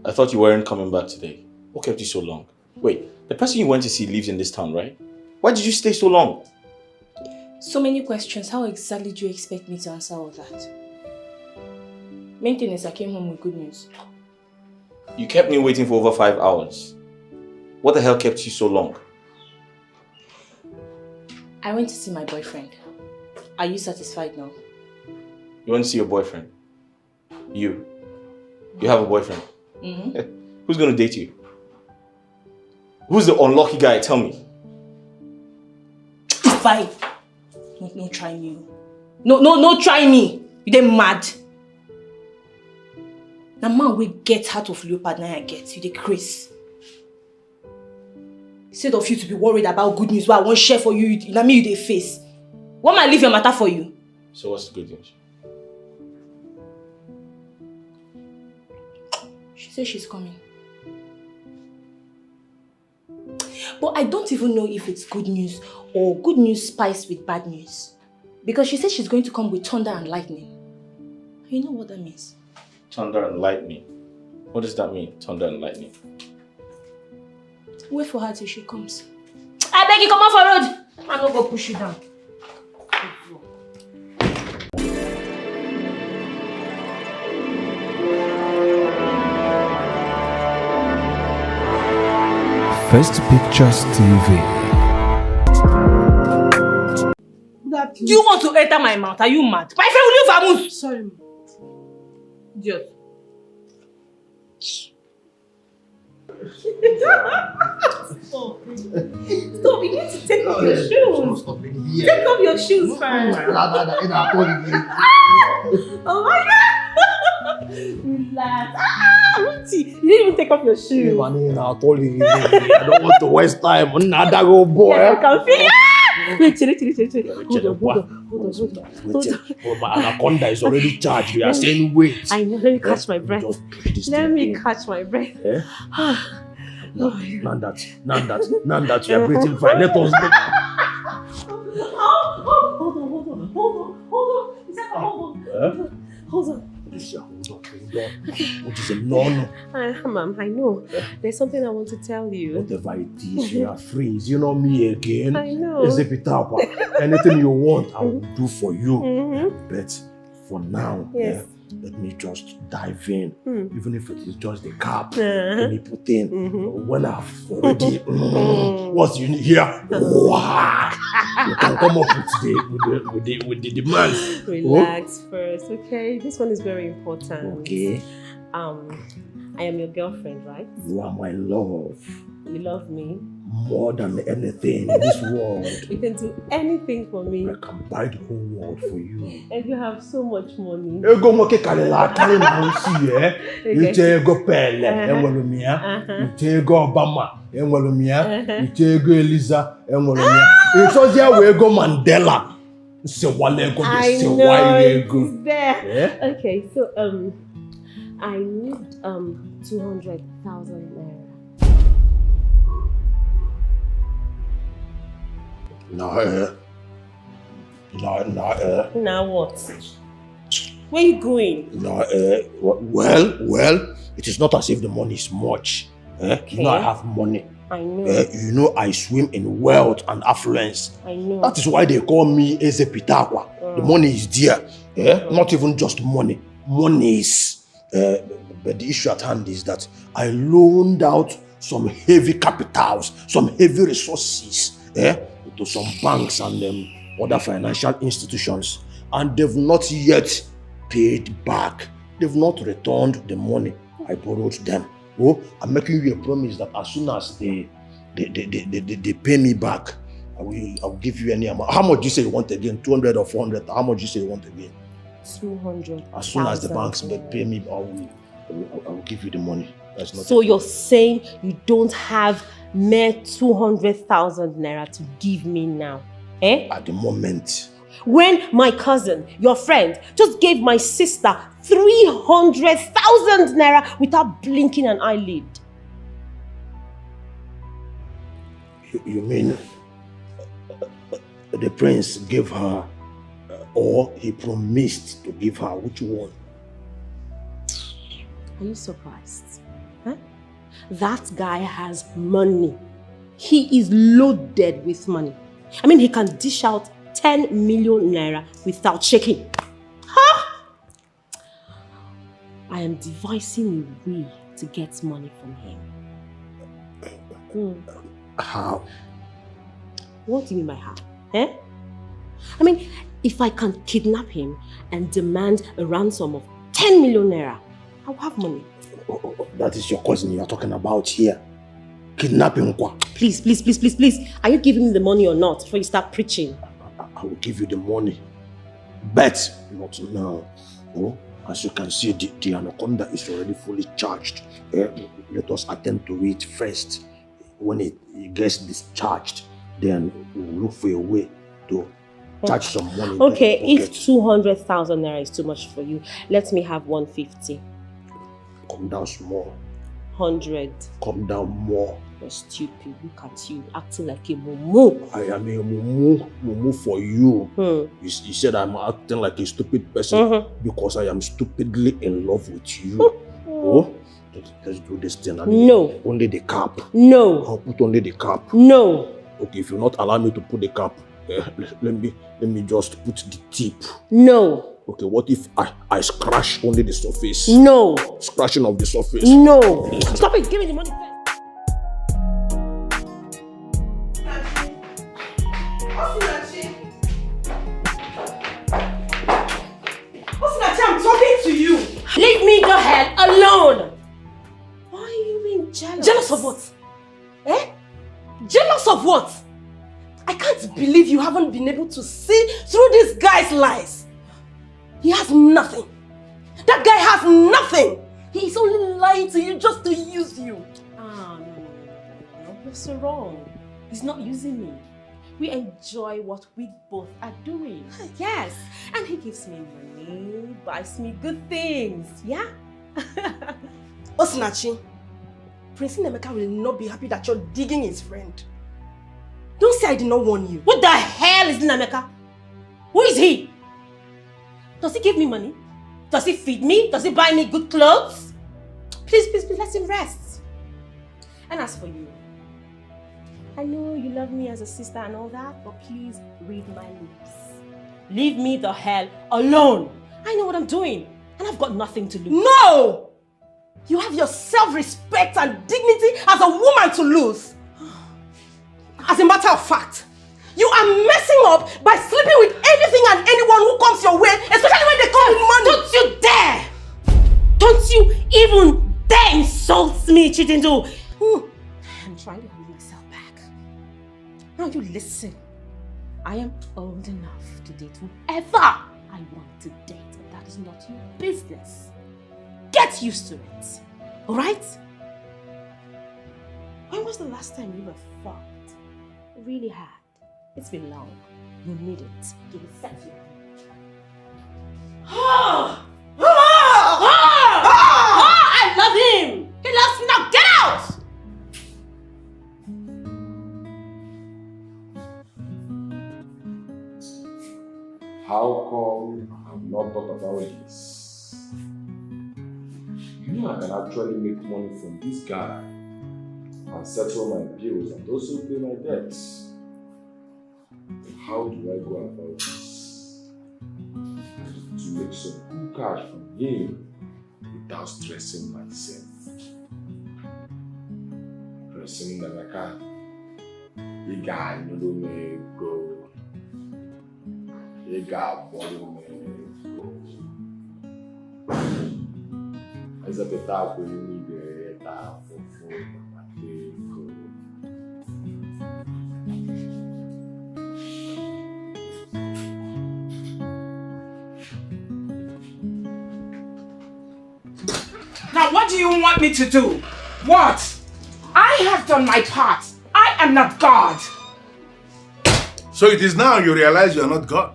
I thought you weren't coming back today. What kept you so long? Wait, the person you went to see lives in this town, right? Why did you stay so long? So many questions. How exactly do you expect me to answer all that? Main thing is I came home with good news. You kept me waiting for over 5 hours. What the hell kept you so long? I went to see my boyfriend. Are you satisfied now? You went to see your boyfriend? You have a boyfriend? Mm-hmm. Who's gonna date you? Who's the unlucky guy? Tell me. Fine. No, try me. No, try me. You dey mad. Now man we get out of leopard now I get. You dey craze. Instead of you to be worried about good news, what I won't share for you, na me you dey face. What might leave your matter for you? So what's the good news? She says she's coming. But I don't even know if it's good news or good news spiced with bad news. Because she says she's going to come with thunder and lightning. You know what that means? Thunder and lightning. What does that mean, thunder and lightning? Wait for her till she comes. I beg you, come off the road. I'm not going to push you down. First Pictures TV. Do you want to enter my mouth? Are you mad? My friend, will you vamous? Sorry. Idiot. Stop. Stop, you need to take off your shoes. Take off your shoes first. Oh my God. Relax. Ruthie, you didn't even take off your shoes. I don't want to waste time. Another go boy. Yeah, I can feel it. Wait, hold on. My anaconda is already charged. You are saying wait. I know, let me catch my breath. Let me catch my breath. Now that you are breathing fine, let us go. Hold on. What is a no? Ma'am, I know. There's something I want to tell you. Whatever it is, you are free. You know me again. I know. Anything you want, I will do for you. But for now, yes. Let me just dive in. Even if it is just the cap, let me put in. When I've already, what's you need here? Wow. You can come up with the demands. Relax first, okay? This one is very important. Okay. I am your girlfriend, right? You are my love. You love me? More than anything in this world. You can do anything for me. I can buy the whole world for you. And you have so much money. You go moke kalila kali na see You take go Pele, enwelumia. You take go Obama, enwelumia. You take go Eliza, enwelumia. You so there we go Mandela. Se wale go I se know wale go. it's there. Okay, so I need 200,000 naira. Now what? Where are you going? Well, it is not as if the money is much. Okay. You know I have money. I know. You know I swim in wealth and affluence. I know. That is why they call me Eze Pitakwa. The money is there. Not even just money. Money is. But the issue at hand is that I loaned out some heavy capitals, some heavy resources to some banks and other financial institutions, and they've not yet paid back. They've not returned the money I borrowed them. Oh, I'm making you a promise that as soon as they pay me back, I'll give you any amount. How much do you say you want again? 200 or 400? How much do you say you want again? 200. As soon as the banks pay me, I will give you the money. That's not so you're saying you don't have mere 200,000 naira to give me now? At the moment. When my cousin, your friend, just gave my sister 300,000 naira without blinking an eyelid. You mean the prince gave her, or he promised to give her? Which one? Are you surprised? Huh? That guy has money. He is loaded with money. I mean, he can dish out 10 million naira without shaking. Huh? I am devising a way to get money from him. How? What do you mean by how? Eh? I mean, if I can kidnap him and demand a ransom of 10 million naira, I'll have money. That is your cousin you are talking about here. Kidnapping kwa. Please, please, please, please, please. Are you giving me the money or not before you start preaching? I will give you the money. Bet not now. Oh, as you can see, the anaconda is already fully charged. Let us attend to it first. When it gets discharged, then we'll look for a way to charge some money. Okay, if 200,000 naira is too much for you, let me have 150. Come down small. 100. Come down more. You're stupid. Look at you, acting like a mumu. I am a mumu for you. You said I'm acting like a stupid person because I am stupidly in love with you. Oh, let's do this thing. No. Only the cap. No. I'll put only the cap. No. Okay, if you not allow me to put the cap, let me just put the tip. No. Okay, what if I scratch only the surface? No. Scratching of the surface. No. Stop it. Give me the money first. I'm talking to you. Leave me the hell alone. Why are you being jealous? Jealous of what? Eh? Jealous of what? I can't believe you haven't been able to see through this guy's lies. He has nothing. That guy has nothing. He's only lying to you just to use you. No. You're so wrong. He's not using me. We enjoy what we both are doing. Yes. And he gives me money, buys me good things. Yeah? Osinachi, Prince Nemeka will not be happy that you're digging his friend. Don't say I did not warn you. What the hell is Nemeka? Who is he? Does he give me money? Does he feed me? Does he buy me good clothes? Please, please, please, let him rest. And as for you, I know you love me as a sister and all that, but please read my lips. Leave me the hell alone. I know what I'm doing, and I've got nothing to lose. No! You have your self-respect and dignity as a woman to lose. As a matter of fact, you are messing up by sleeping with anything and anyone who comes your way, especially when they come with money. Don't you dare! Don't you even dare insult me, Chidindu! I'm trying to hold myself back. Now you listen. I am old enough to date whoever I want to date, and that is not your business. Get used to it, alright? When was the last time you were fucked? Really hard. It's been long. You need it to reset you. I love him! He loves me now! Get out! How come I've not thought about this? You know I can actually make money from this guy and settle my bills and also pay my debts. How do I go about this? To make some good cash from him without stressing myself. Stressing that I can't. The guy no me go. The guy follow me go. As a better for you need a for food. Now what do you want me to do? What? I have done my part. I am not God. So it is now you realize you are not God.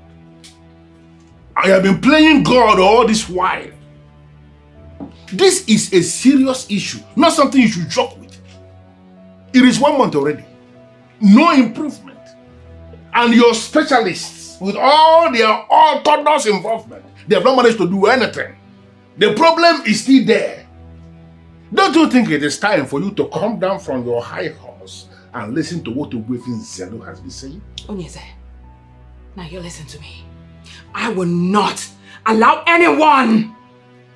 I have been playing God all this while. This is a serious issue, not something you should joke with. It is 1 month already. No improvement. And your specialists, with all their orthodox involvement, they have not managed to do anything. The problem is still there. Don't you think it is time for you to come down from your high horse and listen to what Ugezu Ezeonu has been saying? Onyeze, now you listen to me. I will not allow anyone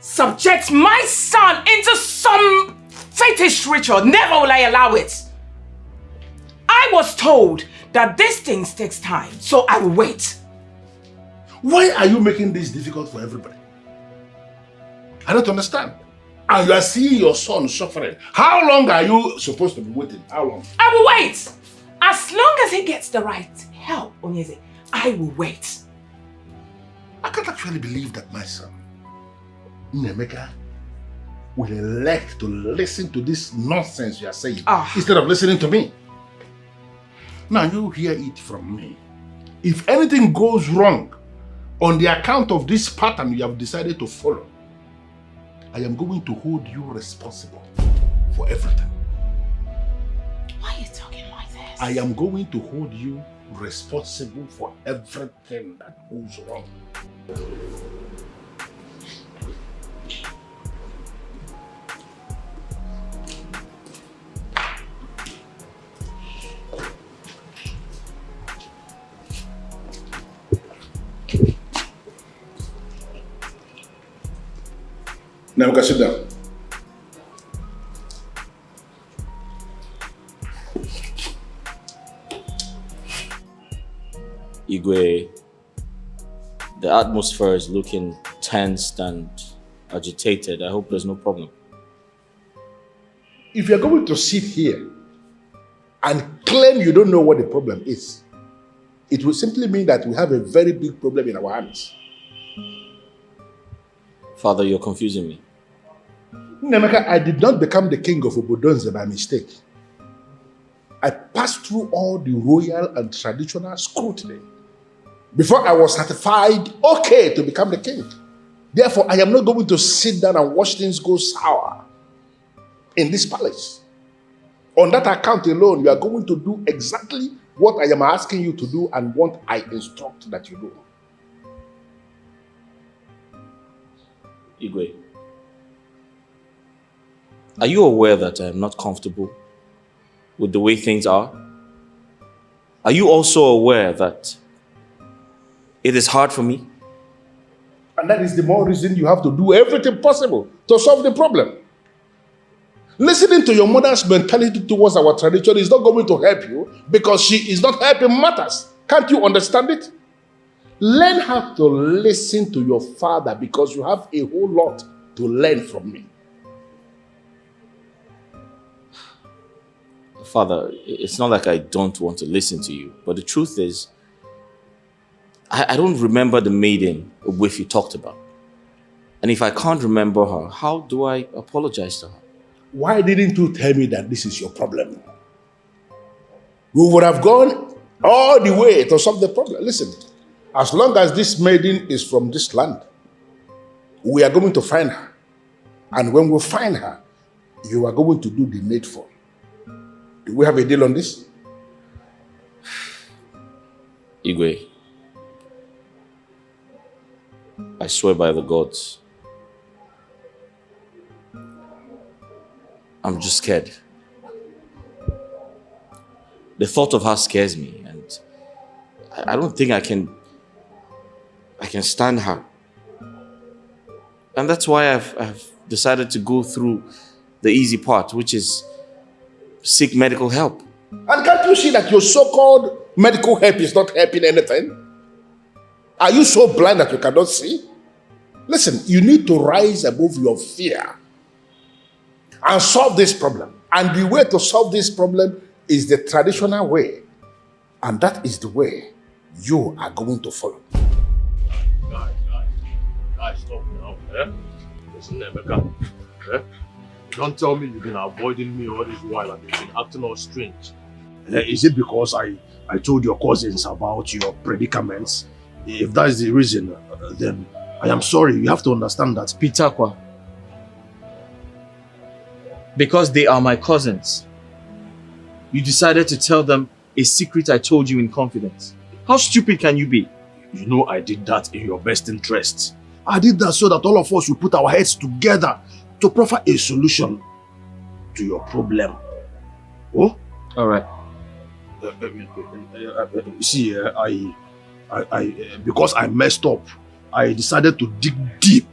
subject my son into some fetish ritual. Never will I allow it. I was told that these things takes time, so I will wait. Why are you making this difficult for everybody? I don't understand. And you are seeing your son suffering. How long are you supposed to be waiting? How long? I will wait. As long as he gets the right help, Onyeze, I will wait. I can't actually believe that my son, Nemeka, will elect to listen to this nonsense you are saying instead of listening to me. Now you hear it from me. If anything goes wrong on the account of this pattern you have decided to follow, I am going to hold you responsible for everything. Why are you talking like this? I am going to hold you responsible for everything that goes wrong. Now we can sit down. Igwe, the atmosphere is looking tensed and agitated. I hope there's no problem. If you're going to sit here and claim you don't know what the problem is, it will simply mean that we have a very big problem in our hands. Father, you're confusing me. Nemeka, I did not become the king of Obodonze by mistake. I passed through all the royal and traditional scrutiny before I was certified okay to become the king. Therefore, I am not going to sit down and watch things go sour in this palace. On that account alone, you are going to do exactly what I am asking you to do and what I instruct that you do. Igwe, are you aware that I am not comfortable with the way things are? Are you also aware that it is hard for me? And that is the more reason you have to do everything possible to solve the problem. Listening to your mother's mentality towards our tradition is not going to help you because she is not helping matters. Can't you understand it? Learn how to listen to your father because you have a whole lot to learn from me. Father, it's not like I don't want to listen to you, but the truth is, I don't remember the maiden Ogbuefi talked about. And if I can't remember her, how do I apologize to her? Why didn't you tell me that this is your problem? We would have gone all the way to solve the problem. Listen, as long as this maiden is from this land, we are going to find her. And when we find her, you are going to do the needful. Do we have a deal on this? Igwe, I swear by the gods, I'm just scared. The thought of her scares me, and I don't think I can stand her. And that's why I've decided to go through the easy part, which is seek medical help. And can't you see that your so-called medical help is not helping anything? Are you so blind that you cannot see? Listen, you need to rise above your fear and solve this problem. And the way to solve this problem is the traditional way. And that is the way you are going to follow. Guys, stop now. Listen, Emeka. Don't tell me you've been avoiding me all this while and you've been acting all strange. Is it because I told your cousins about your predicaments? If that is the reason, then I am sorry. You have to understand that. Pitakwa. Because they are my cousins, you decided to tell them a secret I told you in confidence. How stupid can you be? You know I did that in your best interest. I did that so that all of us will put our heads together to proffer a solution to your problem. Oh? All right. See, because I messed up, I decided to dig deep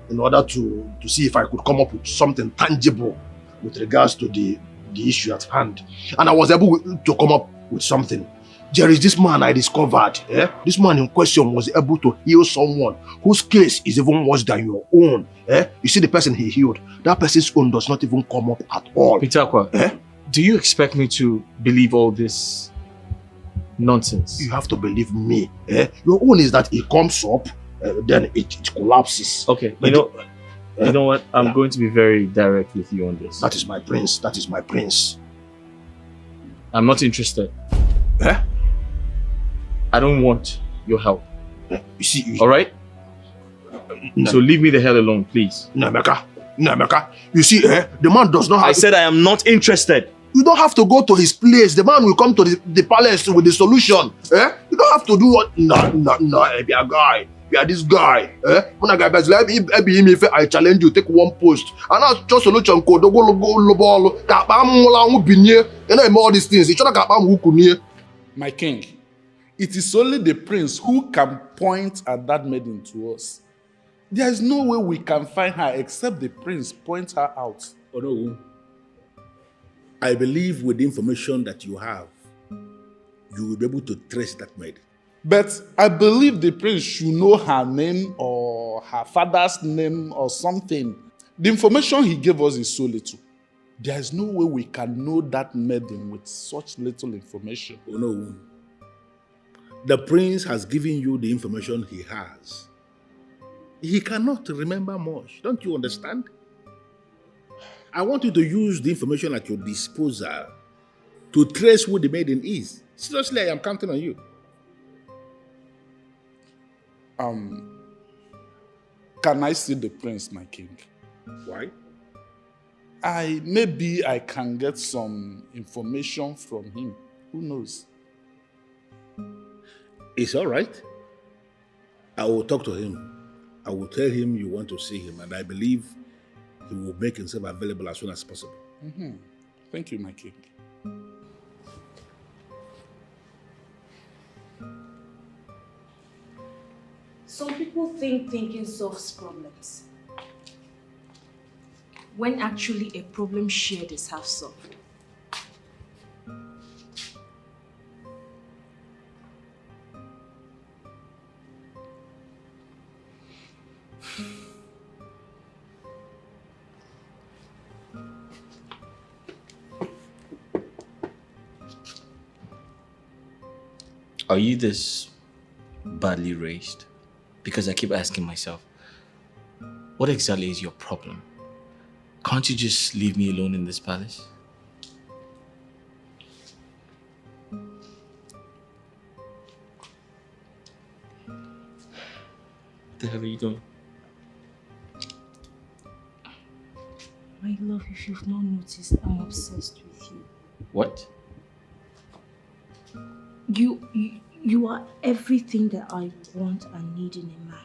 in order to see if I could come up with something tangible with regards to the issue at hand. And I was able to come up with something. There is this man I discovered. This man in question was able to heal someone whose case is even worse than your own. You see the person he healed, that person's own does not even come up at all. Pitakwa, do you expect me to believe all this nonsense? You have to believe me. Your own is that it comes up, then it collapses. Okay, you know what? I'm going to be very direct with you on this. That is my prince. That is my prince. I'm not interested. I don't want your help. You see, all right? So leave me the hell alone, please. Nameka. You see, the man does not have... I said I am not interested. You don't have to go to his place. The man will come to the palace with the solution. You don't have to do what... No, be a guy. Be a this guy. When a guy says, if I challenge you, take one post. And that's just solution code. Go, all these things. My king, it is only the prince who can point at that maiden to us. There is no way we can find her except the prince points her out. Oh no. I believe with the information that you have, you will be able to trace that maiden. But I believe the prince should know her name or her father's name or something. The information he gave us is so little. There is no way we can know that maiden with such little information. Oh no. The prince has given you the information he has. He cannot remember much. Don't you understand? I want you to use the information at your disposal to trace who the maiden is. Seriously, I am counting on you. Can I see the prince, my king? Why? Maybe I can get some information from him. Who knows? It's all right. I will talk to him. I will tell him you want to see him, and I believe he will make himself available as soon as possible. Mm-hmm. Thank you, my king. Some people think thinking solves problems, when actually a problem shared is half solved. Are you this badly raised? Because I keep asking myself, what exactly is your problem? Can't you just leave me alone in this palace? What the hell are you doing? My love, if you've not noticed, I'm obsessed with you. What? You are everything that I want and need in a man.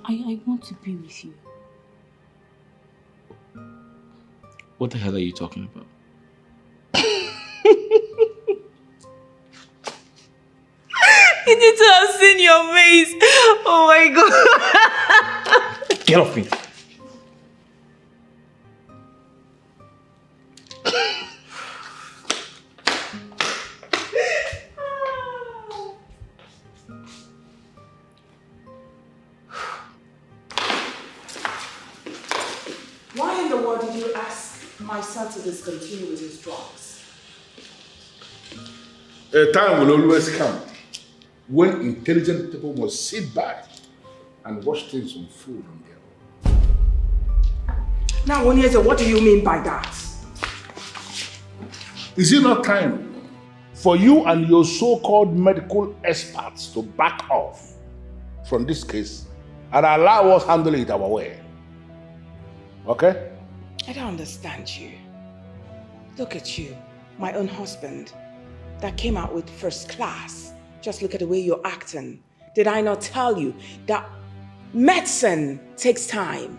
I want to be with you. What the hell are you talking about? You need to have seen your face. Oh my God. Get off me. Why in the world did you ask my son to discontinue with his drugs? A time will always come when intelligent people must sit back and watch things unfold on their own. Now, Onyeze, what do you mean by that? Is it not time for you and your so-called medical experts to back off from this case and allow us handle it our way? Okay? I don't understand you. Look at you, my own husband, that came out with first class. Just look at the way you're acting. Did I not tell you that medicine takes time?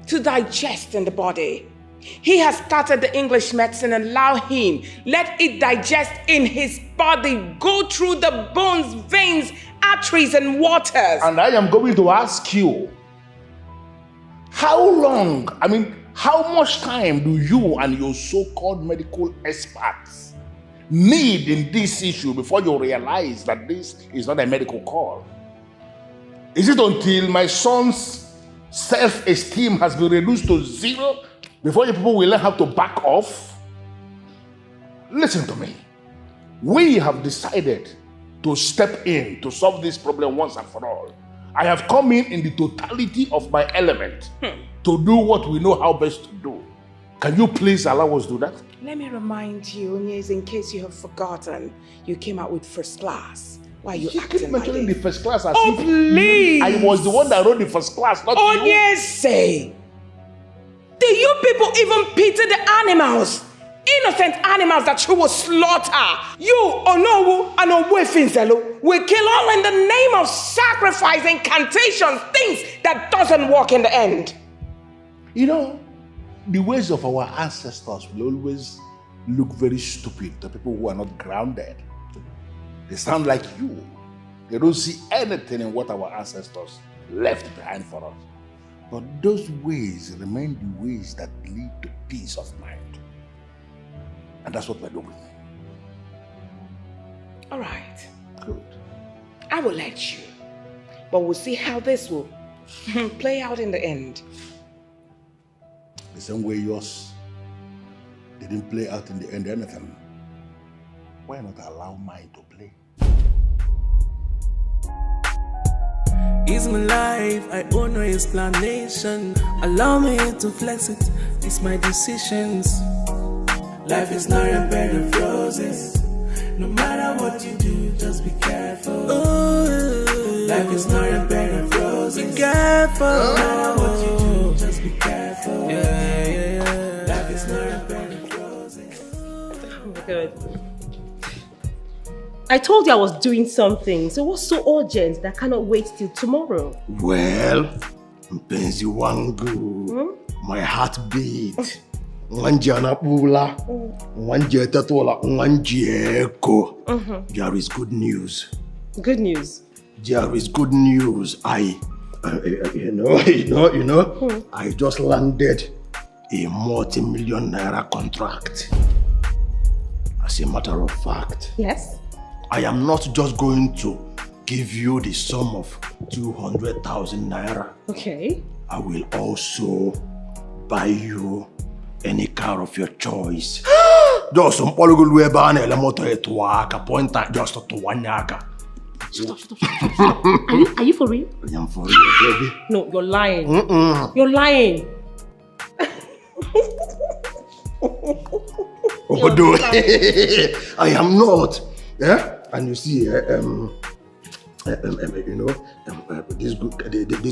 to digest in the body. He has started the English medicine and allow him. Let it digest in his body, go through the bones, veins, arteries, and waters. And I am going to ask you, how long, how much time do you and your so-called medical experts need in this issue before you realize that this is not a medical call? Is it until my son's self-esteem has been reduced to zero before you people will learn how to back off? Listen to me. We have decided to step in to solve this problem once and for all. I have come in the totality of my element to do what we know how best to do. Can you please allow us to do that? Let me remind you, Onyeze, in case you have forgotten, you came out with first class. Why are you acting keep like mentioning this? the first class as Oh, if please! I was the one that wrote the first class, not you. Onyeze! Do you people even pity the animals? Innocent animals that you will slaughter. You, Onowu, and Owefinzelo will kill all in the name of sacrifice, incantations, things that doesn't work in the end. You know, the ways of our ancestors will always look very stupid to people who are not grounded. They sound like you. They don't see anything in what our ancestors left behind for us. But those ways remain the ways that lead to peace of mind. And that's what we're doing. All right. Good. I will let you. But we'll see how this will play out in the end. The same way yours didn't play out in the end anything. Why not allow mine to play? It's my life, I own no explanation. Allow me to flex it, it's my decisions. Life is not a bed of roses. No matter what you do, just be careful. Ooh. Life is not a bed of roses. Be careful. No matter what you do, just be careful. Yeah. Life is not a bed of roses. Oh my God. I told you I was doing something, so what's so urgent that I cannot wait till tomorrow? Well, mpenzi wangu, my heart beat. Mwanje anapula, mwanje tatola, mwanje eko. There is good news. Good news? There is good news. I just landed a multi-million naira contract. As a matter of fact. Yes? I am not just going to give you the sum of 200,000 naira. Okay. I will also buy you any car of your choice. Just some polygon weba and motor to waka point at just to one yaka. Stop. Are you for real? I am for real, baby. No, you're lying. You're lying. I am not. Yeah? And you see, this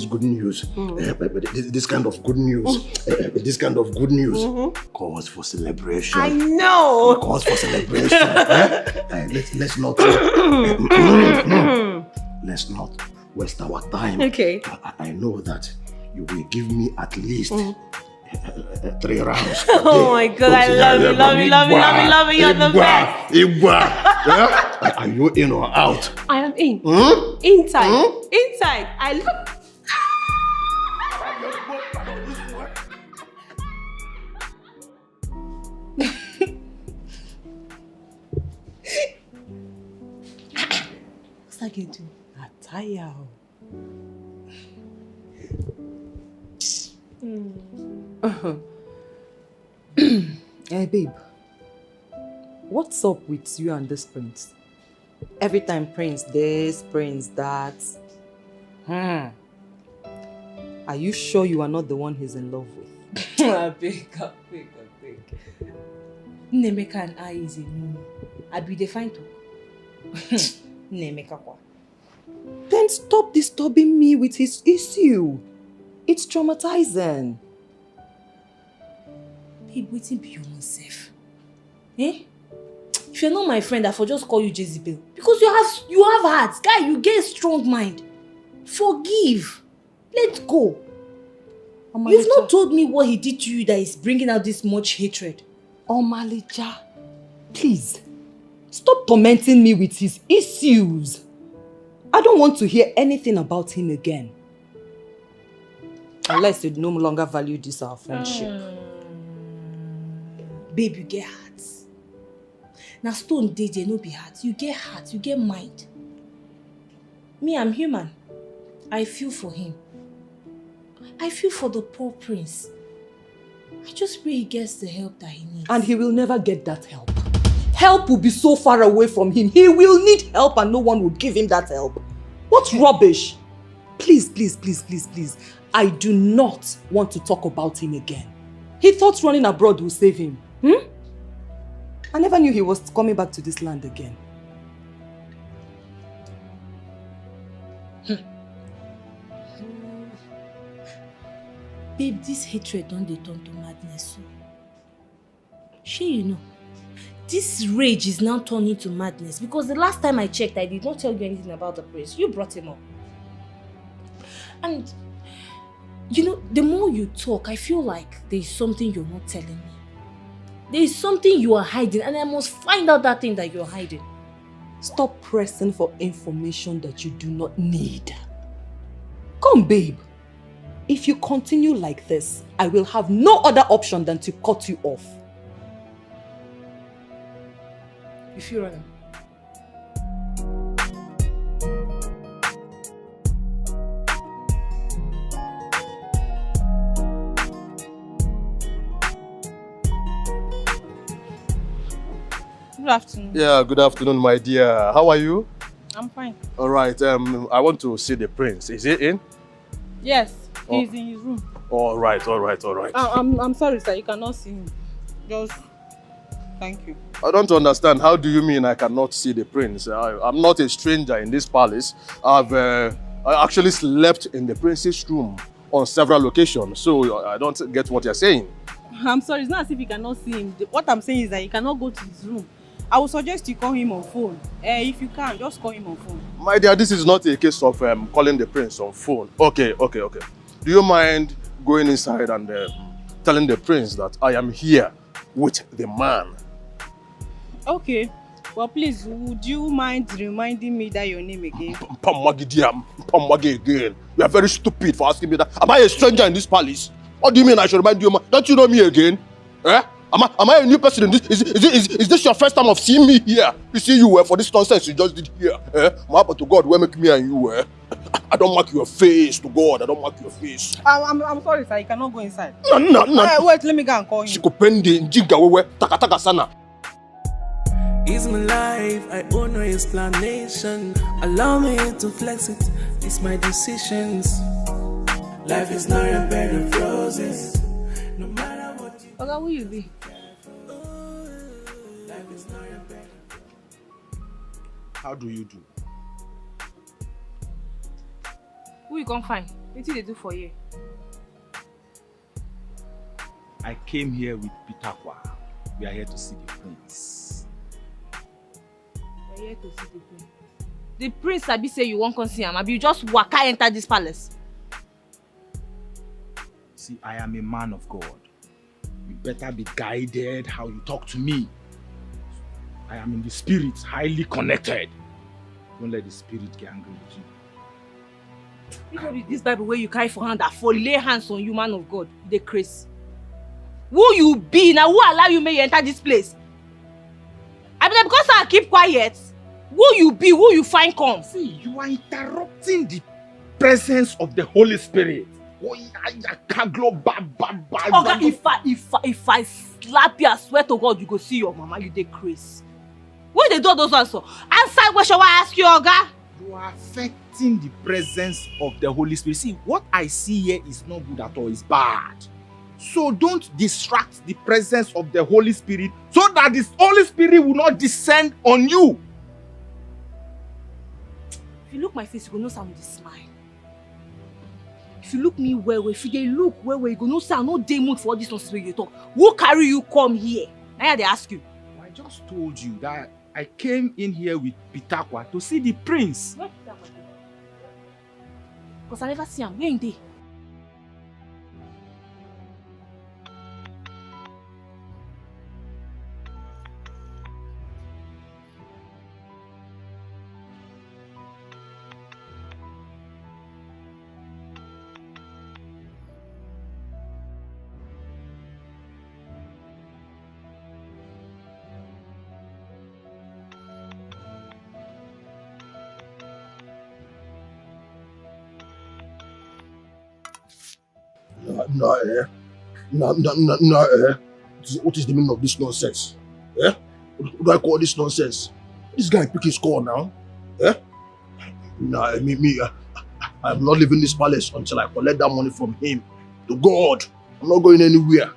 good news, this kind of good news, calls for celebration. I know. Calls for celebration. Let's not waste our time. Okay. I know that you will give me at least 3 rounds. Oh my God, I love you. You're the best. Are you in or out? I am in. Inside. I love. What's that going to do? Attire. Hey babe, what's up with you and this prince? Every time prince this, prince that. Are you sure you are not the one he's in love with? I beg. Nemeka and I is a no. I be defined to. Nemeka kwa. Then stop disturbing me with his issue. It's traumatizing. Babe, waiting be your own self. Eh? If you're not my friend, I for just call you Jezebel. Because you have heart. Guy, you get a strong mind. Forgive. Let go. You've not told me what he did to you that is bringing out this much hatred. Omalicha, please, stop tormenting me with his issues. I don't want to hear anything about him again. Unless you no longer value this our friendship. Babe, you get heart. Now stone dey there no be heart. You get heart, you get mind. Me, I'm human. I feel for him. I feel for the poor prince. I just pray he gets the help that he needs. And he will never get that help. Help will be so far away from him. He will need help and no one will give him that help. What rubbish! Please, please, please, please, please. I do not want to talk about him again. He thought running abroad will save him. I never knew he was coming back to this land again. Babe, this hatred don't they turn to madness. Sure, you know. This rage is now turning to madness because the last time I checked, I did not tell you anything about the prince. You brought him up. And, you know, the more you talk, I feel like there is something you're not telling me. There is something you are hiding and I must find out that thing that you're hiding. Stop pressing for information that you do not need. Come, babe. If you continue like this, I will have no other option than to cut you off. If you're running. Good afternoon. Yeah, good afternoon, my dear. How are you? I'm fine. All right, I want to see the prince. Is he in? Yes, he's in his room. All right. I'm sorry, sir. You cannot see him. Just thank you. I don't understand. How do you mean I cannot see the prince? I'm not a stranger in this palace. I actually slept in the prince's room on several occasions, so I don't get what you're saying. I'm sorry. It's not as if you cannot see him. What I'm saying is that you cannot go to his room. I would suggest you call him on phone. If you can, just call him on phone. My dear, this is not a case of calling the prince on phone. Okay. Do you mind going inside and telling the prince that I am here with the man? Okay. Well, please, would you mind reminding me that your name again? Pamwagi again. You are very stupid for asking me that. Am I a stranger in this palace? What do you mean I should remind you? Don't you know me again? Am I a new person in this? Is this your first time of seeing me here? You see you for this nonsense you just did here. My to God, where make me and you I don't mark your face to God. I don't mark your face. I'm sorry, sir. You cannot go inside. No. Wait, let me go and call him. It's my life, I owe no explanation. Allow me to flex it, it's my decisions. Life is not a bed of roses. No matter what you Oga, who you be? life is not a bed. How do you do? Who you come find? What did they do for you? I came here with Pitakwa. We are here to see the prince. We're here to see the prince. The prince sabi say you won't come see him. Abi you just waka enter this palace. See, I am a man of God. You better be guided how you talk to me. I am in the spirit, highly connected. Don't let the spirit get angry with you. You know this Bible where you carry for hand that for lay hands on you, man of God, they crazy. Who you be now? Who allow you may enter this place? I mean, because I keep quiet. Who you be? Who you find come? See, you are interrupting the presence of the Holy Spirit. Oga, if I slap you, I swear to God, you go see your mama. You dey crazy. What they do those ones for? Answer question I ask you, Oga. You are affecting the presence of the Holy Spirit. See, what I see here is not good at all. It's bad. So don't distract the presence of the Holy Spirit so that this Holy Spirit will not descend on you. If you look my face, you go know some with a smile. If you look me well, if you dey look well, you go know say I no dey mood for all this nonsense wey you talk. Who carry you come here? Now they ask you. I just told you that I came in here with Pitakwa to see the prince. Where Pitakwa dey? Because I never see him. Where he dey? What is the meaning of this nonsense? Eh? What do I call this nonsense? This guy pick his call now. Eh? I'm not leaving this palace until I collect that money from him. To God, I'm not going anywhere.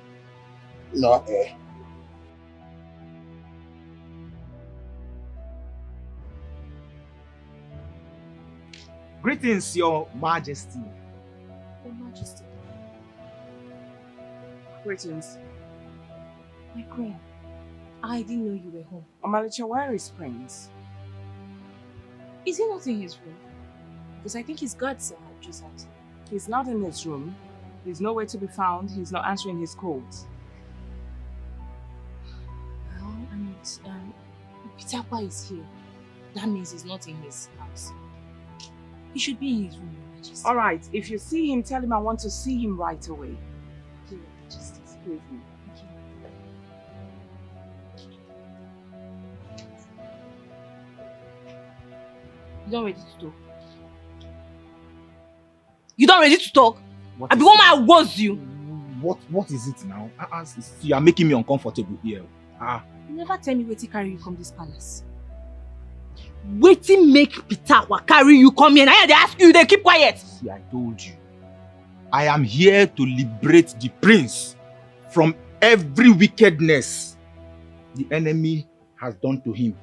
Greetings, Your Majesty. Your Majesty. Greetings. My queen, I didn't know you were home. Omalicha, where is Prince? Is he not in his room? Because I think his guards are just out. He's not in his room. He's nowhere to be found. He's not answering his calls. Well, and Pitakwa is here. That means he's not in his house. He should be in his room, Your Majesty. Alright, if you see him, tell him I want to see him right away. Okay, Your Majesty. Excuse me. You don't ready to talk? You don't ready to talk? I be one man was you. What is it now? You are making me uncomfortable here. You never tell me wetin carry you come this palace. Wetin make Pitakwa carry you come here? Now they ask you, they keep quiet. See, I told you. I am here to liberate the prince from every wickedness the enemy has done to him.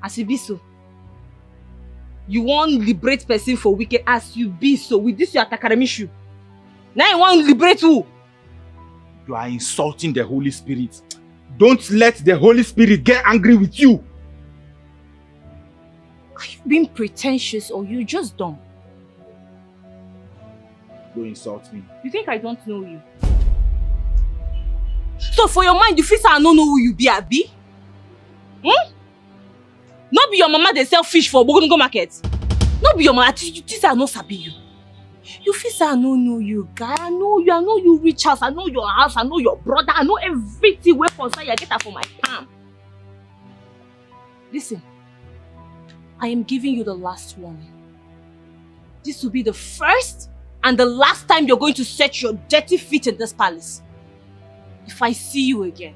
As you be so, you want liberate person for wicked as you be so with this your takaramishu. Now you want liberate who? You are insulting the Holy Spirit. Don't let the Holy Spirit get angry with you. Are you being pretentious or you just dumb? Don't insult me. You think I don't know you? So for your mind, you feel I don't know who you be, Abi? Not be your mama they sell fish for Bogongo market. Not be your mama, this I not sabi you. You feel I don't know you, guy. I know you rich house, I know your house, I know your brother, I know everything where concern you get that for my palm. Listen, I am giving you the last warning. This will be the first and the last time you're going to set your dirty feet in this palace. If I see you again,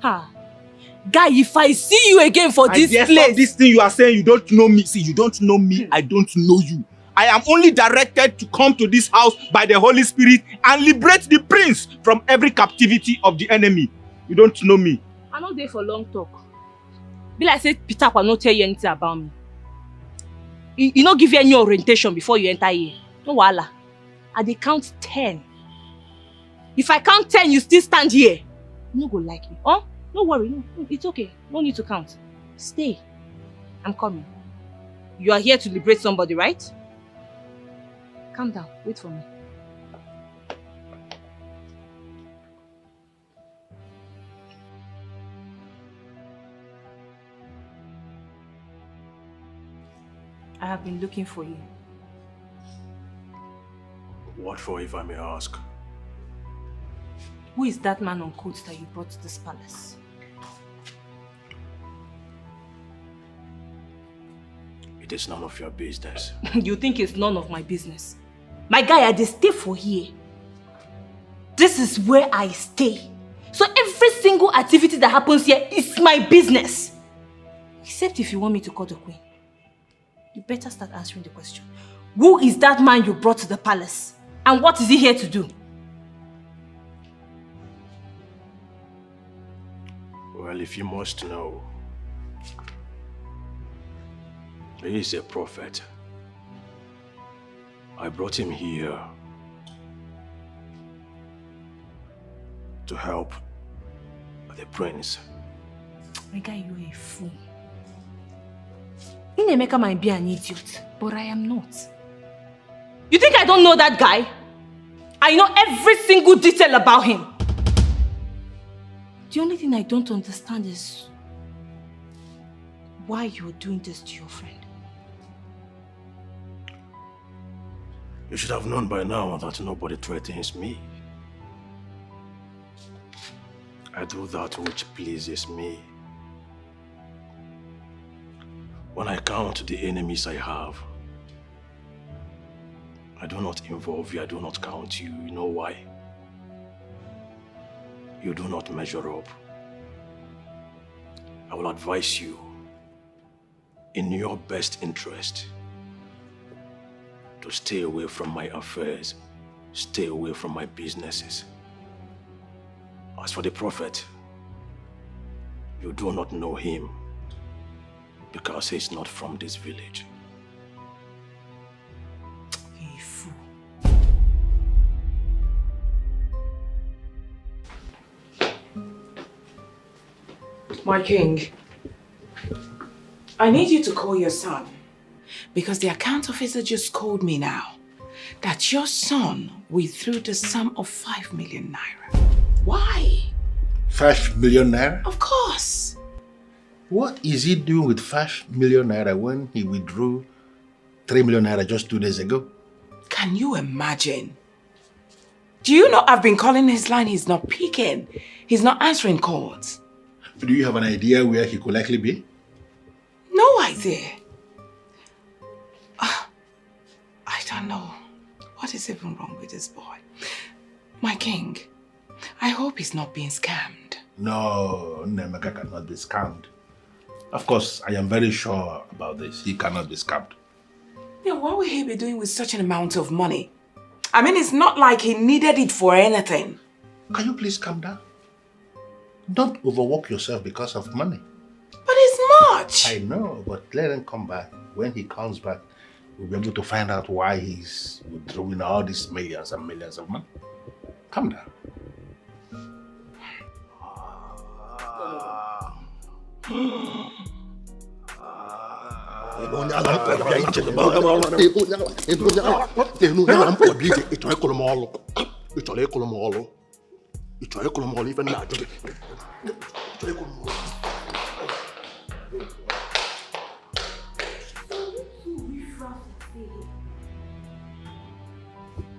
guy, if I see you again for this place. Stop this thing you are saying, you don't know me. See, you don't know me, I don't know you. I am only directed to come to this house by the Holy Spirit and liberate the prince from every captivity of the enemy. You don't know me. I'm not there for long talk. Be like say Peter will not tell you anything about me. You not give you any orientation before you enter here. No wala. At the count 10. If I count 10, you still stand here. You no go like me. Oh, no worry. No, it's okay. No need to count. Stay. I'm coming. You are here to liberate somebody, right? Calm down. Wait for me. I have been looking for you. What for, if I may ask? Who is that man on coat that you brought to this palace? It is none of your business. You think it's none of my business? My guy, I dey stay for here. This is where I stay. So every single activity that happens here is my business. Except if you want me to call the queen. You better start answering the question. Who is that man you brought to the palace? And what is he here to do? Well, if you must know, he is a prophet. I brought him here to help the prince. My guy, you're a fool. Inemeka might be an idiot, but I am not. You think I don't know that guy? I know every single detail about him. The only thing I don't understand is why you're doing this to your friend. You should have known by now that nobody threatens me. I do that which pleases me. When I count the enemies I have, I do not involve you, I do not count you. You know why? You do not measure up. I will advise you, in your best interest, to stay away from my affairs, stay away from my businesses. As for the prophet, you do not know him because he's not from this village. You fool. My king, I need you to call your son, because the account officer just called me now that your son withdrew the sum of 5 million naira. Why? 5 million naira? Of course. What is he doing with 5 million naira when he withdrew 3 million naira just 2 days ago? Can you imagine? Do you know I've been calling his line, he's not picking. He's not answering calls. Do you have an idea where he could likely be? No idea. I don't know. What is even wrong with this boy? My king, I hope he's not being scammed. No, Nemeka cannot be scammed. Of course, I am very sure about this. He cannot be scammed. Then what will he be doing with such an amount of money? I mean, it's not like he needed it for anything. Can you please calm down? Don't overwork yourself because of money. But it's much. I know, but let him come back. When he comes back, we'll be able to find out why he's withdrawing all these millions and millions of money. Calm down.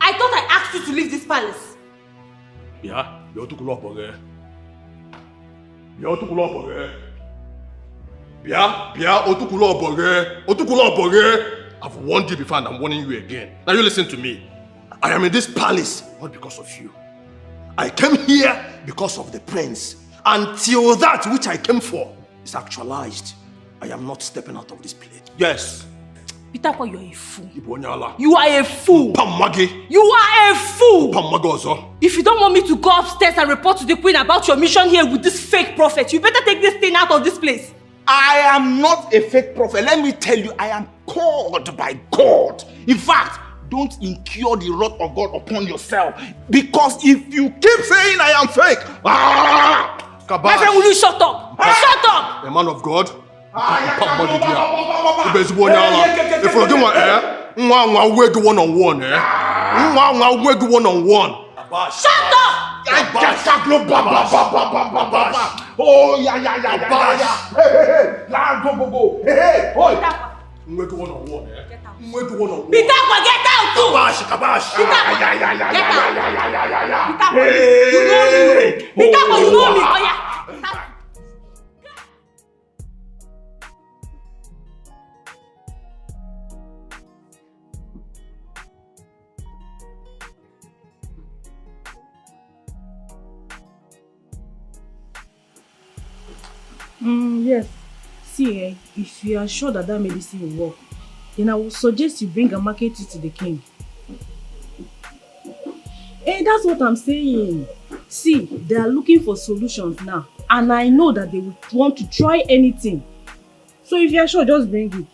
I thought I asked you to leave this palace. Yeah, you're too close again. You're too close again. I've warned you before and I'm warning you again. Now you listen to me. I am in this palace not because of you. I came here because of the prince. Until that which I came for is actualized, I am not stepping out of this place. Yes. Pitako, you're a fool. Ibonyala. You are a fool. Pamagi. You are a fool. Pamagozo. If you don't want me to go upstairs and report to the queen about your mission here with this fake prophet, you better take this thing out of this place. I am not a fake prophet. Let me tell you, I am called by God. In fact, don't incur the wrath of God upon yourself. Because if you keep saying I am fake, my friend, will you shut up? Shut up! A man of God. If you forget my we're the one-on-one, we're the one-on-one. Shut up! Oh, yeah. Hey. Hey. We're the one-on-one, We're the one-on-one. Pitako, get out too! Kabash. Pitako, you know me. Oh, yeah. Yes. See, if you are sure that medicine will work, then I would suggest you bring and market it to the king. That's what I'm saying. See, they are looking for solutions now, and I know that they would want to try anything. So if you are sure, just bring it.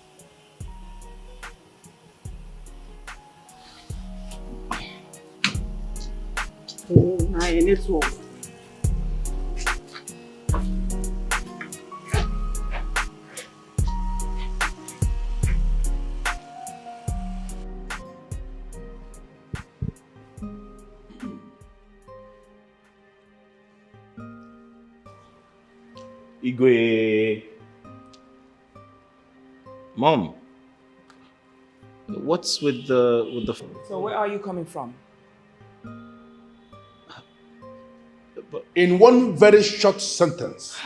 Oh, my network. Igwe. Mom, what's with the? So where are you coming from? In one very short sentence,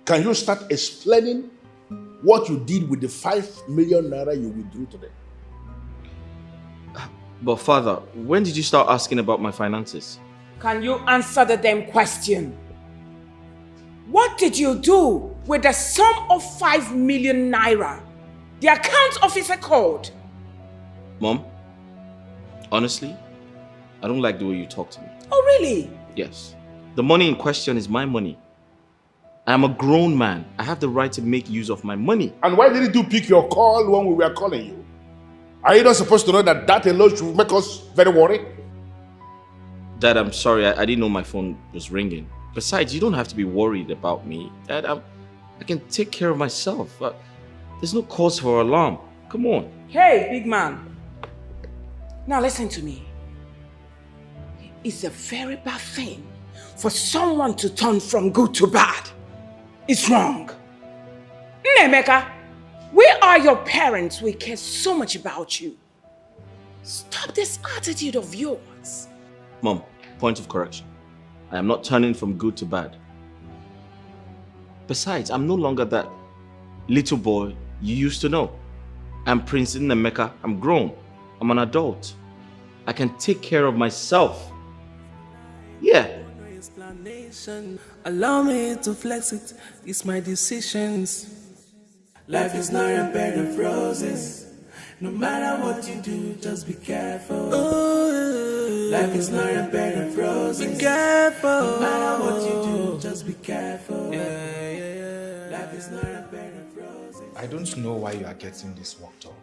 can you start explaining what you did with the 5 million naira you withdrew today. But father, when did you start asking about my finances? Can you answer the damn question? What did you do with the sum of 5 million naira? The account officer called. Mom, honestly, I don't like the way you talk to me. Oh, really? Yes. The money in question is my money. I am a grown man. I have the right to make use of my money. And why didn't you pick your call when we were calling you? Are you not supposed to know that that alone should make us very worried? Dad, I'm sorry. I didn't know my phone was ringing. Besides, you don't have to be worried about me. Dad, I can take care of myself. There's no cause for alarm. Come on. Hey, big man. Now listen to me. It's a very bad thing for someone to turn from good to bad. It's wrong. Nemeka, we are your parents. We care so much about you. Stop this attitude of yours. Mom, point of correction. I am not turning from good to bad. Besides, I'm no longer that little boy you used to know. I'm Prince Nemeka. I'm grown. I'm an adult. I can take care of myself. Yeah. Allow me to flex it. It's my decisions. Life is not a bed of roses. No matter what you do, just be careful. Ooh. Life is not a bed of roses. Be careful. No matter what you do, just be careful. Yeah. Life is not a bed of roses. I don't know why you are getting this worked up.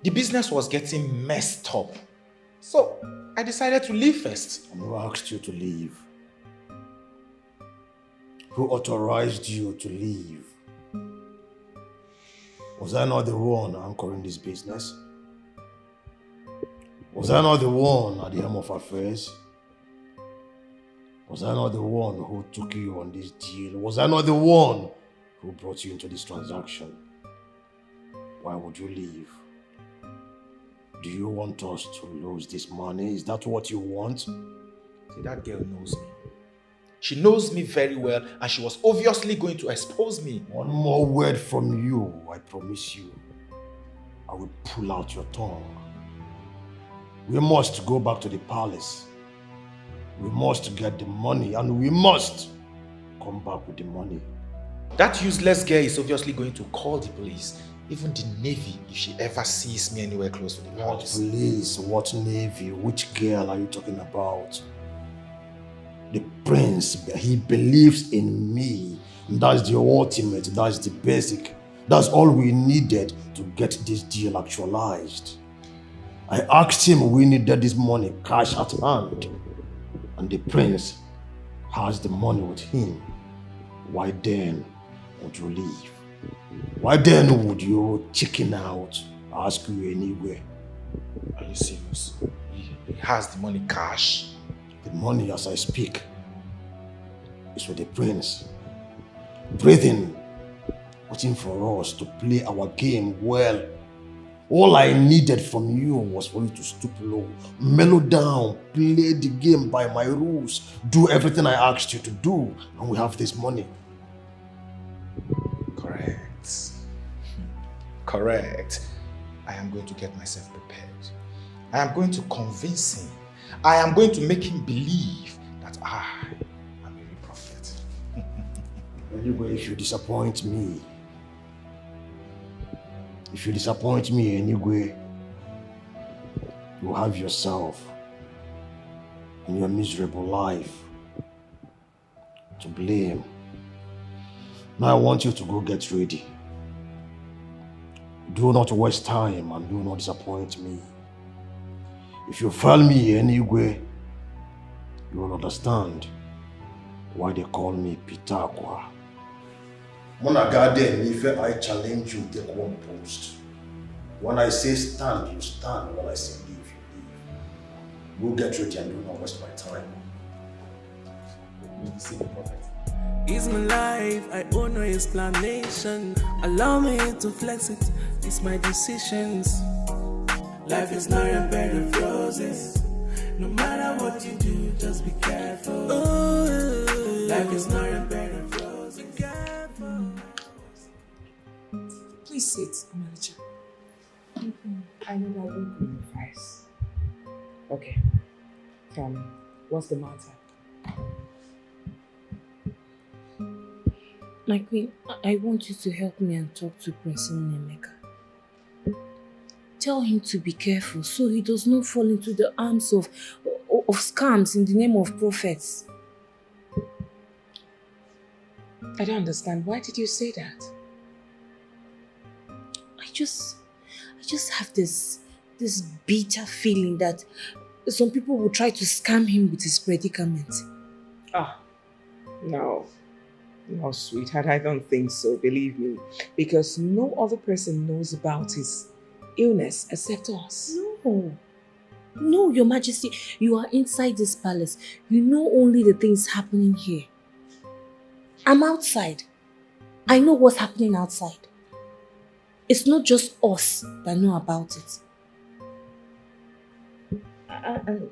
The business was getting messed up. So, I decided to leave first. And who asked you to leave? Who authorized you to leave? Was I not the one anchoring this business? Was I not the one at the helm of affairs? Was I not the one who took you on this deal? Was I not the one who brought you into this transaction? Why would you leave? Do you want us to lose this money? Is that what you want? See, that girl knows me. She knows me very well, and she was obviously going to expose me. One more word from you, I promise you. I will pull out your tongue. We must go back to the palace. We must get the money, and we must come back with the money. That useless girl is obviously going to call the police. Even the Navy, if she ever sees me anywhere close to the palace. What police? What Navy? Which girl are you talking about? The prince, he believes in me. That's the ultimate, that's the basic. That's all we needed to get this deal actualized. I asked him we needed this money cash at hand. And the prince has the money with him. Why then would you leave? Why then would you chicken out? Ask you anywhere. Are you serious? He has the money cash. The money, as I speak, is with the prince. Breathing, waiting for us to play our game well. All I needed from you was for you to stoop low, mellow down, play the game by my rules, do everything I asked you to do, and we have this money. Correct. I am going to get myself prepared. I am going to convince him. I am going to make him believe that I am a real prophet. Anyway, if you disappoint me anyway, you have yourself and your miserable life to blame. Now I want you to go get ready. Do not waste time and do not disappoint me. If you fail me anyway, you will understand why they call me Pitakwa. Monagade, if I challenge you, take one post. When I say stand, you stand. When I say leave, you leave. Go get ready and do not waste my time. You see the prophet. It's my life, I owe no explanation. Allow me to flex it, it's my decisions. Life is not a bed of roses. No matter what you do, just be careful. Life is not a bed of roses. Be careful. What's the matter? My queen, I want you to help me and talk to Prince Emeka. Tell him to be careful so he does not fall into the arms of scams in the name of prophets. I don't understand. Why did you say that? I just have this bitter feeling that some people will try to scam him with his predicament. No, sweetheart, I don't think so, believe me. Because no other person knows about his illness except us. No, Your Majesty, you are inside this palace. You know only the things happening here. I'm outside. I know what's happening outside. It's not just us that know about it.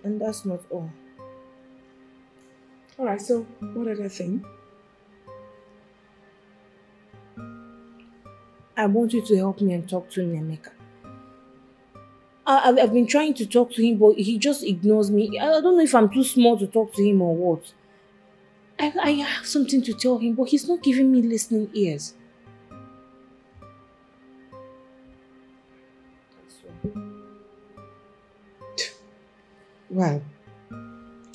And that's not all. Alright, so what other thing? I want you to help me and talk to Emeka. I've been trying to talk to him, but he just ignores me. I don't know if I'm too small to talk to him or what. I have something to tell him, but he's not giving me listening ears. Well,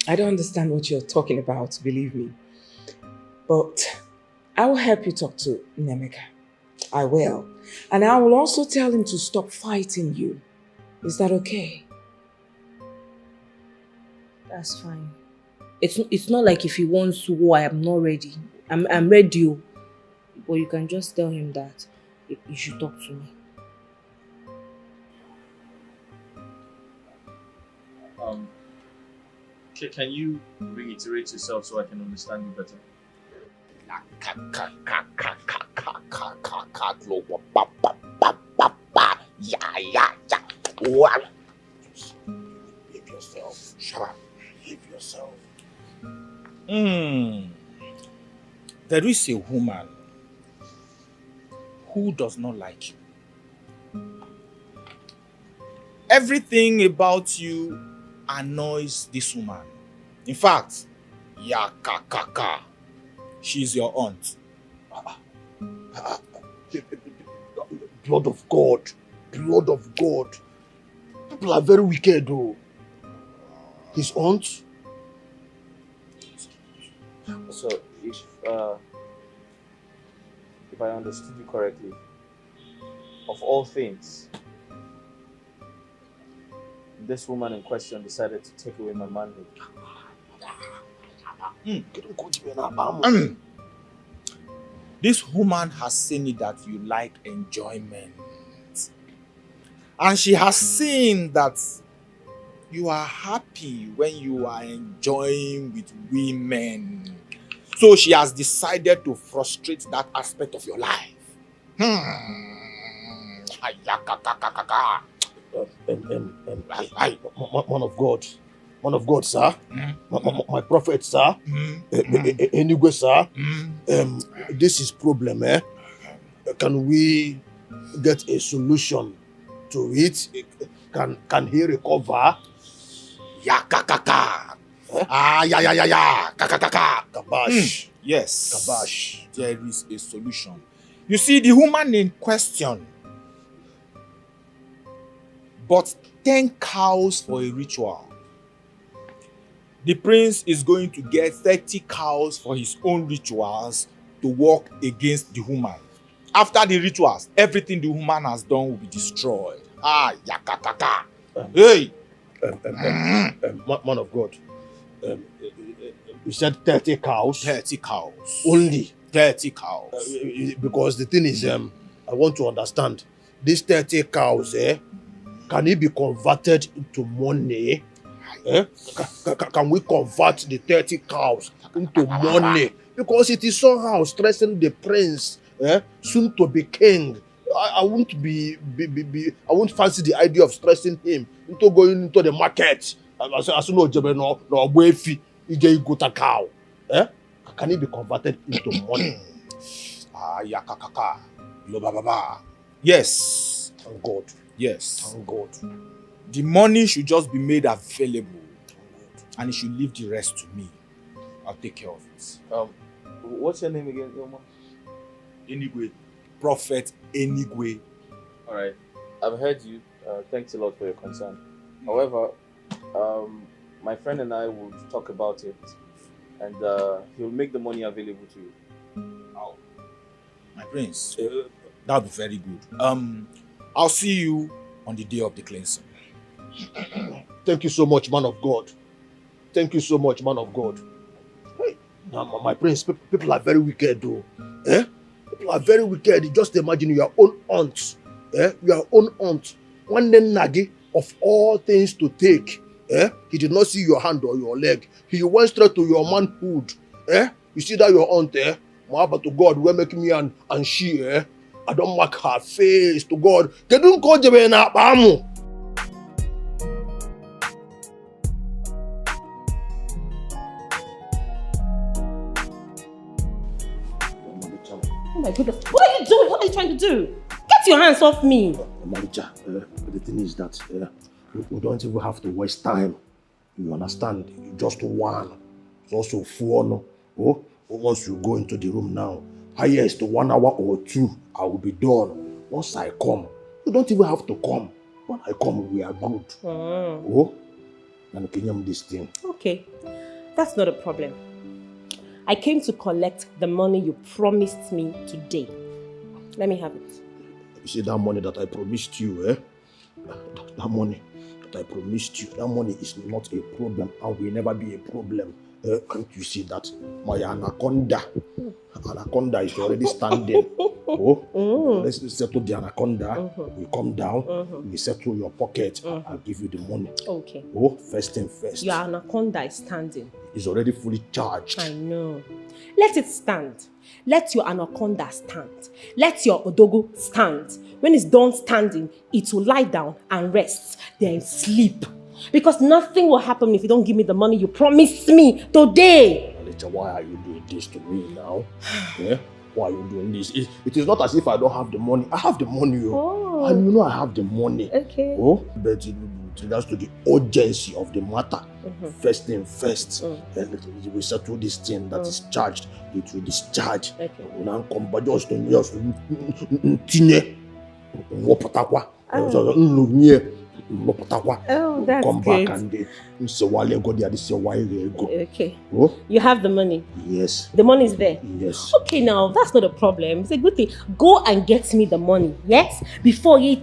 I don't understand what you're talking about, believe me. But I will help you talk to Emeka. I will. And I will also tell him to stop fighting you. Is that okay? That's fine. It's not like if he wants to war, I am not ready. I'm ready. But you can just tell him that you should talk to me. Can you reiterate yourself so I can understand you better? Behave yourself. Shut up. Behave yourself. There is a woman who does not like you. Everything about you annoys this woman. In fact, she's your aunt. Blood of God. Blood of God. People are very wicked though. His aunt? So, if I understood you correctly, of all things, this woman in question decided to take away my manhood. This woman has seen it that you like enjoyment. And she has seen that you are happy when you are enjoying with women. So she has decided to frustrate that aspect of your life. Man of God, sir. My prophet, sir. Anyway, sir. This is problem, eh? Can we get a solution to it? Can he recover? Kabash. Yes. Kabash. There is a solution. You see, the woman in question bought 10 cows for a ritual. The prince is going to get 30 cows for his own rituals to work against the woman. After the rituals, everything the woman has done will be destroyed. Hey! Man of God, you said 30 cows? 30 cows. Only? 30 cows. Because the thing is, I want to understand, these 30 cows, can it be converted into money? Can we convert the 30 cows into money? Because it is somehow stressing the prince, soon to be king. I won't I won't fancy the idea of stressing him into going into the market. As no cow. Can it be converted into money? Yes. Thank God. Yes. Thank God. The money should just be made available. and he should leave the rest to me. I'll take care of it. What's your name again, Ilma? Enigwe. Prophet Enigwe. Alright. I've heard you. Thanks a lot for your concern. However, my friend and I will talk about it, and he'll make the money available to you. Oh, my prince, that'll be very good. I'll see you on the day of the cleansing. Thank you so much, man of God. Thank you so much, man of God. Hey, now, my prince, people are very wicked, though. Eh? People are very wicked. Just imagine your own aunt. Your own aunt. One day, Nagi, of all things to take. He did not see your hand or your leg. He went straight to your manhood. You see that your aunt, but to God, we're making me and she, I don't mark her face to God. They don't call you na bamu. Oh my goodness. What are you doing? What are you trying to do? Get your hands off me. Maricha, the thing is that we don't even have to waste time. You understand? You just one. It's also 4 no. Oh, once you go into the room now, highest 1 hour or 2, I will be done. Once I come, you don't even have to come. When I come, we are good. Oh, and can you this thing? Okay, that's not a problem. I came to collect the money you promised me today. Let me have it. You see that money that I promised you, That money that I promised you, that money is not a problem and will never be a problem. Can't you see that? My anaconda is already standing. Let's settle the anaconda. We come down, we settle your pocket, I'll give you the money. Okay. Oh, first thing first. Your anaconda is standing. It's already fully charged. I know. Let it stand. Let your anaconda stand. Let your odogo stand. When it's done standing, it will lie down and rest, then sleep. Because nothing will happen if you don't give me the money you promised me today. Alicha, why are you doing this to me now? Why are you doing this? It is not as if I don't have the money. I have the money. Oh. And you know I have the money. Okay. Oh, but it regards to the urgency of the matter. First thing first. We settle this thing that is charged. It will discharge. Okay. Now come back just to Oh, that's come good. Back and Okay. Oh? You have the money? Yes. The money is there? Yes. Okay, now, that's not a problem. It's a good thing. Go and get me the money, yes? Before you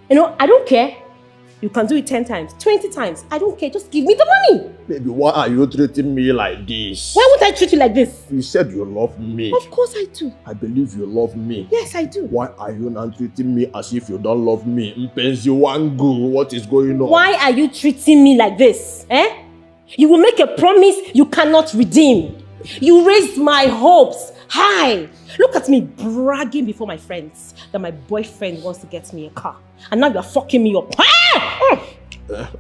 know, I don't care. You can do it 10 times, 20 times. I don't care. Just give me the money. Baby, why are you treating me like this? Why would I treat you like this? You said you love me. Of course I do. I believe you love me. Yes, I do. Why are you not treating me as if you don't love me? Mpenzi wangu, what is going on? Why are you treating me like this? You will make a promise you cannot redeem. You raised my hopes high. Look at me bragging before my friends that my boyfriend wants to get me a car. And now you're fucking me up.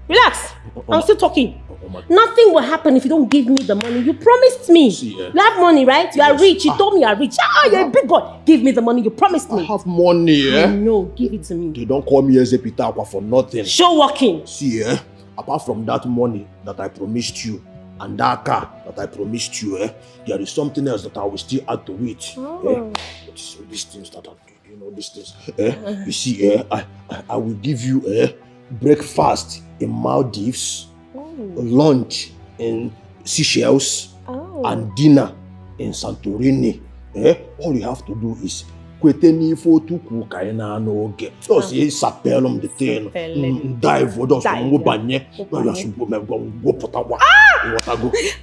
Relax. I'm still talking. Nothing will happen if you don't give me the money you promised me. You have money, right? You are rich. You told me you are rich. You're a big boy. Give me the money you promised me. I have money, No, give it to me. They don't call me Ezepita for nothing. Show walking. See, apart from that money that I promised you, and that car that I promised you, there is something else that I will still add to it. So these things that I do, you know, these things. You see, I will give you breakfast in Maldives, lunch in Seychelles, and dinner in Santorini. All you have to do is just sapelum the thing, dive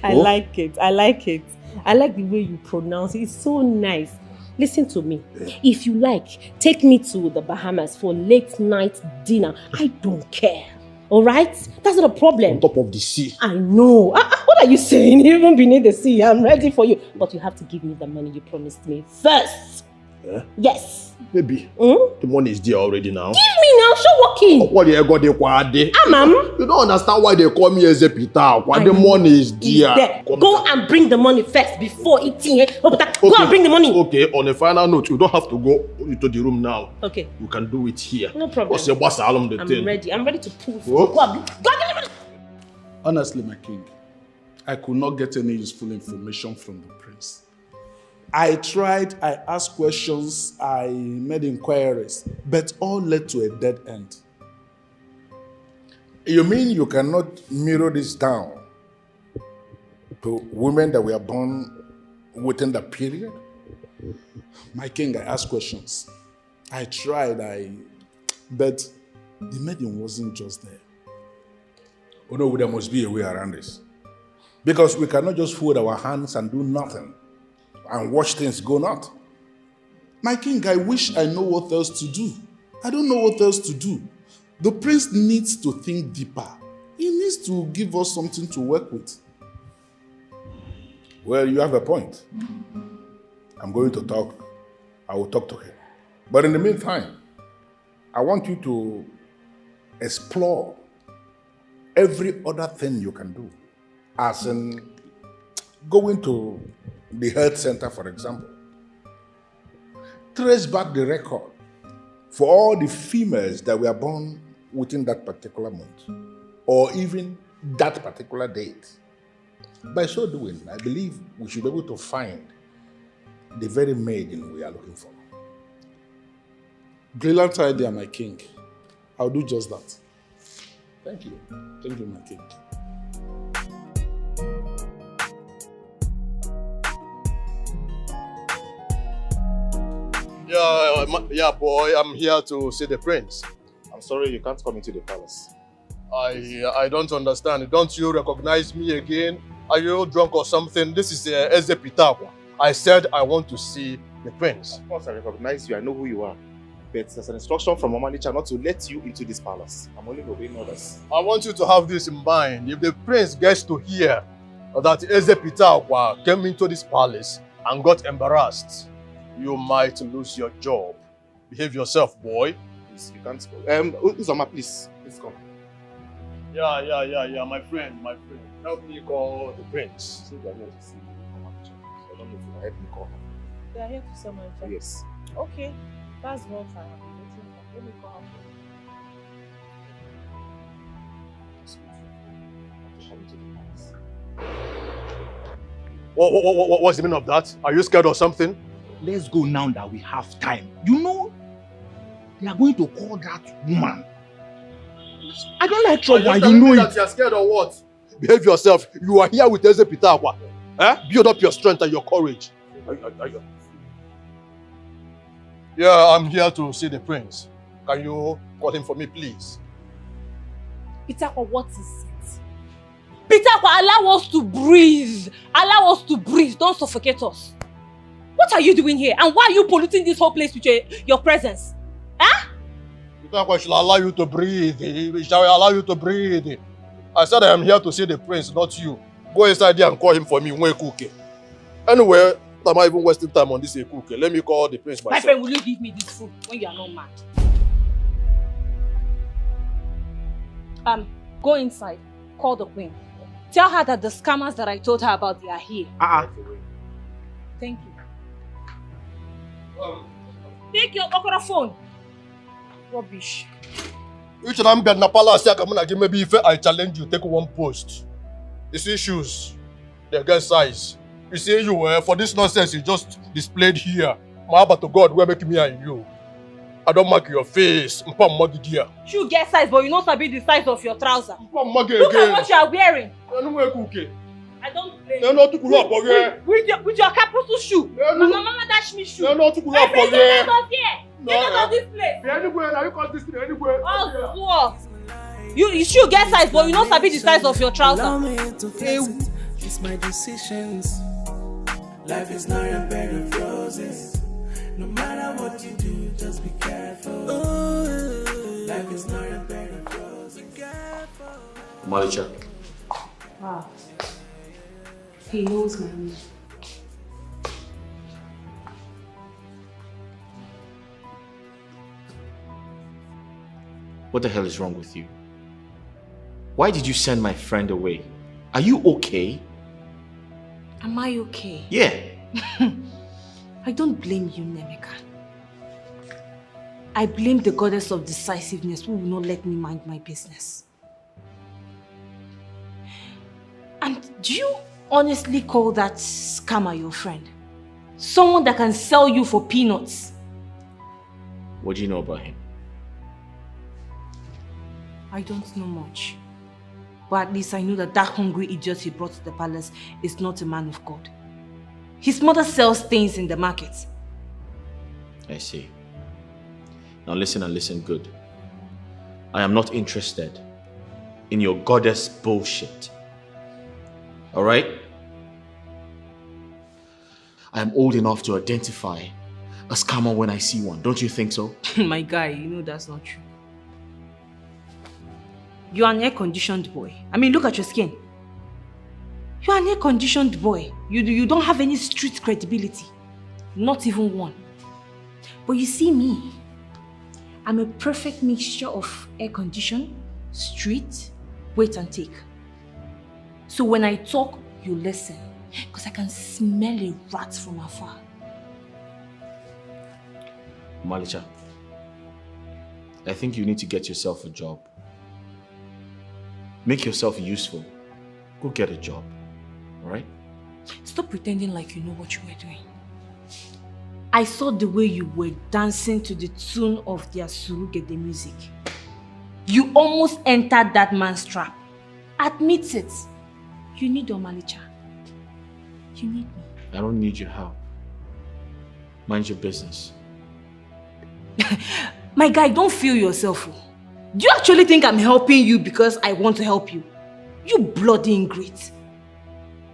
I like it. I like it. I like the way you pronounce it. It's so nice. Listen to me. If you like, take me to the Bahamas for late night dinner. I don't care. All right? That's not a problem. On top of the sea. I know. What are you saying? Even beneath the sea, I'm ready for you. But you have to give me the money you promised me first. Yes. Baby, the money is there already now. Give me now, show walking. What you got the quad? Ma'am. You don't understand why they call me Ezepita. Why the money is there. Go and bring the money first before eating. Go and bring the money. Okay, on a final note, you don't have to go into the room now. Okay. You can do it here. No problem. I'm ready. I'm ready to pull. Oh? Go and bring the money. Honestly, my king, I could not get any useful information from the prince. I tried, I asked questions, I made inquiries, but all led to a dead end. You mean you cannot mirror this down to women that were born within the period? My king, I asked questions. I tried, but the maiden wasn't just there. Oh no, there must be a way around this. Because we cannot just fold our hands and do nothing and watch things go not. My king, I wish I know what else to do. I don't know what else to do. The prince needs to think deeper. He needs to give us something to work with. Well, you have a point. I'm going to talk. I will talk to him. But in the meantime, I want you to explore every other thing you can do. As in going to the health center, for example. Trace back the record for all the females that were born within that particular month, or even that particular date. By so doing, I believe we should be able to find the very maiden we are looking for. Brilliant idea, my king. I'll do just that. Thank you. Thank you, my king. Yeah, boy, I'm here to see the prince. I'm sorry, you can't come into the palace. I don't understand. Don't you recognize me again? Are you drunk or something? This is Eze Pitakwa. I said I want to see the prince. Of course, I recognize you. I know who you are. But there's an instruction from Omanicha not to let you into this palace. I'm only obeying orders. I want you to have this in mind. If the prince gets to hear that Eze Pitakwa came into this palace and got embarrassed, you might lose your job. Behave yourself, boy. Please, you can't go. Uzoma, please come. Yeah, my friend. Help me call the prince. So they are here to see Omanicha. I don't know if you can help me call her. They are here to see Omanicha? Yes. Okay, that's what I have been waiting for. Let me call her. What's the meaning of that? Are you scared or something? Let's go now that we have time. You know, they are going to call that woman. I don't like trouble, and you know it. You are scared or what? Behave yourself. You are here with Eze Pitakwa. Build up your strength and your courage. Yeah, I'm here to see the prince. Can you call him for me, please? Pitakwa, what is it? Pitakwa, allow us to breathe. Allow us to breathe. Don't suffocate us. What are you doing here? And why are you polluting this whole place with your presence? Huh? Pitakwa shall allow you to breathe. He shall allow you to breathe. I said I am here to see the prince, not you. Go inside there and call him for me. Anyway, am I even wasting time on this cookie? Let me call the prince myself. My friend, will you give me this food when you are not mad? Go inside. Call the queen. Tell her that the scammers that I told her about, they are here. Thank you. Take your okra phone. Rubbish. You should have been in palace. Maybe if I challenge you, take one post. You see shoes, they get size. You see you for this nonsense you just displayed here. My to God, where make me and you. I don't mark your face. Shoe get size, but you not sabi the size of your trouser. Look at what you are wearing. I don't play. With your caputo shoe. Mama dash me shoe. My friend, get out of here. Get out of this place. Oh, you shoe get size, but you not sabi the size of your trouser. It's my decisions. Life is not a bed of roses. No matter what you do, just be careful. Life is not a bed of roses. Malicha. Wow. He knows my name. What the hell is wrong with you? Why did you send my friend away? Are you okay? Am I okay? Yeah. I don't blame you, Nemeka. I blame the goddess of decisiveness who will not let me mind my business. Do you honestly call that scammer your friend? Someone that can sell you for peanuts? What do you know about him? I don't know much. But at least I know that hungry idiot he brought to the palace is not a man of God. His mother sells things in the market. I see. Now listen and listen good. I am not interested in your goddess bullshit. Alright? I am old enough to identify a scammer when I see one. Don't you think so? My guy, you know that's not true. You are an air-conditioned boy. I mean, look at your skin. You are an air-conditioned boy. You don't have any street credibility. Not even one. But you see me. I'm a perfect mixture of air-conditioned, street, wait and take. So when I talk, you listen. Because I can smell a rat from afar. Malicha, I think you need to get yourself a job. Make yourself useful. Go get a job. Alright? Stop pretending like you know what you were doing. I saw the way you were dancing to the tune of their Surugede music. You almost entered that man's trap. Admit it. You need Omalicha. You need me. I don't need your help. Mind your business. My guy, don't feel yourself. Do you actually think I'm helping you because I want to help you? You bloody ingrate.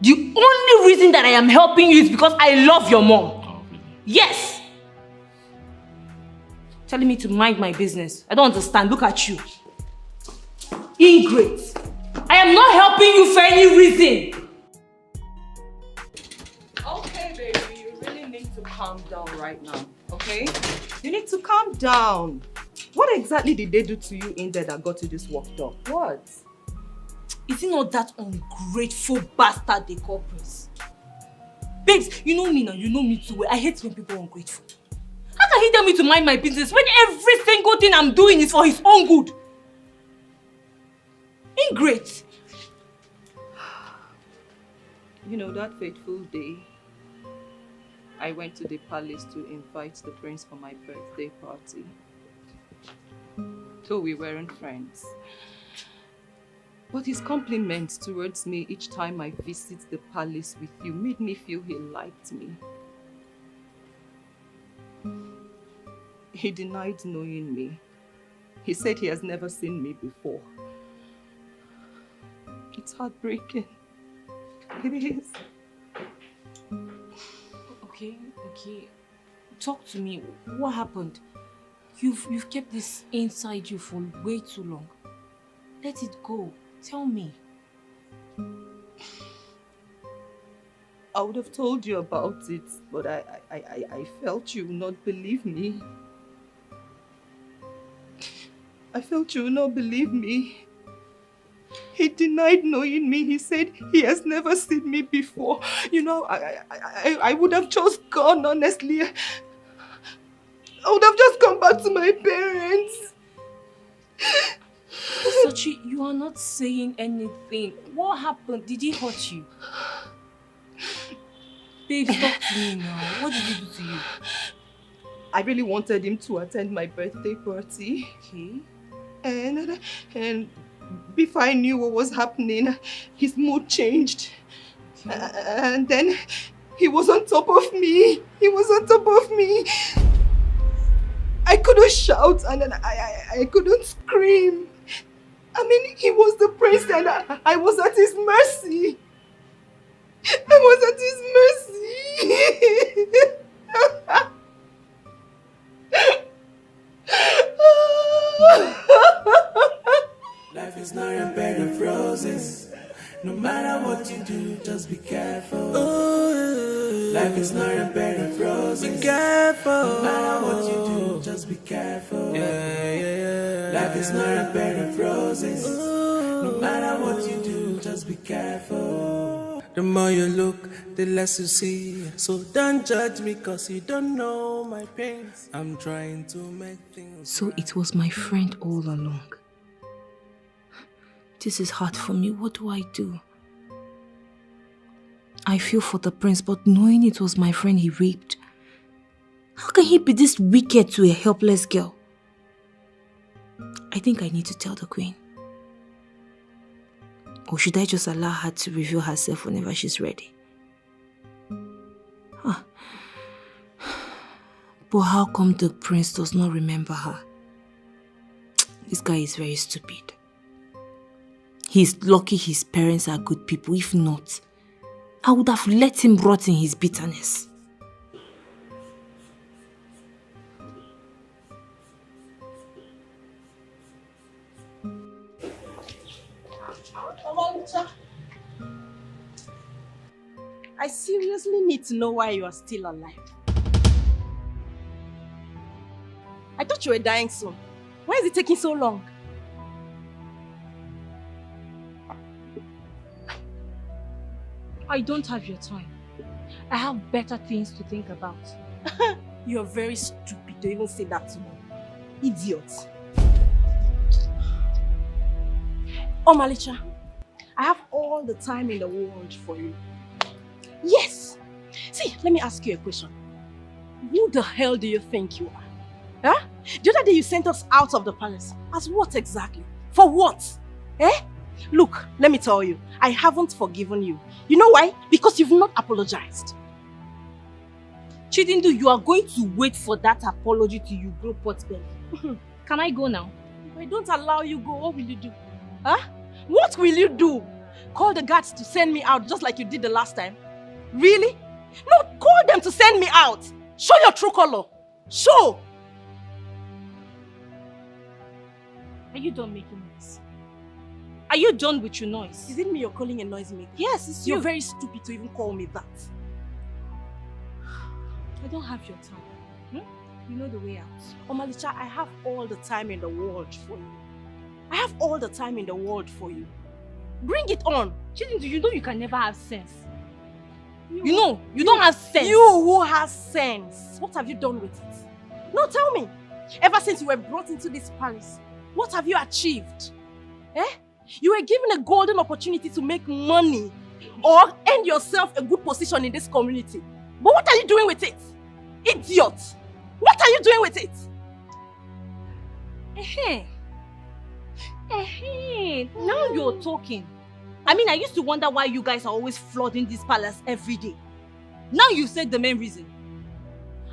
The only reason that I am helping you is because I love your mom. Oh, really? Yes! Telling me to mind my business. I don't understand. Look at you. Ingrate. I am not helping you for any reason. Okay, baby, you really need to calm down right now, okay? You need to calm down. What exactly did they do to you in there that got you this worked up? What? Is it not that ungrateful bastard they call Prince? Babes, you know me now, you know me too well. I hate when people are ungrateful. How can he tell me to mind my business when every single thing I'm doing is for his own good? Ingrate. You know, that fateful day, I went to the palace to invite the prince for my birthday party. Though we weren't friends. But his compliments towards me each time I visit the palace with you made me feel he liked me. He denied knowing me. He said he has never seen me before. It's heartbreaking. It is. Okay. Talk to me. What happened? You've kept this inside you for way too long. Let it go. Tell me. I would have told you about it, but I felt you would not believe me. I felt you would not believe me. He denied knowing me. He said he has never seen me before. You know, I would have just gone, honestly. I would have just come back to my parents. Sochi, you are not saying anything. What happened? Did he hurt you? Babe, talk to me now. What did he do to you? I really wanted him to attend my birthday party. Okay. And before I knew what was happening, his mood changed. Okay. And then he was on top of me. I couldn't shout and then I couldn't scream. I mean, he was the prince and I was at his mercy. Life is not a bed of roses. No matter what you do, just be careful. Life is not a bed of roses. Be careful. No matter what you do, just be careful. Yeah. Life is not a bed of roses. No matter what you do, just be careful. The more you look, the less you see. So don't judge me, cause you don't know my pains. I'm trying to make things. So it was my friend all along. This is hard for me. What do I do? I feel for the prince, but knowing it was my friend he raped, how can he be this wicked to a helpless girl? I think I need to tell the queen. Or should I just allow her to reveal herself whenever she's ready? But how come the prince does not remember her? This guy is very stupid. He's lucky his parents are good people. If not, I would have let him rot in his bitterness. I seriously need to know why you are still alive. I thought you were dying soon. Why is it taking so long? I don't have your time. I have better things to think about. You're very stupid to even say that to me. Idiot. Oh, Malicha, I have all the time in the world for you. Yes! See, let me ask you a question. Who the hell do you think you are? Huh? The other day you sent us out of the palace. As what exactly? For what? Eh? Look, let me tell you, I haven't forgiven you. You know why? Because you've not apologized. Chidindu, you are going to wait for that apology till you grow pot belly. Can I go now? If I don't allow you go, what will you do? Huh? What will you do? Call the guards to send me out just like you did the last time? Really? No, call them to send me out. Show your true color. Show! Are you done making noise? Are you done with your noise? Is it me you're calling a noisemaker? Yes, it's you. You're very stupid to even call me that. I don't have your time. You know the way out. Omalicha, I have all the time in the world for you. I have all the time in the world for you. Bring it on. Chidindu, you know you can never have sense. You know, you don't have sense. You who has sense. What have you done with it? No, tell me. Ever since you were brought into this palace, what have you achieved? Eh? You were given a golden opportunity to make money or earn yourself a good position in this community. But what are you doing with it? Idiot! What are you doing with it? Now you're talking. I mean, I used to wonder why you guys are always flooding this palace every day. Now you said the main reason.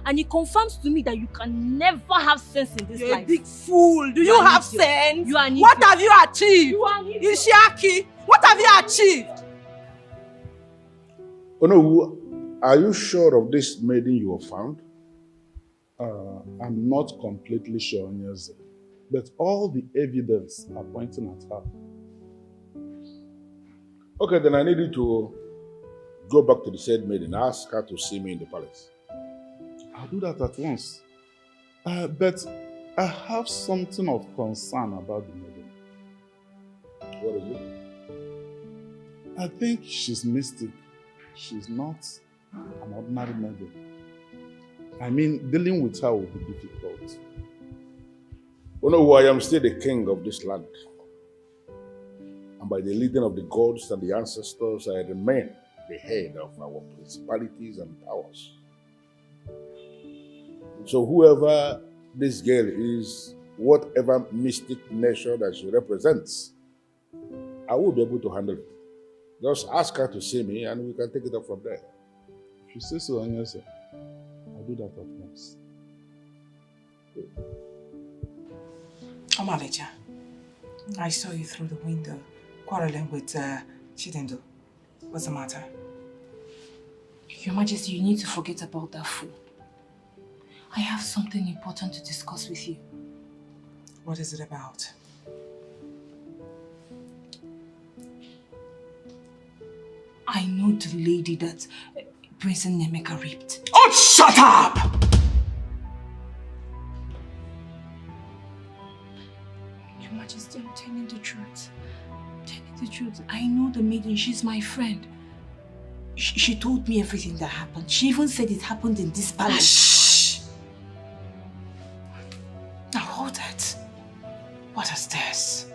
And it confirms to me that you can never have sense in this life. You're a big fool. Do you have sense? You are an idiot. What have you achieved? You are an idiot. Ishiaki, what have you achieved? Oh no, are you sure of this maiden you have found? I'm not completely sure, Nyeze, but all the evidence are pointing at her. Okay, then I need you to go back to the said maiden and ask her to see me in the palace. I'll do that at once. But I have something of concern about the maiden. What is it? I think she's mystic. She's not an ordinary maiden. I mean, dealing with her will be difficult. You know, I am still the king of this land. And by the leading of the gods and the ancestors, I remain the head of our principalities and powers. So whoever this girl is, whatever mystic nature that she represents, I will be able to handle it. Just ask her to see me and we can take it up from there. If you say so, Anyase, I'll do that at once. Omaleja, I saw you through the window quarreling with Chidindu. What's the matter? Your Majesty, you need to forget about that fool. I have something important to discuss with you. What is it about? I know the lady that Prince Nemeka raped. Oh, shut up! Your Majesty, I'm telling the truth. I'm telling the truth. I know the maiden. She's my friend. She told me everything that happened. She even said it happened in this palace. Shh! Now hold it. What is this?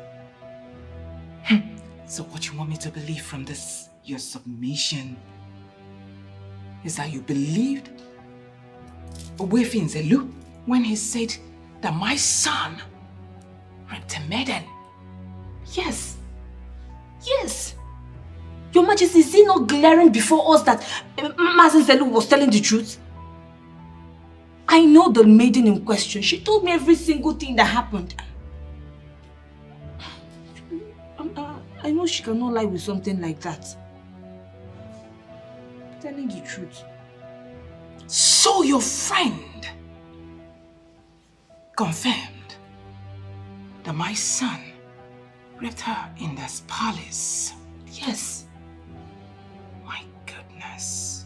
So what you want me to believe from this, your submission is that you believed Ogbuefi Nzelu when he said that my son raped a maiden. Yes. Yes. Your Majesty, is it not glaring before us that Mazi Nzelu was telling the truth? I know the maiden in question. She told me every single thing that happened. I know she cannot lie with something like that. Telling the truth. So your friend confirmed that my son raped her in this palace. Yes. My goodness.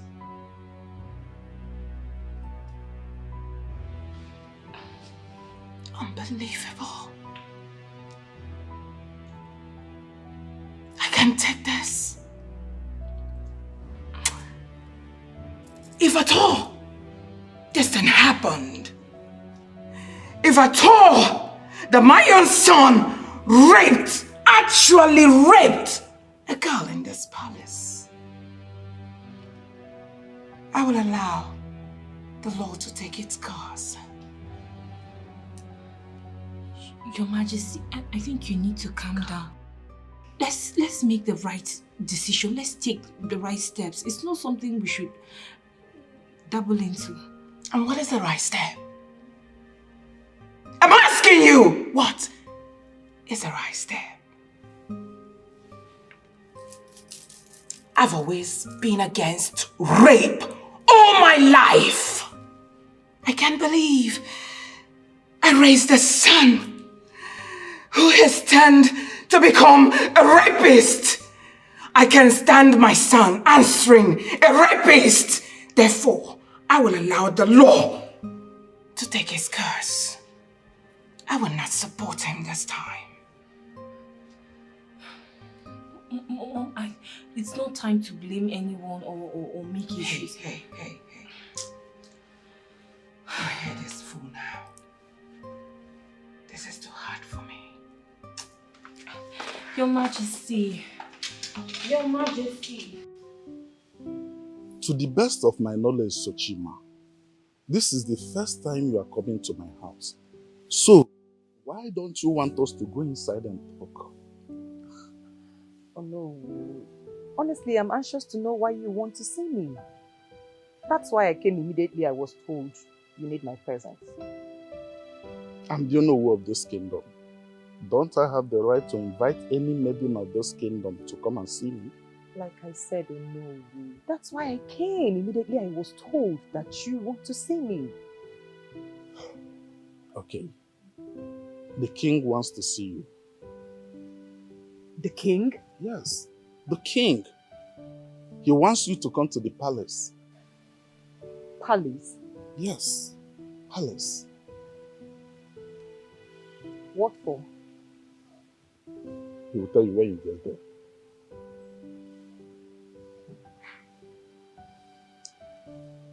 Unbelievable. I can't take this. If at all this thing happened, if at all that my own son actually raped a girl in this palace, I will allow the law to take its course. Your Majesty, I think you need to calm down. Let's make the right decision. Let's take the right steps. It's not something we should dabble into. And what is the right step? I'm asking you! What is the right step? I've always been against rape all my life. I can't believe I raised a son who has turned to become a rapist. I can't stand my son answering a rapist. Therefore, I will allow the law to take its course. I will not support him this time. Mom, it's not time to blame anyone or make issues. Hey. My head is full now. This is too hard for me. Your Majesty. Your Majesty. To the best of my knowledge, Sochima, this is the first time you are coming to my house. So, why don't you want us to go inside and talk? Oh no. Honestly, I'm anxious to know why you want to see me. That's why I came immediately. I was told you need my presence. I'm the owner of this kingdom. Don't I have the right to invite any maiden of this kingdom to come and see me? Like I said, oh no. That's why I came. Immediately I was told that you want to see me. Okay. The king wants to see you. The king? Yes, the king. He wants you to come to the palace. Palace? Yes, palace. What for? He will tell you when you get there.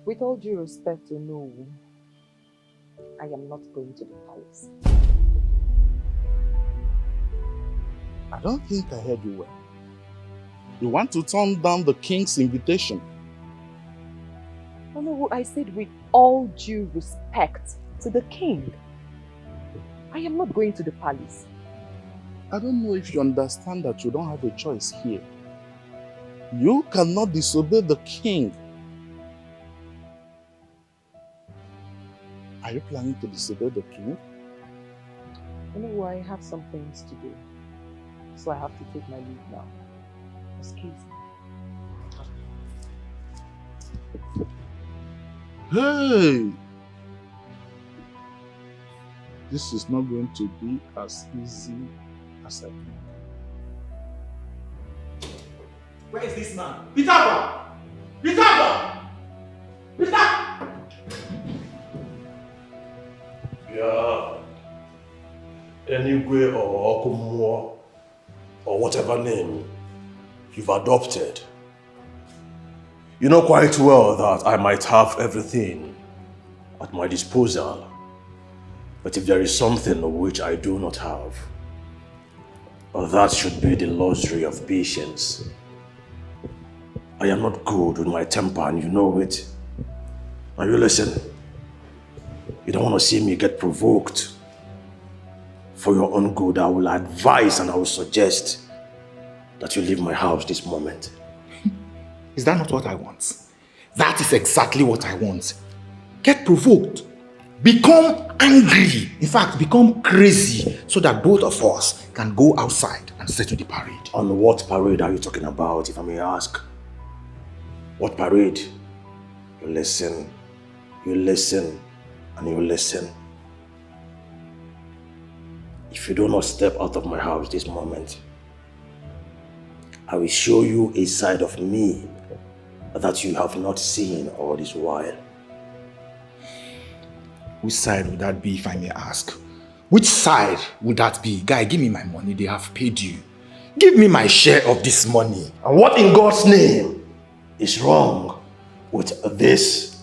With all due respect, no, I am not going to the palace. I don't think I heard you well. You want to turn down the king's invitation? Oh no, I said with all due respect to the king. I am not going to the palace. I don't know if you understand that you don't have a choice here. You cannot disobey the king. Are you planning to disobey the king? You know, I have some things to do. So I have to take my leave now. Excuse me. Hey! This is not going to be as easy as I think. Where is this man? Peter! Peter! Peter! Yeah. Anyway, or Okumuo, or whatever name you've adopted. You know quite well that I might have everything at my disposal. But if there is something of which I do not have, that should be the luxury of patience. I am not good with my temper and you know it. Now you listen. You don't want to see me get provoked. For your own good, I will advise and I will suggest that you leave my house this moment. Is that not what I want? That is exactly what I want. Get provoked. Become angry. In fact, become crazy so that both of us can go outside and settle the parade. On what parade are you talking about, if I may ask? What parade? You listen, and you listen. If you do not step out of my house this moment, I will show you a side of me that you have not seen all this while. Which side would that be, if I may ask? Which side would that be? Guy, give me my money. They have paid you. Give me my share of this money. And what in God's name is wrong with this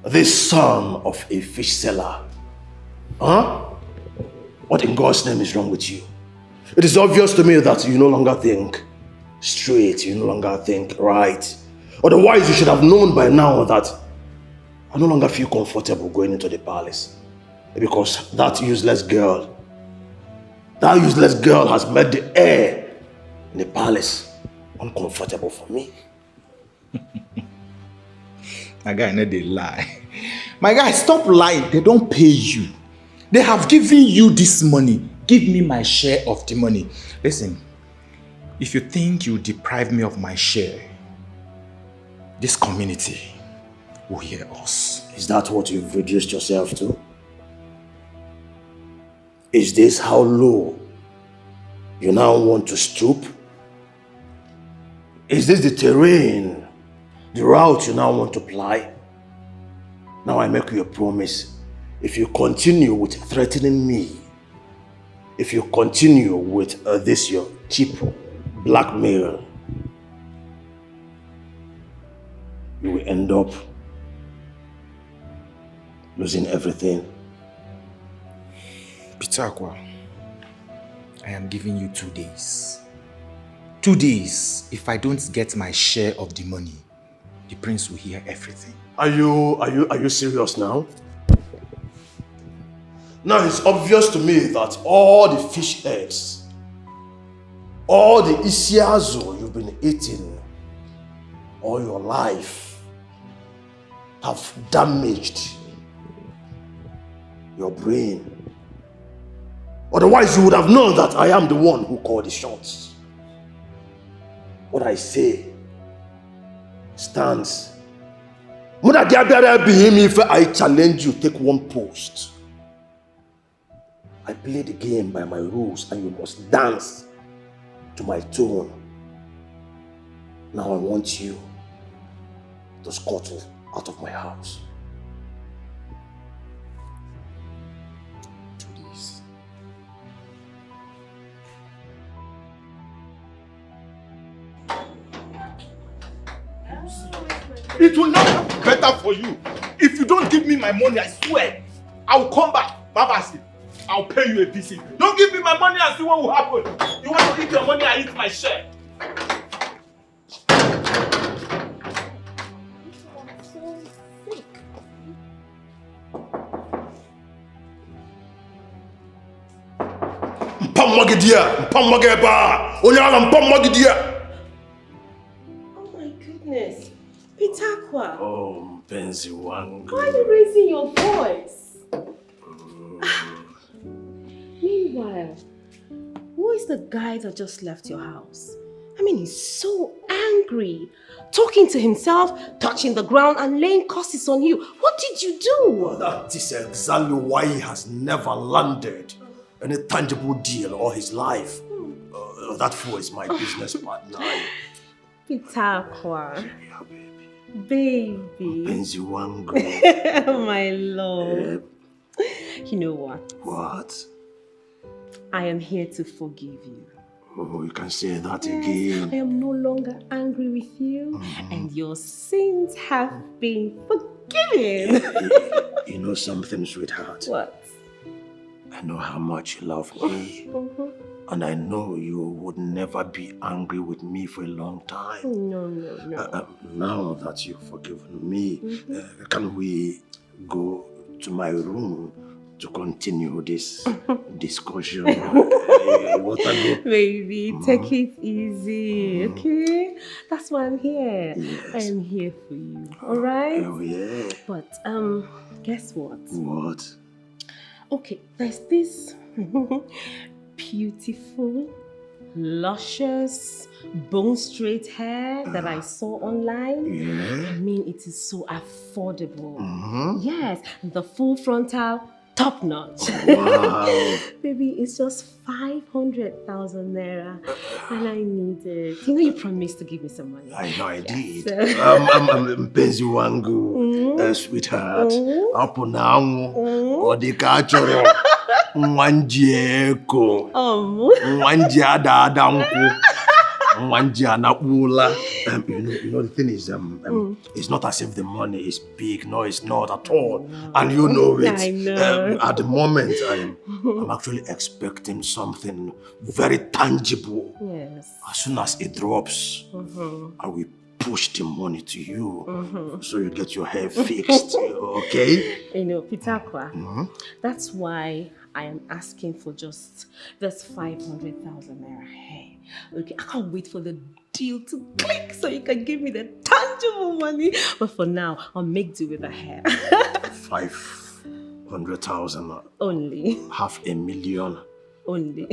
son of a fish seller? Huh? What in God's name is wrong with you? It is obvious to me that you no longer think straight, you no longer think right. Otherwise, you should have known by now that I no longer feel comfortable going into the palace. Because that useless girl has made the air in the palace uncomfortable for me. My guy, no, they lie. My guy, stop lying. They don't pay you. They have given you this money. Give me my share of the money. Listen, if you think you deprive me of my share, this community will hear us. Is that what you've reduced yourself to? Is this how low you now want to stoop? Is this the terrain, the route you now want to ply? Now I make you a promise. If you continue with threatening me, if you continue with this your cheap blackmail, you will end up losing everything. Pitakwa, I am giving you 2 days. 2 days. If I don't get my share of the money, the prince will hear everything. Are you serious now? Now it's obvious to me that all the fish heads, all the isiazo you've been eating all your life have damaged your brain. Otherwise you would have known that I am the one who called the shots. What I say stands. If I challenge you, take one post. I play the game by my rules and you must dance to my tune. Now I want you to scuttle out of my house. Do this. It will not be better for you. If you don't give me my money, I swear, I will come back. Babasi, I'll pay you a visit. Don't give me my money and see what will happen. You want to eat your money, I eat my share. Oh my goodness. Pitakwa. Oh, Penzi Wangu. Why are you raising your voice? Meanwhile, who is the guy that just left your house? I mean, he's so angry. Talking to himself, touching the ground and laying curses on you. What did you do? Well, that is exactly why he has never landed any tangible deal all his life. That fool is my business partner. Pitakwa. Baby. Penzi Wangu. My love. You know what? What? I am here to forgive you. Oh, you can say that again. I am no longer angry with you, and your sins have been forgiven. You know something, sweetheart? What? I know how much you love me. And I know you would never be angry with me for a long time. No. Now that you've forgiven me, can we go to my room to continue this discussion? Baby, take it easy, okay? That's why I'm here. Yes. I'm here for you, alright? Oh, yeah. But, guess what? What? Okay, there's this beautiful, luscious, bone straight hair that I saw online. Yeah? I mean, it is so affordable. Yes, the full frontal, top notch. Wow. Baby, it's just 500,000 naira and I need it. You know you promised to give me some money. I know I did. So- Mpenzi wangu, sweetheart. Hapo nangu, odika choro. Mwanjieko. Mwanjia dada nku. Mwanjia na ula. You know the thing is, it's not as if the money is big. No, it's not at all. And you know it. I know. At the moment, I'm actually expecting something very tangible. Yes. As soon as it drops, I will push the money to you so you get your hair fixed. Okay? You know, Pitakwa, that's why I am asking for just this 500,000 naira hair. Okay, I can't wait for the deal to click so you can give me the tangible money. But for now, I'll make do with the hair. 500,000. Only. 500,000. Only.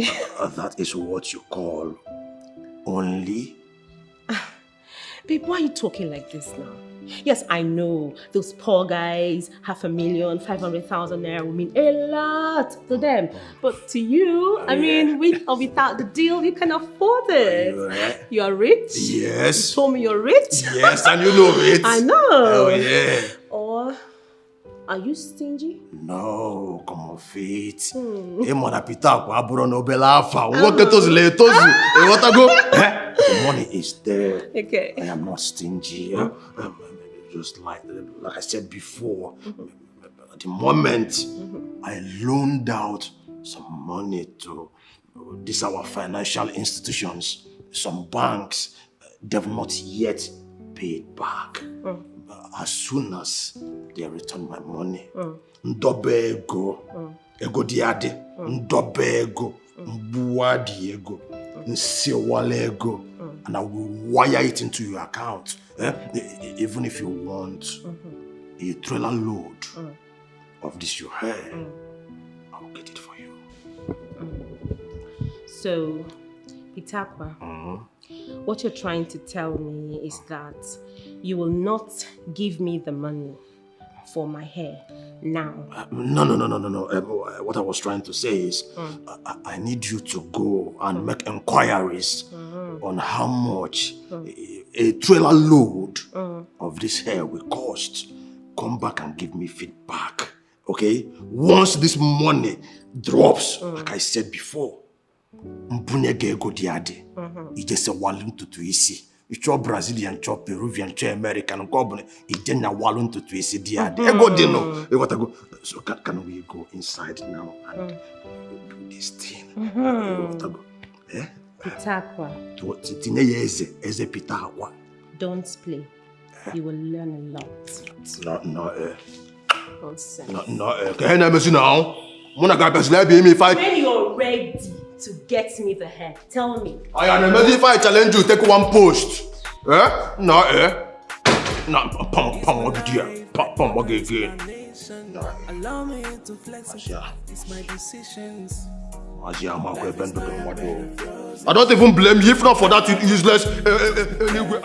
That is what you call only? Babe, why are you talking like this now? Yes, I know those poor guys, 500,000, 500,000 naira will mean a lot to them. But to you, I mean, with or without the deal, you can afford it. You are rich? Yes. You told me you're rich? Yes, and you know it. I know. Oh, yeah. Or are you stingy? No, come on, feet. Emona Pitakwa, aburo no belafa. What tozi le tozi? What I go? The money is there. Okay. I am not stingy. Just like I said before, at the moment I loaned out some money to these our financial institutions, some banks. They've not yet paid back. As soon as they return my money, ndobe ego, ego diade, ndobe ego, mbuadi ego, nsewale ego, and I will wire it into your account. Even if you want a trailer load of this your hair, I'll get it for you. So, Pitakwa, what you're trying to tell me is that you will not give me the money for my hair now. No. What I was trying to say is, I need you to go and make inquiries on how much a trailer load of this hair will cost. Come back and give me feedback, okay? Once this money drops, like I said before, mpunege ego diade. Ije se walun tutu isi. Icho Brazilian, cho Peruvian, cho American, gobble. Ije na walun tutu isi diade. Ego dino. So can we go inside now and do this thing? Pitakwa. Don't play. You will learn a lot. Nonsense. When you're ready to get me the hair, tell me. I am ready if I challenge you, take one post. No, pam, again. Allow me to flex it. It's my decisions. I don't even blame you if not for that useless anyway.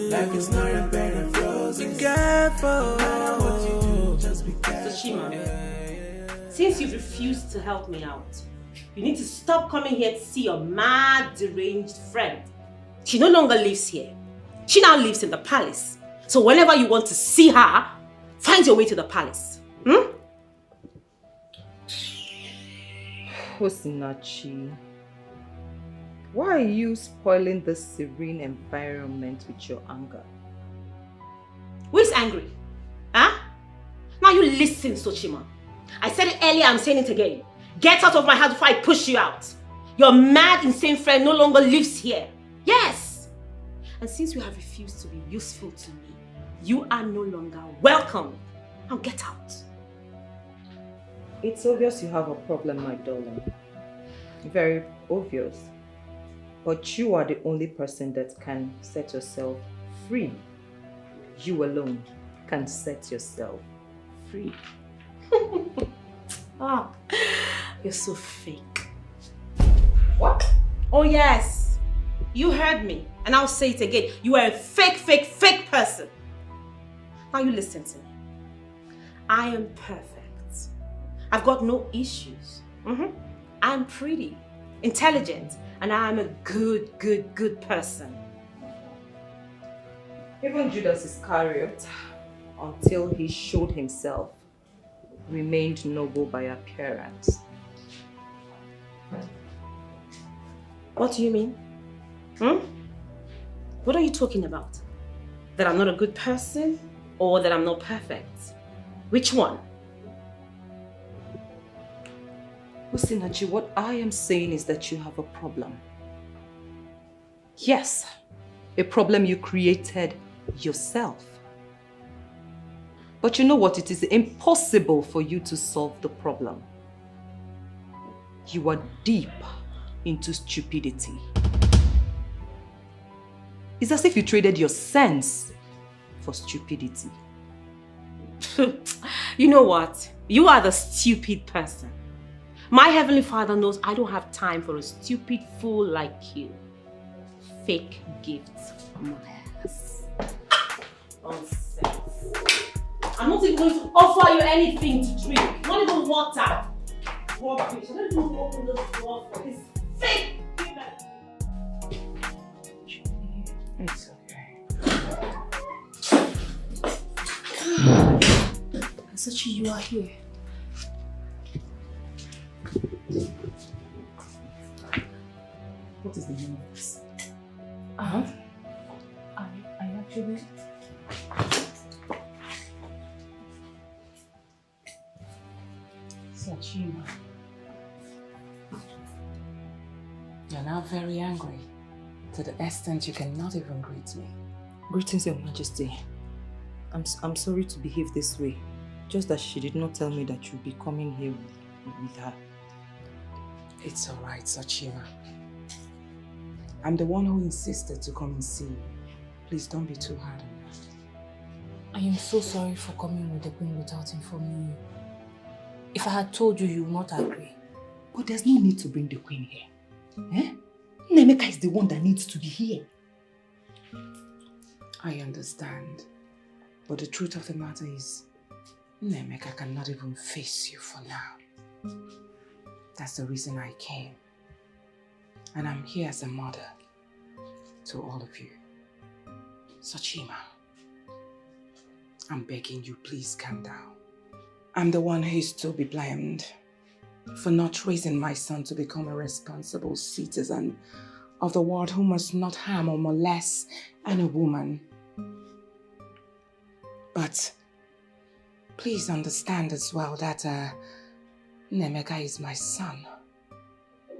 Life is not a bed of roses. Be careful. What you do, just be careful. So Chima, since you refused to help me out, you need to stop coming here to see your mad, deranged friend. She no longer lives here. She now lives in the palace. So whenever you want to see her, find your way to the palace. Osinachi, why are you spoiling the serene environment with your anger? Who is angry? Huh? Now you listen, Sochima. I said it earlier, I'm saying it again. Get out of my house before I push you out. Your mad, insane friend no longer lives here. Yes. And since you have refused to be useful to me, you are no longer welcome. Now get out. It's obvious you have a problem, my darling. Very obvious. But you are the only person that can set yourself free. You alone can set yourself free. Ah, you're so fake. What? Oh yes, you heard me, and I'll say it again. You are a fake person. Now you listen to me. I am perfect. I've got no issues. I'm pretty, intelligent, and I'm a good person. Even Judas Iscariot, until he showed himself, remained noble by appearance. What do you mean? What are you talking about? That I'm not a good person or that I'm not perfect? Which one? Listen, Achi, what I am saying is that you have a problem. Yes, a problem you created yourself. But you know what? It is impossible for you to solve the problem. You are deep into stupidity. It's as if you traded your sense for stupidity. You know what? You are the stupid person. My Heavenly Father knows I don't have time for a stupid fool like you. Fake gifts on my ass. Nonsense. I'm not even going to offer you anything to drink. Not even water. Rubbish. I don't even open this door for this fake human. It's okay. Asachi, you are here. What is the name of this? I actually... Chima, you're now very angry to the extent you cannot even greet me. Greetings, Your Majesty. I'm sorry to behave this way. Just that she did not tell me that you'll be coming here with her. It's alright, Chima. I'm the one who insisted to come and see you. Please don't be too hard on me. I am so sorry for coming with the queen without informing you. If I had told you, you would not agree. But there's no need to bring the queen here. Nemeka is the one that needs to be here. I understand. But the truth of the matter is, Nemeka cannot even face you for now. That's the reason I came. And I'm here as a mother to all of you. Chima, I'm begging you, please calm down. I'm the one who is to be blamed for not raising my son to become a responsible citizen of the world who must not harm or molest any woman. But please understand as well that Nemeka is my son.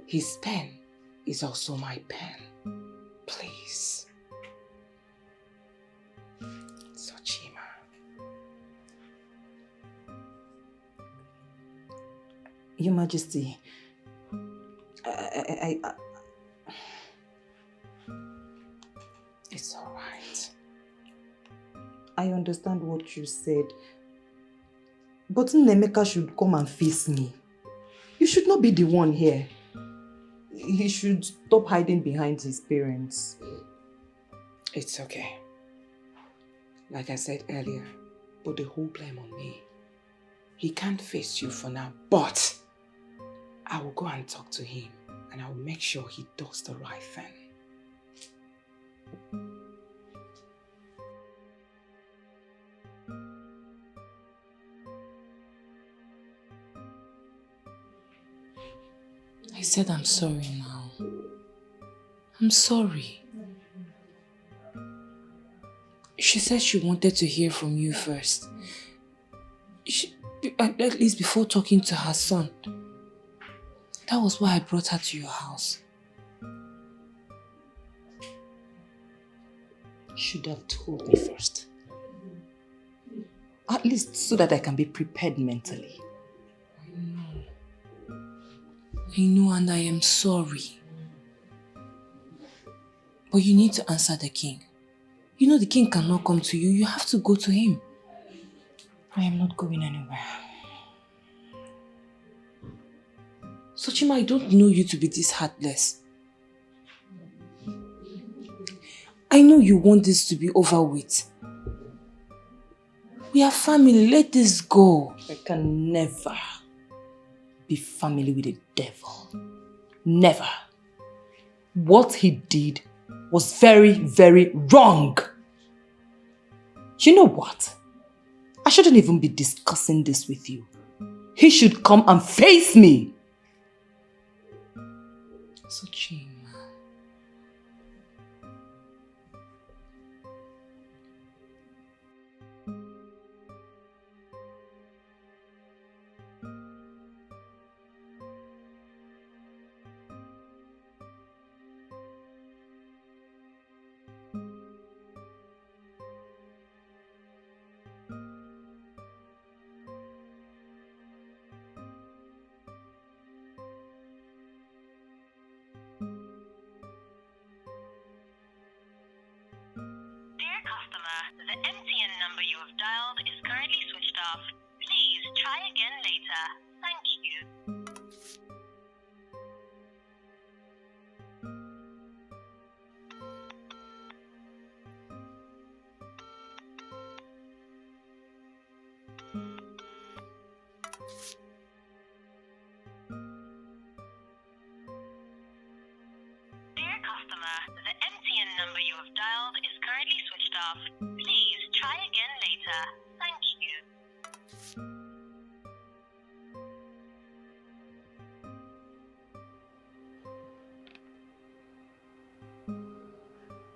His pen is also my pen. Please. Chima. Your Majesty, It's all right. I understand what you said. But Nemeka should come and face me. You should not be the one here. He should stop hiding behind his parents. It's okay. Like I said earlier, put the whole blame on me. He can't face you for now, but I will go and talk to him and I will make sure he does the right thing. I said I'm sorry now. I'm sorry. She said she wanted to hear from you first. At least before talking to her son. That was why I brought her to your house. You should have told me first. At least so that I can be prepared mentally. I know, and I am sorry. But you need to answer the king. You know the king cannot come to you. You have to go to him. I am not going anywhere. Sochima, I don't know you to be this heartless. I know you want this to be over with. We are family, let this go. I can never be family with a devil. Never. What he did was very, very wrong. You know what? I shouldn't even be discussing this with you. He should come and face me. Sochima.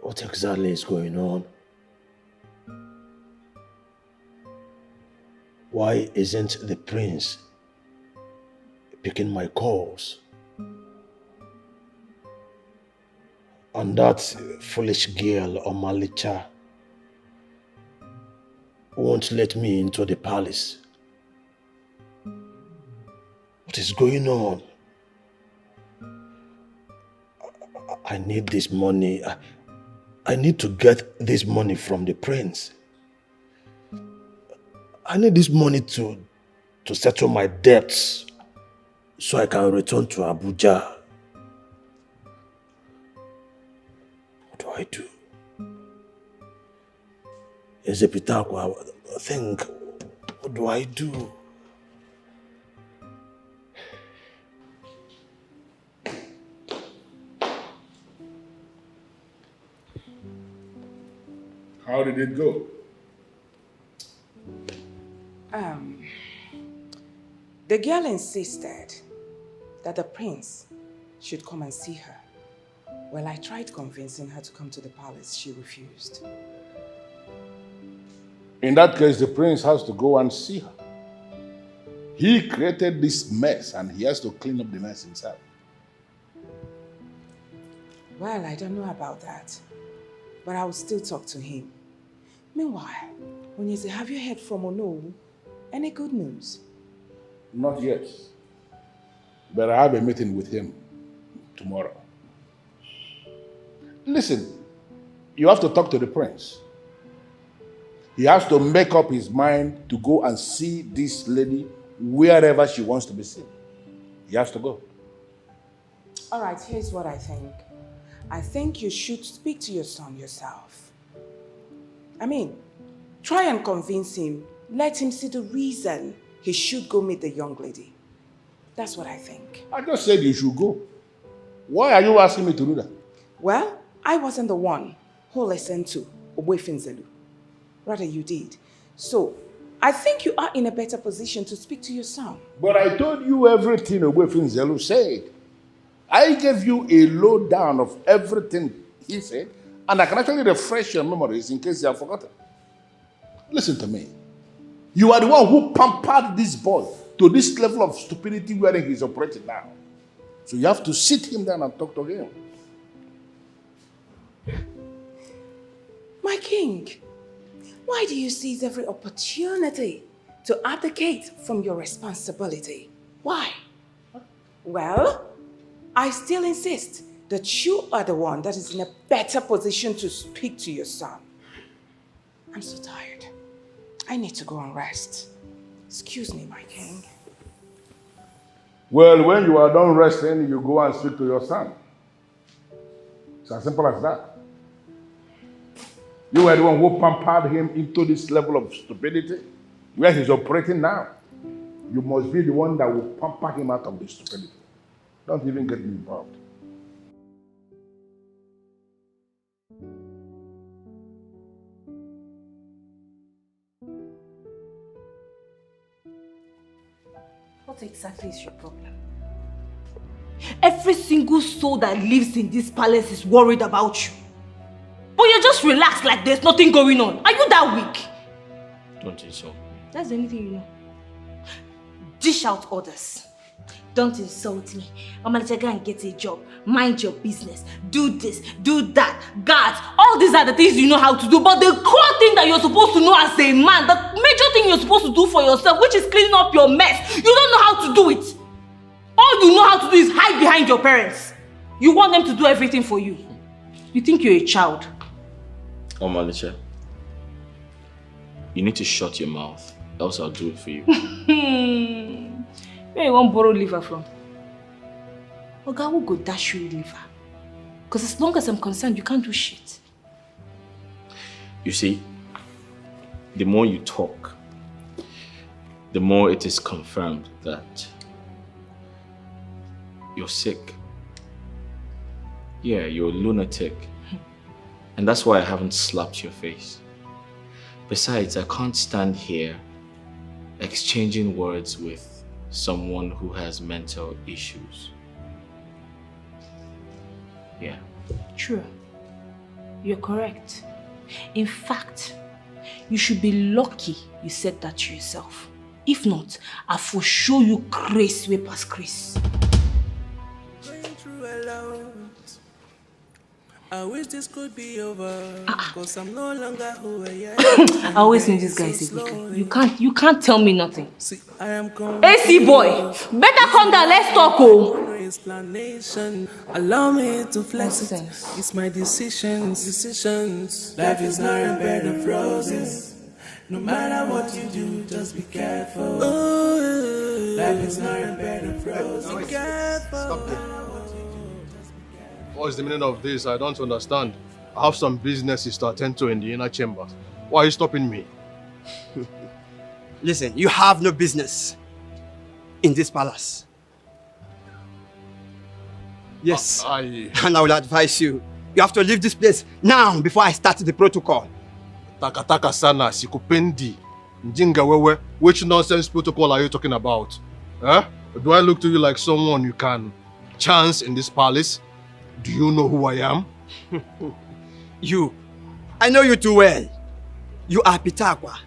What exactly is going on? Why isn't the prince picking my calls? And that foolish girl, Omalicha, won't let me into the palace. What is going on? I need this money. I need to get this money from the prince. I need this money to settle my debts so I can return to Abuja. What do I do? Ezepitakwa, think, what do I do? How did it go? The girl insisted that the prince should come and see her. Well, I tried convincing her to come to the palace. She refused. In that case, the prince has to go and see her. He created this mess and he has to clean up the mess himself. Well, I don't know about that, but I will still talk to him. Meanwhile, Onyeze, have you heard from Ono? Any good news? Not yet. But I have a meeting with him tomorrow. Listen, you have to talk to the prince. He has to make up his mind to go and see this lady wherever she wants to be seen. He has to go. All right, here's what I think. I think you should speak to your son yourself. I mean, try and convince him. Let him see the reason he should go meet the young lady. That's what I think. I just said you should go. Why are you asking me to do that? Well, I wasn't the one who listened to Ogbuefinzelu. Rather, you did. So, I think you are in a better position to speak to your son. But I told you everything Ogbuefinzelu said. I gave you a lowdown of everything he said, and I can actually refresh your memories in case you have forgotten. Listen to me. You are the one who pampered this boy to this level of stupidity where he is operating now. So you have to sit him down and talk to him. My king, why do you seize every opportunity to abdicate from your responsibility? Why? Well, I still insist that you are the one that is in a better position to speak to your son. I'm so tired. I need to go and rest. Excuse me, my king. Well, when you are done resting, you go and speak to your son. It's as simple as that. You were the one who pampered him into this level of stupidity, where he's operating now. You must be the one that will pamper him out of this stupidity. Don't even get me involved. What exactly is your problem? Every single soul that lives in this palace is worried about you. But you're just relaxed like there's nothing going on. Are you that weak? Don't insult me. That's the only thing you know. Dish out orders. Don't insult me. I'm gonna go and get a job. Mind your business. Do this, do that. Guards, all these are the things you know how to do. But the core thing that you're supposed to know as a man, the major thing you're supposed to do for yourself, which is cleaning up your mess, you don't know how to do it. All you know how to do is hide behind your parents. You want them to do everything for you. You think you're a child. Oh, Malicha, you need to shut your mouth, else I'll do it for you. Where you want to borrow liver from? Oga will go dash you liver. Because as long as I'm concerned, you can't do shit. You see, the more you talk, the more it is confirmed that you're sick. Yeah, you're a lunatic. And that's why I haven't slapped your face. Besides, I can't stand here exchanging words with someone who has mental issues. Yeah. True. You're correct. In fact, you should be lucky you said that to yourself. If not, I will show you grace way past grace. I wish this could be over, because I'm no longer who I am. I always knew this guy is a weakling. You can't tell me nothing. See, I am AC boy, better come down, let's talk. Explanation. Allow me to flex it. It's my decisions. Life is not a bed of roses. No matter what you do, just be careful. Life is not a bed of roses. Be careful. Stop there. What is the meaning of this? I don't understand. I have some businesses to attend to in the inner chamber. Why are you stopping me? Listen, you have no business in this palace. Yes, and I will advise you. You have to leave this place now before I start the protocol. Takataka sana, sikupendi. Njinga wewe, which nonsense protocol are you talking about? Huh? Do I look to you like someone you can chance in this palace? Do you know who I am? I know you too well. You are Pitakwa.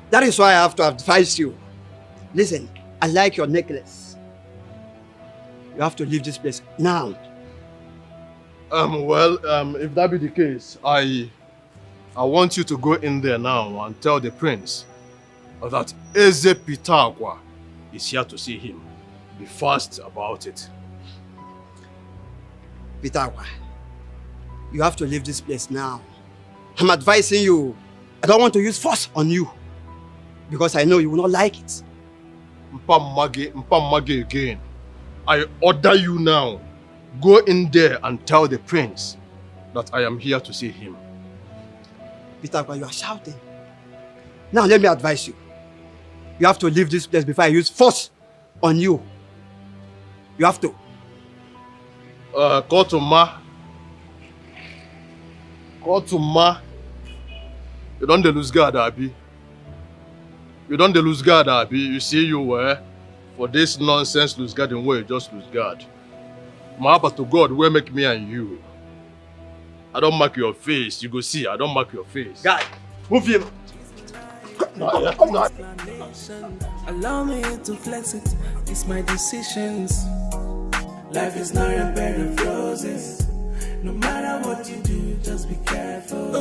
That is why I have to advise you. Listen, I like your necklace. You have to leave this place now. If that be the case, I want you to go in there now and tell the prince that Eze Pitakwa is here to see him. Be fast about it. Pitakwa, you have to leave this place now. I'm advising you. I don't want to use force on you because I know you will not like it. Mpamage again. I order you now. Go in there and tell the prince that I am here to see him. Pitakwa, you are shouting. Now let me advise you. You have to leave this place before I use force on you. You have to. Call to Ma. You don't lose guard, Abi. You see you were for this nonsense lose guard in way, just lose guard. My to God will make me and you. I don't mark your face. You go see, I don't mark your face. God, move him. Allow me to flex it. It's my decisions. Life is not a bed of roses. No matter what you do, just be careful.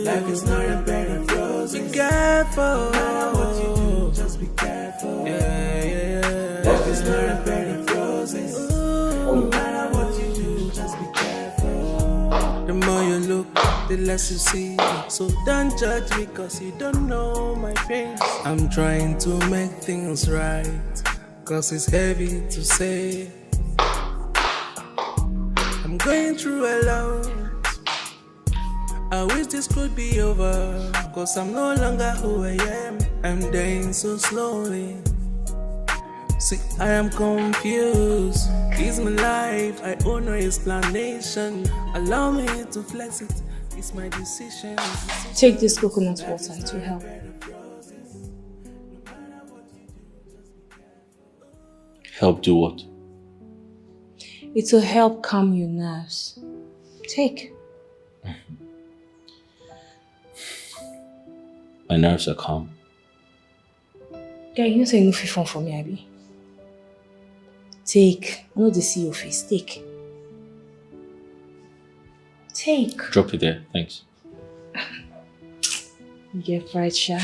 Life is not a bed of roses. Be careful. No matter what you do, just be careful. Life is not a bed of roses. No matter what you do, just be careful. The more you look, the less you see. So don't judge me cause you don't know my pain. I'm trying to make things right, cause it's heavy to say. I'm going through a lot. I wish this could be over, cause I'm no longer who I am. I'm dying so slowly. See, I am confused. It's my life, I own no explanation. Allow me to flex it, it's my decision. Take this coconut water, it will help. Help do what? It will help calm your nerves. Take. My nerves are calm. Yeah, you know say no fit phone for me, Abi. Take. I know they see your face. Take. Take. Drop it there, thanks. You get fried, Sha.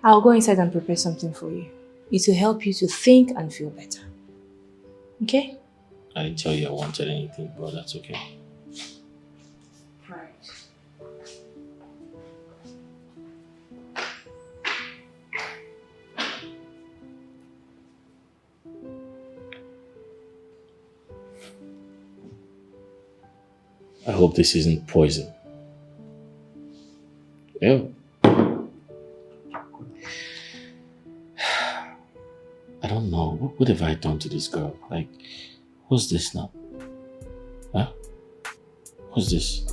I'll go inside and prepare something for you. It will help you to think and feel better. Okay? I didn't tell you I wanted anything, but that's okay. Right. I hope this isn't poison. Yeah. I don't know. What have I done to this girl? Like, what's this now? Huh? What's this?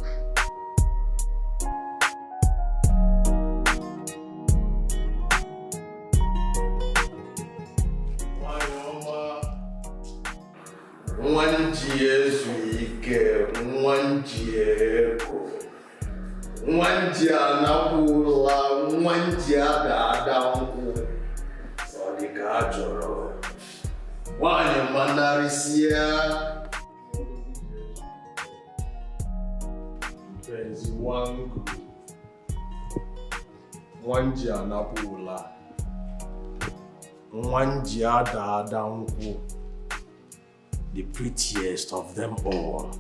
The prettiest of them all,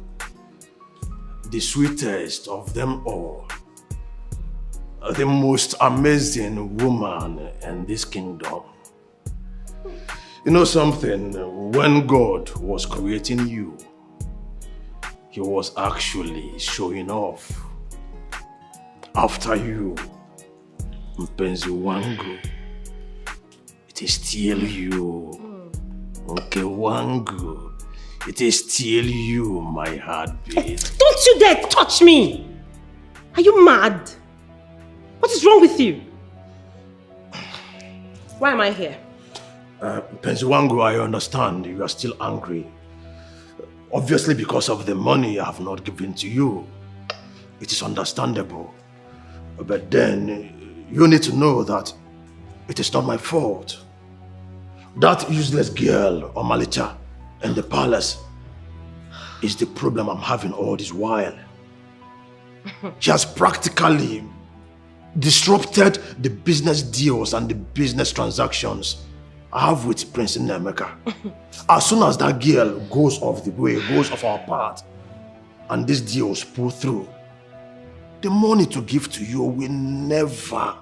the sweetest of them all, the most amazing woman in this kingdom. You know something, when God was creating you, He was actually showing off after you. Mpenzi wangu, it is still you. Mke wangu, it is still you, my heartbeat. Don't you dare touch me! Are you mad? What is wrong with you? Why am I here? Mpenzi wangu, I understand you are still angry. Obviously because of the money I have not given to you. It is understandable. But then, you need to know that it is not my fault. That useless girl, Omalicha, in the palace is the problem I'm having all this while. She has practically disrupted the business deals and the business transactions I have with Prince Nnemeka. As soon as that girl goes off the way, goes off our path, and these deals pull through, the money to give to you will never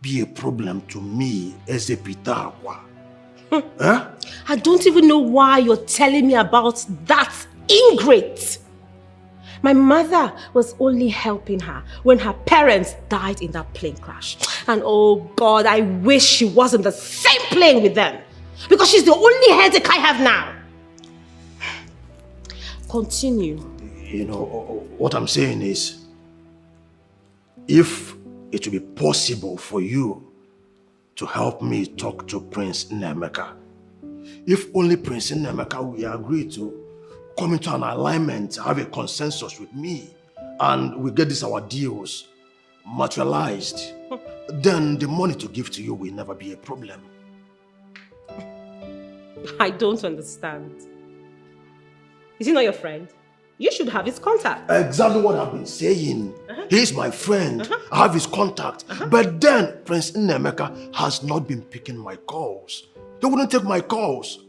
be a problem to me as a Pitakwa. Huh? I don't even know why you're telling me about that ingrate. My mother was only helping her when her parents died in that plane crash. And oh God, I wish she was in the same plane with them. Because she's the only headache I have now. Continue. You know, what I'm saying is, if it will be possible for you to help me talk to Prince Nnemeka, if only Prince Nnemeka will agree to come into an alignment, have a consensus with me, and we get this our deals materialized, then the money to give to you will never be a problem. I don't understand. Is he not your friend? You should have his contact. Exactly what I've been saying. He's my friend. I have his contact. But then Prince Nnemeka has not been picking my calls. He wouldn't take my calls.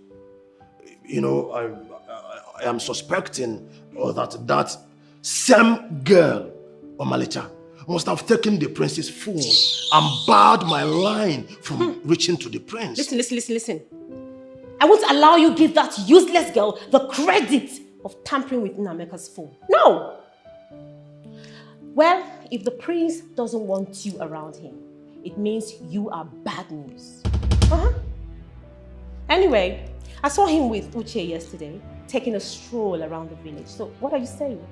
You know, I am suspecting that same girl, Omalicha, must have taken the prince's phone and barred my line from reaching to the prince. Listen. I won't allow you give that useless girl the credit of tampering with Nnemeka's phone. No! Well, if the prince doesn't want you around him, it means you are bad news. Anyway, I saw him with Uche yesterday, taking a stroll around the village. So, what are you saying?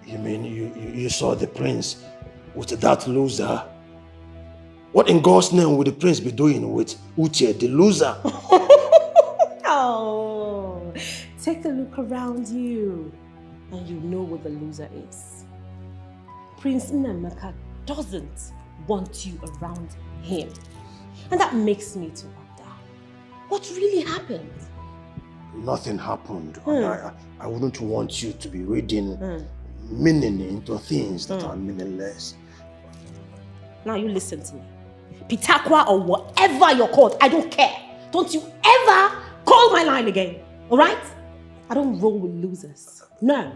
You mean you saw the prince with that loser? What in God's name would the prince be doing with Uche, the loser? Oh, take a look around you and you know what the loser is. Prince Nnemeka doesn't want you around him. And that makes me to wonder, what really happened? Nothing happened. I wouldn't want you to be reading meaning into things that are meaningless. Now you listen to me. Pitakwa or whatever you're called, I don't care. Don't you ever call my line again, all right? I don't roll with losers. No.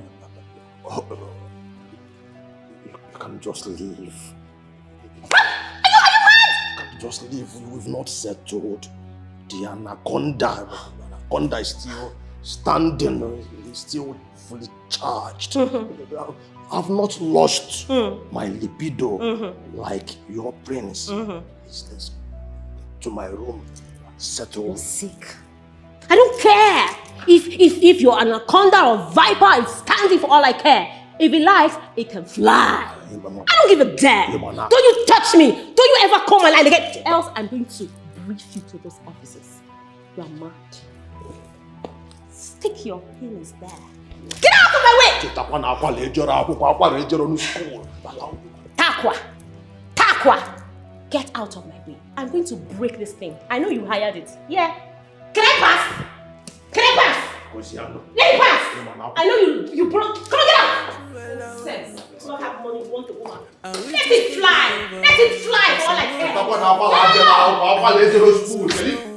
You can just leave. Are you mad? You can just leave. We've not settled. The anaconda is still standing. It's still fully charged. I've not lost my libido like your prince. Let's to my room, settle. You're sick. I don't care if your anaconda or viper is standing for all I care. If it likes, it can fly. I don't give a damn. Don't you touch me. Don't you ever call my line again. Else I'm going to brief you to those officers. You are mad. Stick your penis there. Get out of my way! Takwa! Get out of my way. I'm going to break this thing. I know you hired it. Yeah. Can I pass? Let me pass! I know you broke. Come on, get out! Sense. You don't have money, you want a woman. Let it fly! Let it fly for all I care.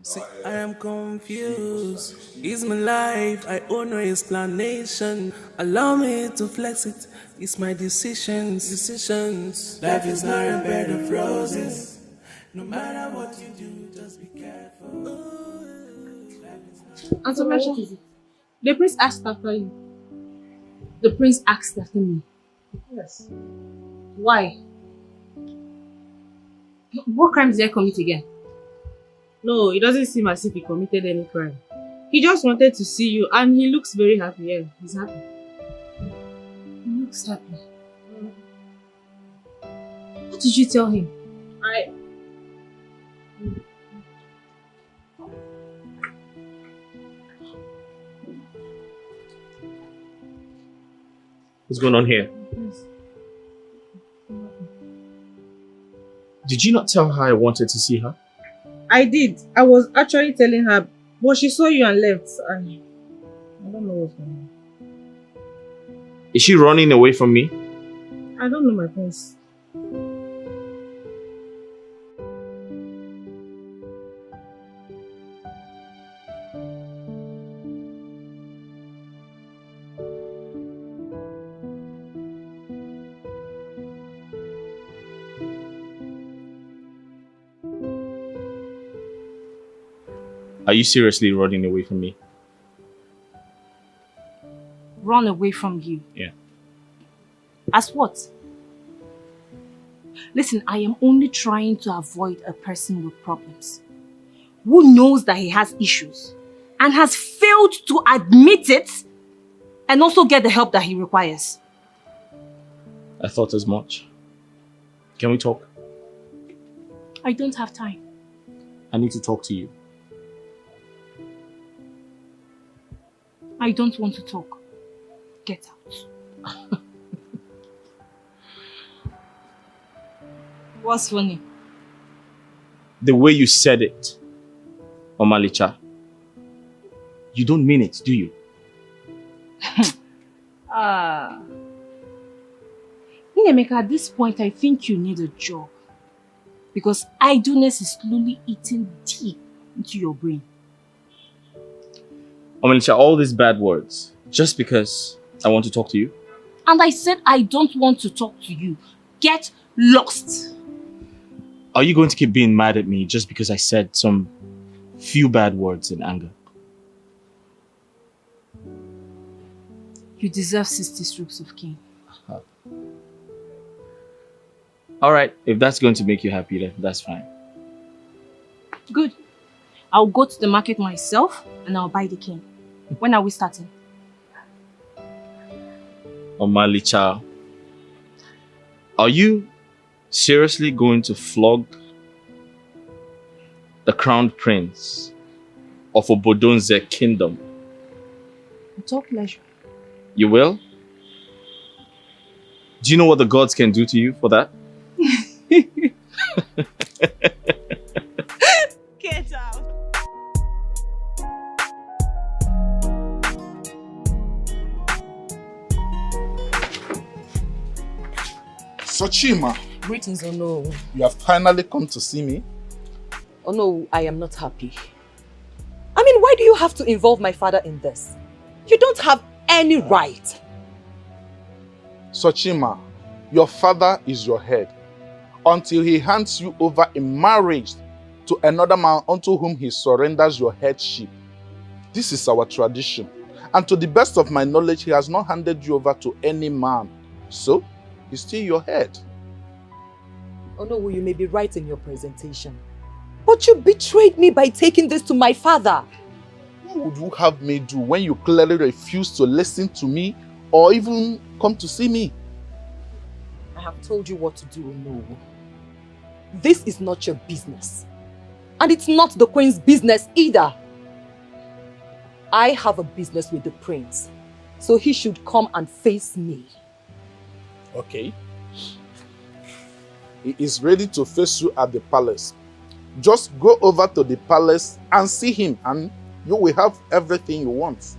See, I am confused. It's my life, I owe no explanation. Allow me to flex it. It's my decisions. Life is not a bed of roses. No matter what you do, just be careful. And so, Chizzy, the prince asked after you. The prince asked after me. Yes. Why? What crime did I commit again? No, it doesn't seem as if he committed any crime. He just wanted to see you and he looks very happy. Yeah, he's happy. He looks happy. What did you tell him? What's going on here? Did you not tell her I wanted to see her? I did. I was actually telling her, but she saw you and left. I don't know what's going on. Is she running away from me? I don't know, my prince. Are you seriously running away from me? Run away from you? Yeah. As what? Listen, I am only trying to avoid a person with problems who knows that he has issues and has failed to admit it and also get the help that he requires. I thought as much. Can we talk? I don't have time. I need to talk to you. I don't want to talk. Get out. What's funny? the way you said it, Omalicha, you don't mean it, do you? Nemeka, at this point, I think you need a job. Because idleness is slowly eating deep into your brain. Omalicha, all these bad words, just because I want to talk to you? And I said I don't want to talk to you. Get lost. Are you going to keep being mad at me just because I said some few bad words in anger? You deserve 60 strokes of cane. Alright, if that's going to make you happy, then that's fine. Good. I'll go to the market myself and I'll buy the cane. When are we starting? Omalicha, are you seriously going to flog the crown prince of Obodonze kingdom? With all pleasure. You will? Do you know what the gods can do to you for that? Get out. Sochima. Greetings, oh no. You have finally come to see me. Oh no, I am not happy. I mean, why do you have to involve my father in this? You don't have any right. Sochima, your father is your head until he hands you over in marriage to another man unto whom he surrenders your headship. This is our tradition. And to the best of my knowledge, he has not handed you over to any man. So, he's still your head. Oh no, you may be right in your presentation. But you betrayed me by taking this to my father. What would you have me do when you clearly refuse to listen to me or even come to see me? I have told you what to do, no. This is not your business. And it's not the queen's business either. I have a business with the prince. So he should come and face me. Okay. He is ready to face you at the palace. Just go over to the palace and see him and you will have everything you want.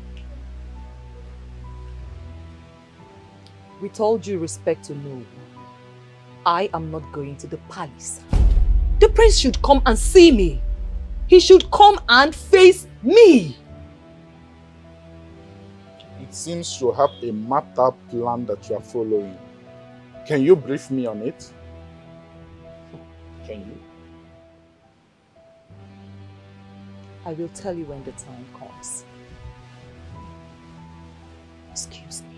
With all due respect to no, I am not going to the palace. The prince should come and see me. He should come and face me. It seems you have a mapped out plan that you are following. Can you brief me on it? Can you? I will tell you when the time comes. Excuse me.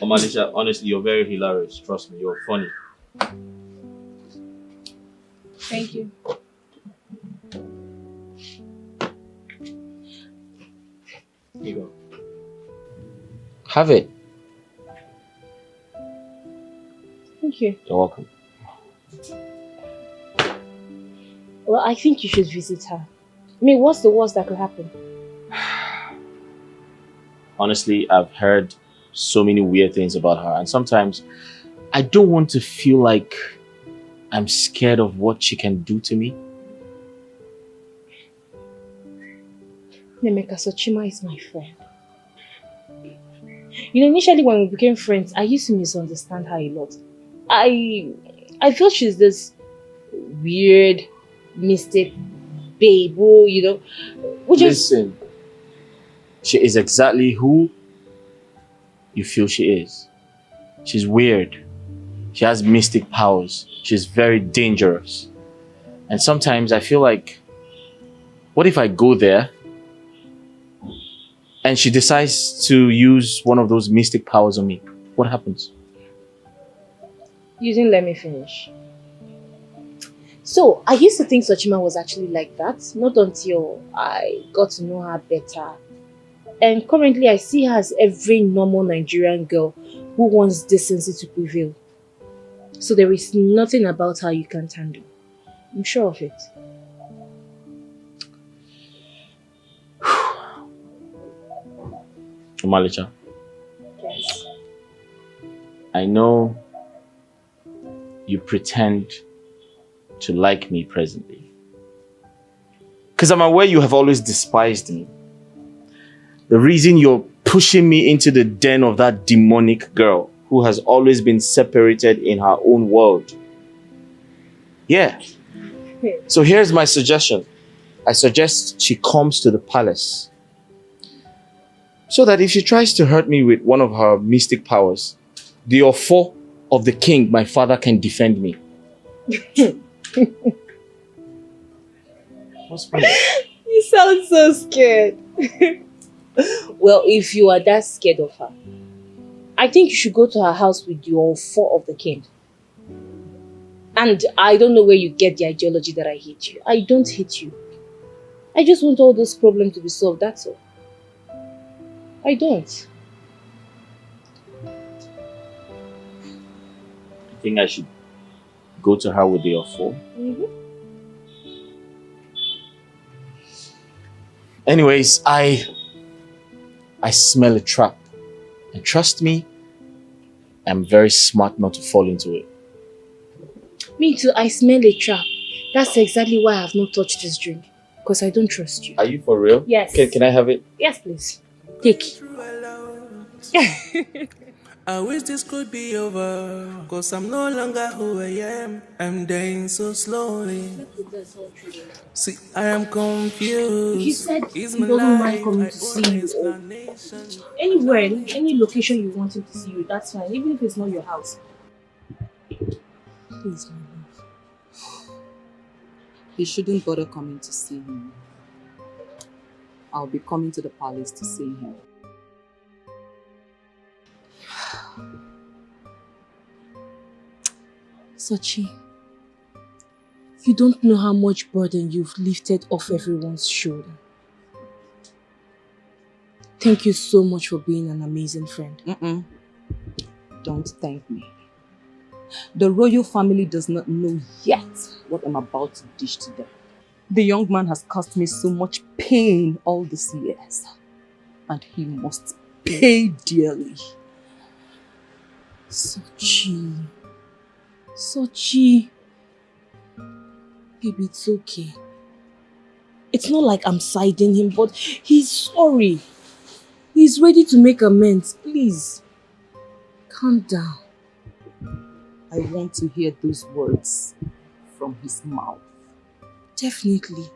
Omalisha, honestly, you're very hilarious. Trust me, you're funny. Thank you. Here you go. Have it. Thank you. You're welcome. Well, I think you should visit her. I mean, what's the worst that could happen? Honestly, I've heard so many weird things about her, and sometimes I don't want to feel like I'm scared of what she can do to me. Nemeka, Sochima is my friend. You know, initially when we became friends, I used to misunderstand her a lot. I felt she's this weird, mystic babe who, you know, Listen, she is exactly who you feel she is. She's weird. She has mystic powers. She's very dangerous. And sometimes I feel like, what if I go there and she decides to use one of those mystic powers on me? What happens? You didn't let me finish. So, I used to think Sochima was actually like that, not until I got to know her better. And currently, I see her as every normal Nigerian girl who wants decency to prevail. So there is nothing about her you can't handle. I'm sure of it. Omalicha, Yes. I know you pretend to like me presently. Because I'm aware you have always despised me. The reason you're pushing me into the den of that demonic girl who has always been separated in her own world. Yeah. So here's my suggestion. I suggest she comes to the palace. So that if she tries to hurt me with one of her mystic powers, the Ofo of the king, my father, can defend me. What's wrong? You sound so scared. Well, if you are that scared of her, I think you should go to her house with your Ofo of the king. And I don't know where you get the ideology that I hate you. I don't hate you. I just want all those problems to be solved, that's all. I don't. I think I should go to her with the Ofo. Anyways, I smell a trap. And trust me, I'm very smart not to fall into it. Me too, I smell a trap. That's exactly why I have not touched this drink. Because I don't trust you. Are you for real? Yes. Can I have it? Yes, please. Take. I wish this could be over, cause I'm no longer who I am. I'm dying so slowly. See, I am confused. He said he doesn't mind coming to see you. Or anywhere, any location you want him to see you, that's fine. Even if it's not your house. Please, my love. He shouldn't bother coming to see him. I'll be coming to the palace to see him. Sachi, you don't know how much burden you've lifted off everyone's shoulder. Thank you so much for being an amazing friend. Don't thank me. The royal family does not know yet what I'm about to dish to them. The young man has caused me so much pain all these years, and he must pay dearly. Sachi. Sachi. Baby, it's okay. It's not like I'm siding him, but he's sorry. He's ready to make amends. Please, calm down. I want to hear those words from his mouth. Definitely.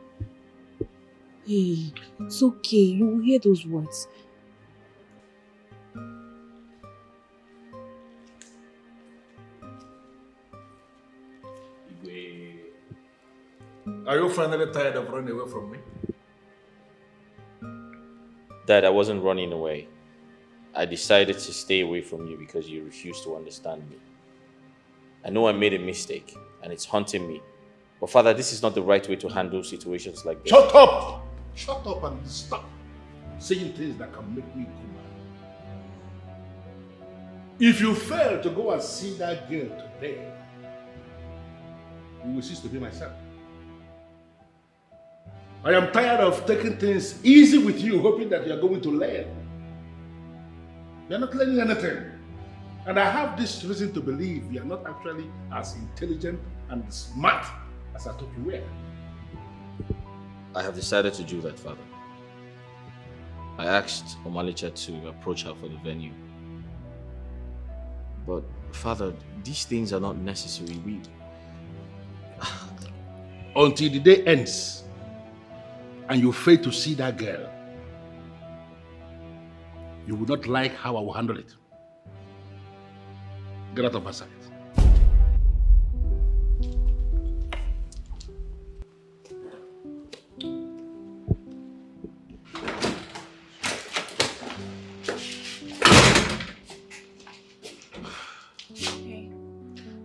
Hey, it's okay. You will hear those words. Are you finally tired of running away from me? Dad, I wasn't running away. I decided to stay away from you because you refused to understand me. I know I made a mistake and it's haunting me. But Father, this is not the right way to handle situations like this. Shut up! Shut up and stop saying things that can make me cry. If you fail to go and see that girl today, you will cease to be my son. I am tired of taking things easy with you, hoping that you are going to learn. You are not learning anything. And I have this reason to believe you are not actually as intelligent and smart as I thought you were. I have decided to do that, Father. I asked Omalicha to approach her for the venue. But, Father, these things are not necessary. Until the day ends and you fail to see that girl, you will not like how I will handle it. Get out of my sight.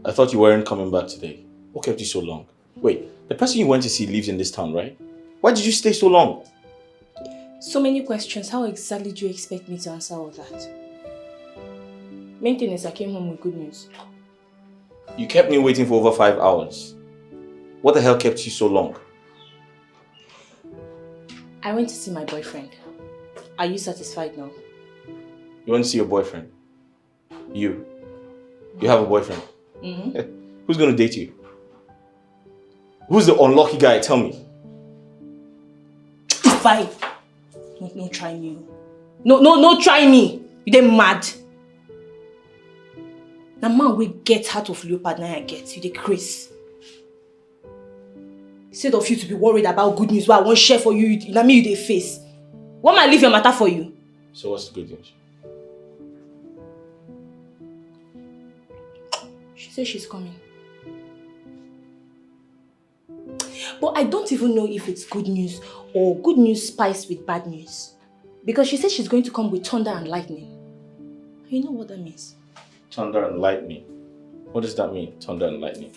I thought you weren't coming back today. What kept you so long? Wait, the person you went to see lives in this town, right? Why did you stay so long? So many questions. How exactly do you expect me to answer all that? Main thing is I came home with good news. You kept me waiting for over 5 hours. What the hell kept you so long? I went to see my boyfriend. Are you satisfied now? You want to see your boyfriend? You have a boyfriend? Mm-hmm. Who's going to date you? Who's the unlucky guy? Tell me. Fine. No try me. No try me. You dey mad. Now man we get out of leopard now I get. You dey craze. Instead of you to be worried about good news, what I won't share for you, na me you dey face. What might leave your matter for you? So what's the good news? She says she's coming. But I don't even know if it's good news or good news spiced with bad news. Because she says she's going to come with thunder and lightning. You know what that means? Thunder and lightning. What does that mean, thunder and lightning?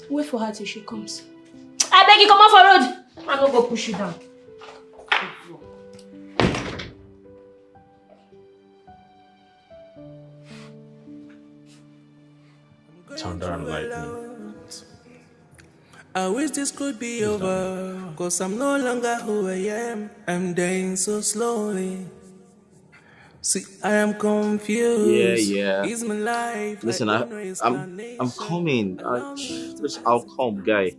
Wait for her till she comes. I beg you, come off the road. I'm not going to push you down. Thunder and lightning. I wish this could be over, cause I'm no longer who I am. I'm dying so slowly. See, I am confused. Yeah. Is my life? Listen, I'm coming. I'll come, guy.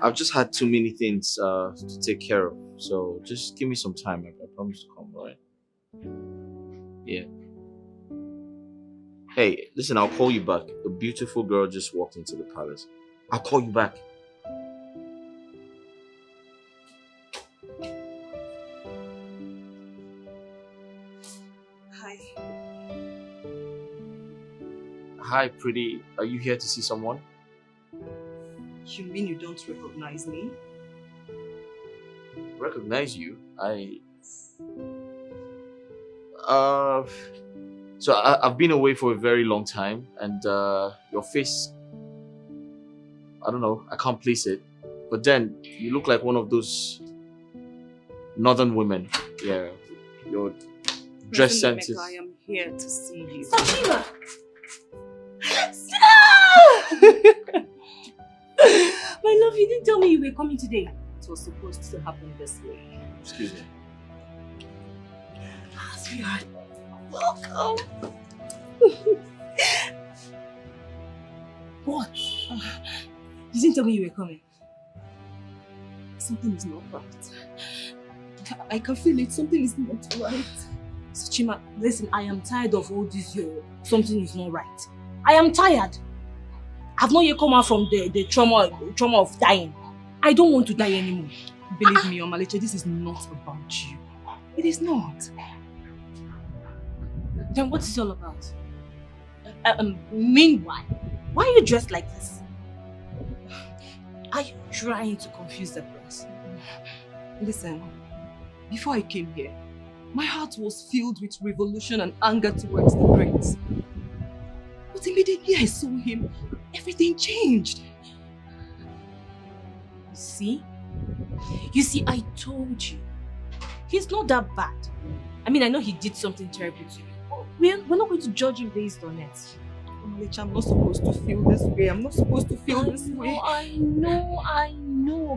I've just had too many things to take care of, so just give me some time. I promise to come, alright? Yeah. Hey, listen, I'll call you back. A beautiful girl just walked into the palace. I'll call you back. Hi. Hi, pretty. Are you here to see someone? You mean you don't recognize me? Recognize you? So I've been away for a very long time, and your face, I don't know, I can't place it. But then you look like one of those northern women. Yeah, your dress sense is. I am here to see you. Fatima! My love, you didn't tell me you were coming today. It was supposed to happen this way. Excuse me. Sweetheart, welcome. What? You didn't tell me you were coming. Something is not right. I can feel it. Something is not right. So Chima, listen, I am tired of all this something is not right. I am tired. I've not yet come out from the trauma of dying. I don't want to die anymore. Believe me, Omaliche, this is not about you. It is not. Then what is it all about? Meanwhile, why are you dressed like this? Are you trying to confuse the press? Listen, before I came here, my heart was filled with revolution and anger towards the prince. But immediately I saw him, everything changed. You see, I told you. He's not that bad. I mean, I know he did something terrible to you. We're not going to judge him based on it. Omalicha, I'm not supposed to feel this way. I'm not supposed to feel this way. I know.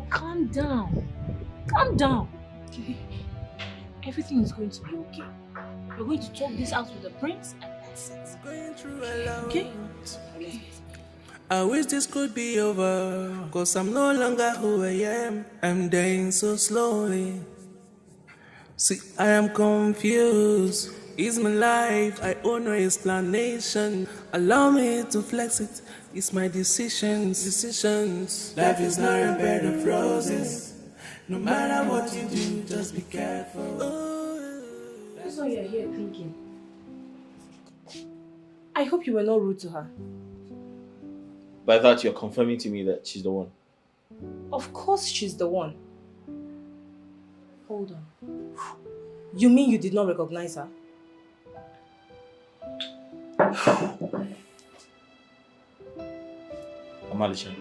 Calm down. Okay. Everything is going to be okay. We're going to talk this out with the prince and that's it. Okay? I wish this could be over, cause I'm no longer who I am. I'm dying so slowly. See, I am confused. Is my life? I owe no explanation. Allow me to flex it. It's my decisions. Life is not a bed of roses. No matter what you do, just be careful. That's why you're here thinking. I hope you were not rude to her. By that, you're confirming to me that she's the one. Of course she's the one. Hold on. You mean you did not recognize her? Omalicha,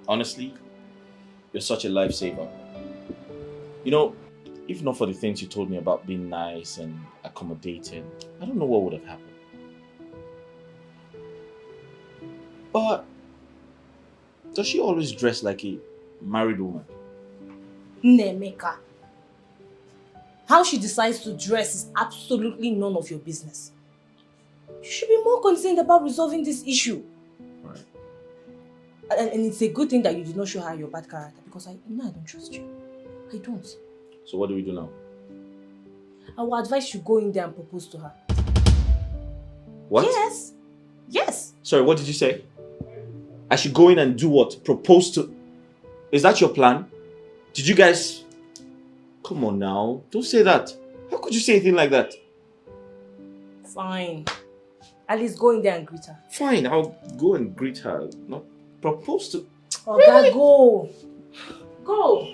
honestly, you're such a lifesaver. You know, if not for the things you told me about being nice and accommodating, I don't know what would have happened. But does she always dress like a married woman? Nemeka. How she decides to dress is absolutely none of your business. You should be more concerned about resolving this issue. Right. And it's a good thing that you did not show her your bad character, because I don't trust you. I don't. So what do we do now? I will advise you go in there and propose to her. What? Yes. Yes. Sorry, what did you say? I should go in and do what? Propose to... Is that your plan? Did you guys... Come on now. Don't say that. How could you say anything like that? Fine. At least go in there and greet her. Fine, I'll go and greet her. Not propose to... Oh, really? Go. Go.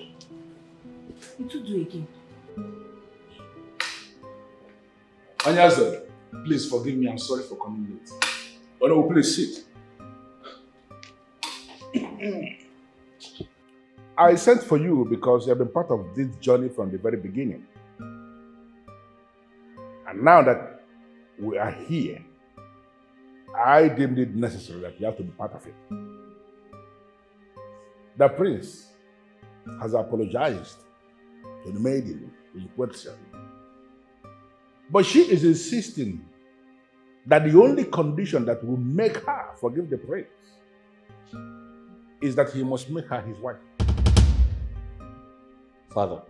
You two do again. Anyaze, please forgive me. I'm sorry for coming late. Oh no, please sit. I sent for you because you have been part of this journey from the very beginning. And now that we are here, I deemed it necessary that you have to be part of it. The prince has apologized to the maiden in question. But she is insisting that the only condition that will make her forgive the prince is that he must make her his wife. Father,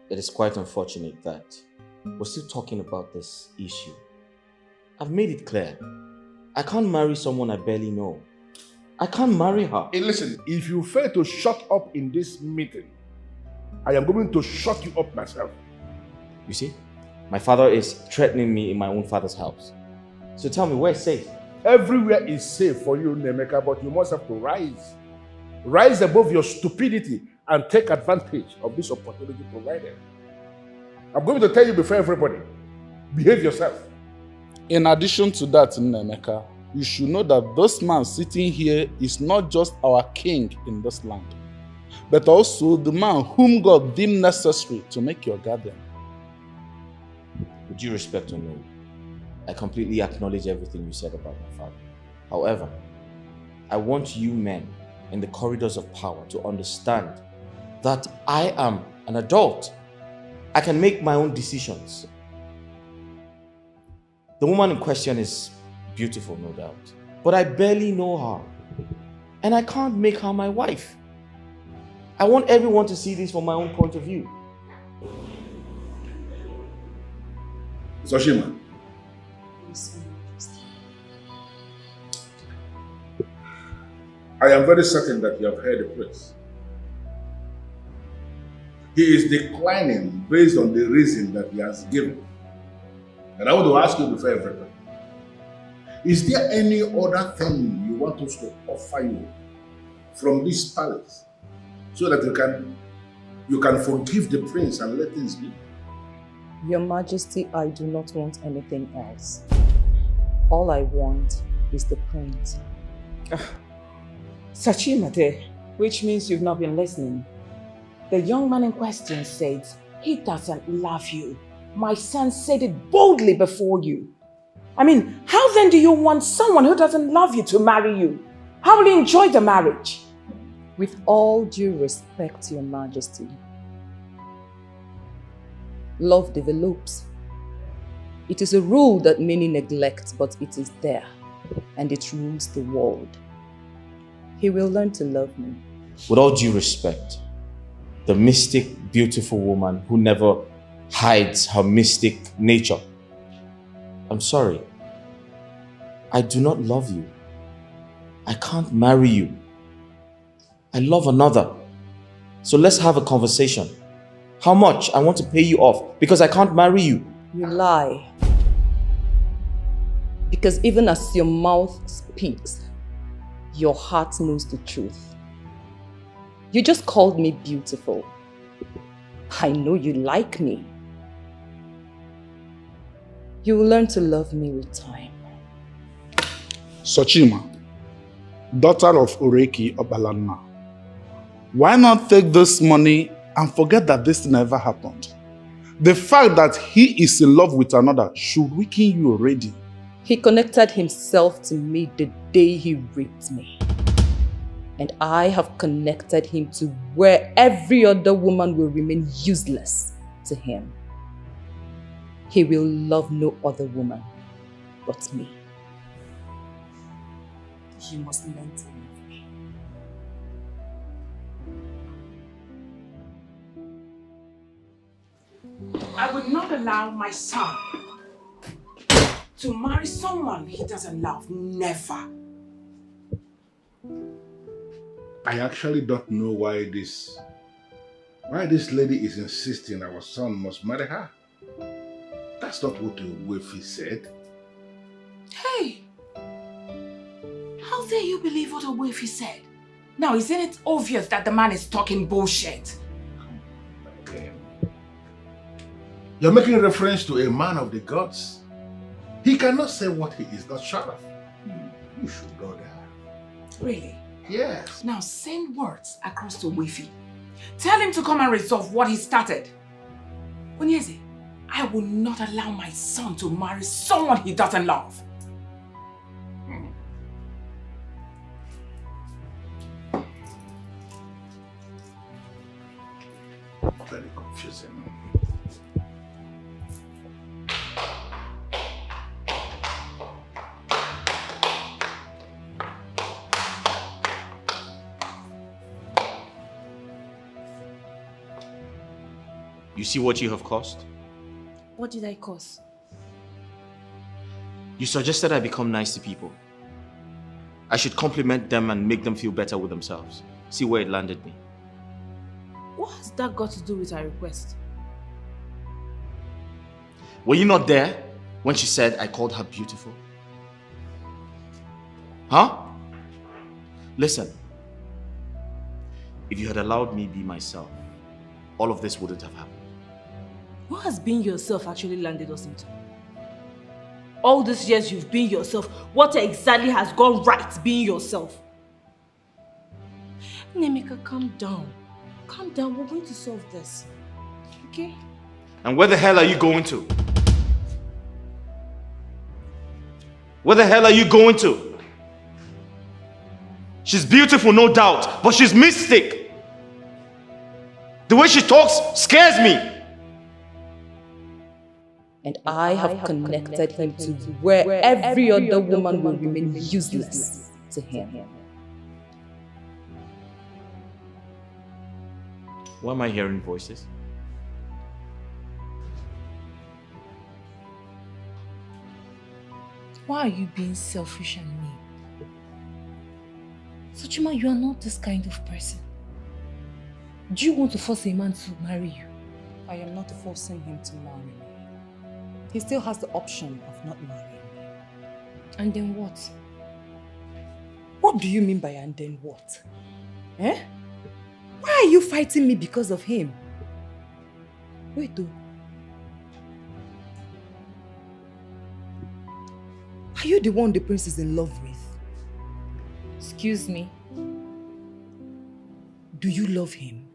it is quite unfortunate that we're still talking about this issue. I've made it clear. I can't marry someone I barely know. I can't marry her. Hey, listen, if you fail to shut up in this meeting, I am going to shut you up myself. You see, my father is threatening me in my own father's house. So tell me, where's safe? Everywhere is safe for you, Nemeka, but you must have to rise. Rise above your stupidity and take advantage of this opportunity provided. I'm going to tell you before everybody, behave yourself. In addition to that, Nemeka, you should know that this man sitting here is not just our king in this land, but also the man whom God deemed necessary to make your guardian. With due respect to me, I completely acknowledge everything you said about my father. However, I want you men in the corridors of power to understand that I am an adult. I can make my own decisions. The woman in question is beautiful, no doubt, but I barely know her, and I can't make her my wife. I want everyone to see this from my own point of view. Soshima. I am very certain that you have heard the prince. He is declining based on the reason that he has given. And I want to ask you before everything, is there any other thing you want us to offer you from this palace so that you can forgive the prince and let things be? Your Majesty, I do not want anything else. All I want is the prince. Sachimade, which means you've not been listening. The young man in question said, he doesn't love you. My son said it boldly before you. I mean, how then do you want someone who doesn't love you to marry you? How will you enjoy the marriage? With all due respect, Your Majesty, love develops. It is a rule that many neglect, but it is there, and it rules the world. He will learn to love me. With all due respect, the mystic, beautiful woman who never hides her mystic nature. I'm sorry. I do not love you. I can't marry you. I love another. So let's have a conversation. How much I want to pay you off because I can't marry you. You lie. Because even as your mouth speaks, your heart knows the truth. You just called me beautiful. I know you like me. You will learn to love me with time. Sochima, daughter of Oreki Obalanma, why not take this money and forget that this never happened? The fact that he is in love with another should weaken you already. He connected himself to me the day he raped me. And I have connected him to where every other woman will remain useless to him. he will love no other woman but me. You must learn to love me. I would not allow my son to marry someone he doesn't love. Never. I actually don't know why this lady is insisting our son must marry her. That's not what the Wefi said. Hey! How dare you believe what Owefi said? Now, isn't it obvious that the man is talking bullshit? You're making reference to a man of the gods. He cannot say what he is not sure of. You should know that. Really? Yes. Now send words across to Wefi. Tell him to come and resolve what he started. Onyeze, I will not allow my son to marry someone he doesn't love. Very confusing. You see what you have caused? What did I cause? You suggested I become nice to people. I should compliment them and make them feel better with themselves. See where it landed me. What has that got to do with our request? Were you not there when she said I called her beautiful? Huh? Listen. If you had allowed me be myself, all of this wouldn't have happened. What has being yourself actually landed us into? All these years you've been yourself, what exactly has gone right being yourself? Nemeka, calm down. Calm down, we're going to solve this. Okay? And where the hell are you going to? Where the hell are you going to? She's beautiful, no doubt, but she's mystic. The way she talks scares me. And I have connected him to where every other woman will remain useless to him. Why am I hearing voices? Why are you being selfish and mean? Sochima, you are not this kind of person. Do you want to force a man to marry you? I am not forcing him to marry me. He still has the option of not marrying me. And then what? What do you mean by and then what? Eh? Why are you fighting me because of him? Wait though. Are you the one the prince is in love with? Excuse me? Do you love him?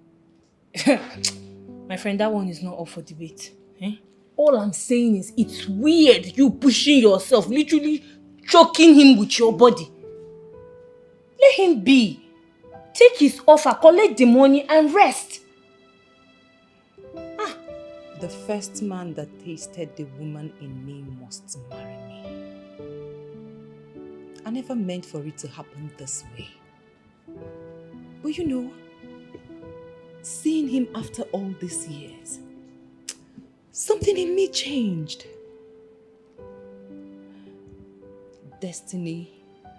My friend, that one is not up for debate. Eh? All I'm saying is, it's weird you pushing yourself, literally choking him with your body. Let him be. Take his offer, collect the money and rest. The first man that tasted the woman in me must marry me. I never meant for it to happen this way. But you know, seeing him after all these years, something in me changed. Destiny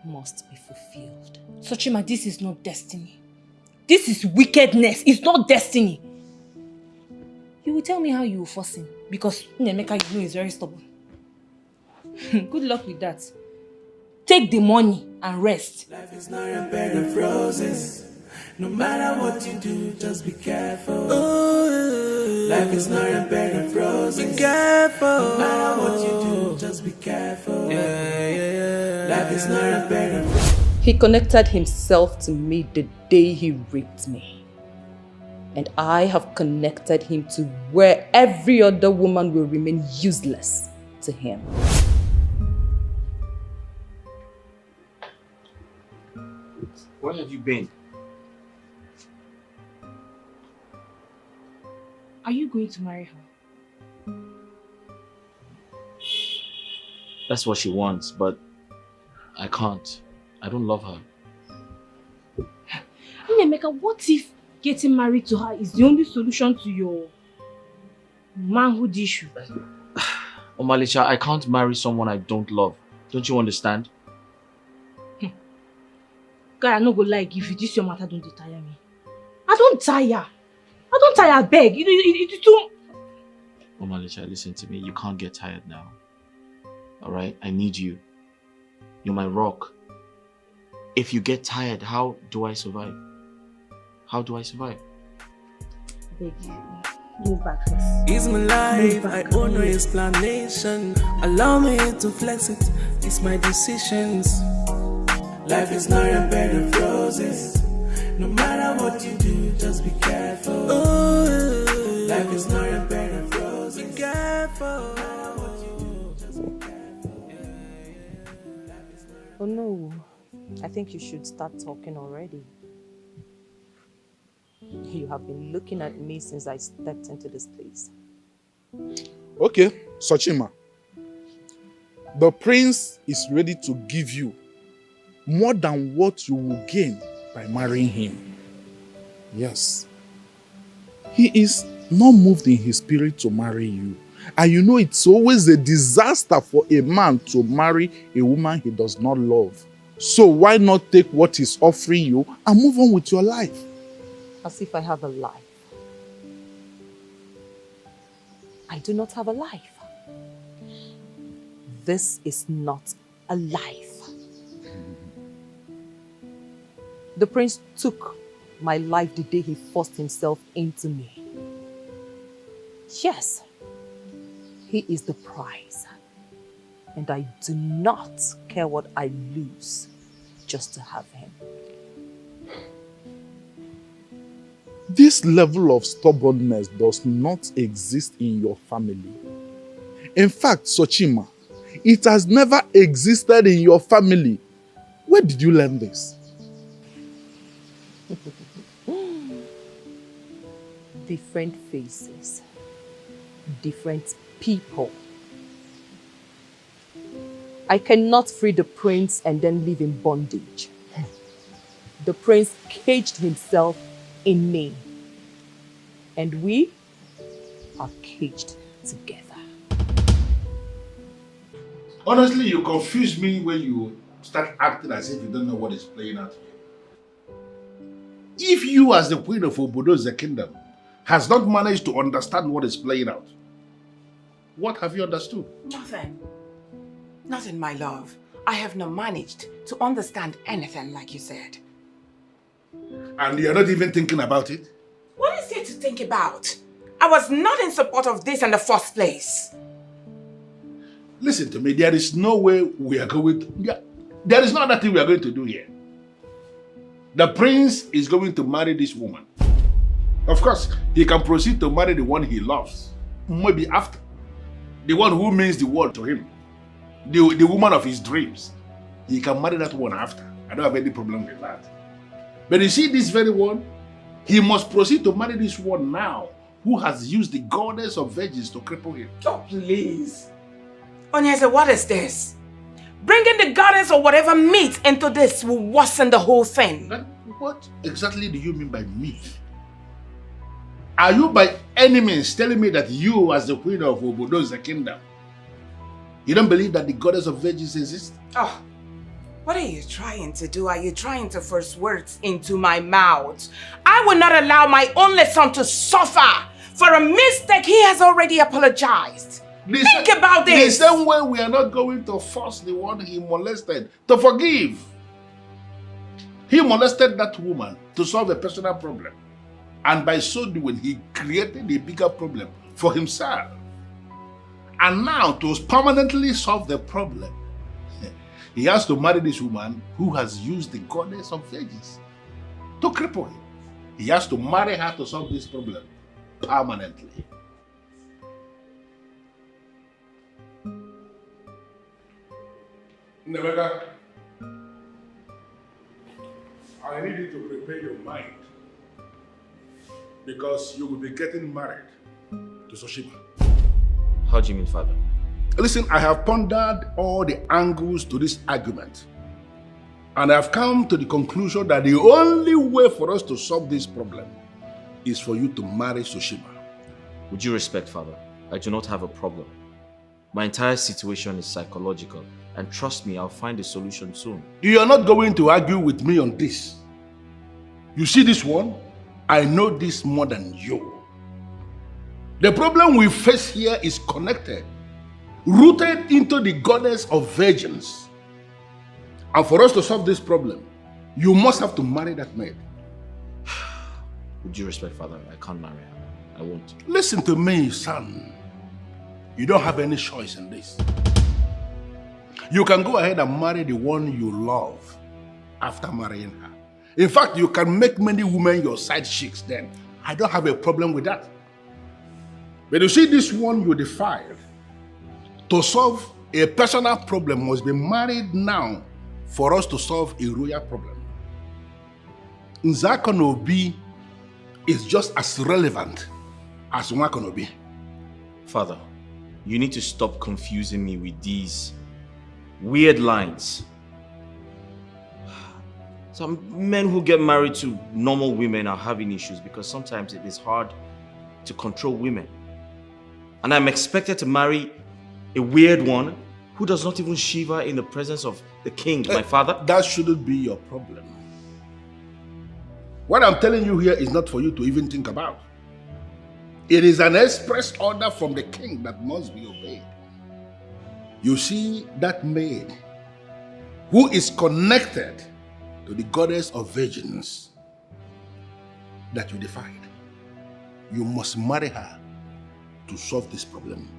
must be fulfilled. Sochima, this is not destiny. This is wickedness. It's not destiny. You will tell me how you will force him. Because Nemeka, you know, is very stubborn. Good luck with that. Take the money and rest. Life is not a bed of roses. No matter what you do, just be careful. Ooh. Life is not a bed of roses. Be careful. No matter what you do, just be careful. Life is not a bed of roses. He connected himself to me the day he raped me. And I have connected him to where every other woman will remain useless to him. Where have you been? Are you going to marry her? That's what she wants, but I can't. I don't love her. Emeka, what if getting married to her is the only solution to your manhood issue? Omalicha, I can't marry someone I don't love. Don't you understand? God, I no go lie, if this your matter don't tire me. I don't tire, beg. It's too... Omalicha, listen to me. You can't get tired now. Alright? I need you. You're my rock. If you get tired, how do I survive? How do I survive? Beg you. Move back first. It's my life, I owe no explanation. Allow me to flex it, it's my decisions. Life is not a bed of roses. No matter what you do, just be careful. Ooh. Life is not a bed of roses. Be careful. Oh no, I think you should start talking already. You have been looking at me since I stepped into this place. Okay, Sochima. The prince is ready to give you more than what you will gain by marrying him. Yes. He is not moved in his spirit to marry you. And you know it's always a disaster for a man to marry a woman he does not love. So why not take what he's offering you and move on with your life? As if I have a life. I do not have a life. This is not a life. The prince took my life the day he forced himself into me. Yes, he is the prize. And I do not care what I lose just to have him. This level of stubbornness does not exist in your family. In fact, Sochima, it has never existed in your family. Where did you learn this? Different faces, different people. I cannot free the prince and then live in bondage. The prince caged himself in me. And we are caged together. Honestly, you confuse me when you start acting as if you don't know what is playing out here. If you, as the queen of Obodo's kingdom, has not managed to understand what is playing out, what have you understood? Nothing. Nothing, my love. I have not managed to understand anything like you said. And you're not even thinking about it? What is there to think about? I was not in support of this in the first place. Listen to me, there is no way we are going to... There is no other thing we are going to do here. The prince is going to marry this woman. Of course, he can proceed to marry the one he loves. Maybe after. The one who means the world to him. The woman of his dreams. He can marry that one after. I don't have any problem with that. But you see this very one? He must proceed to marry this one now, who has used the goddess of virgins to cripple him. Oh, please. Onyeze, what is this? Bringing the goddess or whatever meat into this will worsen the whole thing. What exactly do you mean by meat? Are you by any means telling me that you, as the queen of Obodo's kingdom, you don't believe that the goddess of virgins exists? Oh, what are you trying to do? Are you trying to force words into my mouth? I will not allow my only son to suffer for a mistake he has already apologized. Think about this. The same way we are not going to force the one he molested to forgive. He molested that woman to solve a personal problem. And by so doing, he created a bigger problem for himself. And now, to permanently solve the problem, he has to marry this woman who has used the goddess of virgins to cripple him. He has to marry her to solve this problem permanently. Nemeka, I need you to prepare your mind because you will be getting married to Soshima. How do you mean, father? Listen, I have pondered all the angles to this argument. And I've come to the conclusion that the only way for us to solve this problem is for you to marry Sushima. With due respect, Father, I do not have a problem. My entire situation is psychological, and trust me, I'll find a solution soon. You are not going to argue with me on this. You see this one? I know this more than you. The problem we face here is connected, rooted into the goddess of virgins. And for us to solve this problem, you must have to marry that maid. With due respect, Father, I can't marry her. I won't. Listen to me, son. You don't have any choice in this. You can go ahead and marry the one you love after marrying her. In fact, you can make many women your side chicks then. I don't have a problem with that. But you see this one you defiled, to solve a personal problem must be married now for us to solve a royal problem. Nzakonobi is just as relevant as Nwakonobi. Father, you need to stop confusing me with these weird lines. Some men who get married to normal women are having issues because sometimes it is hard to control women. And I'm expected to marry a weird one who does not even shiver in the presence of the king, my father. That shouldn't be your problem. What I'm telling you here is not for you to even think about. It is an express order from the king that must be obeyed. You see that maid who is connected to the goddess of virgins that you defied. You must marry her to solve this problem.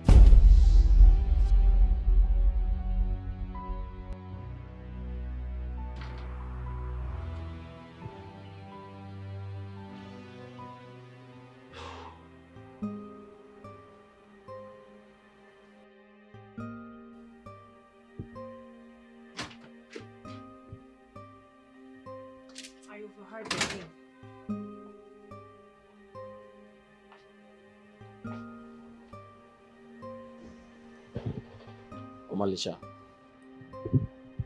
I overheard the thing. Omalisha,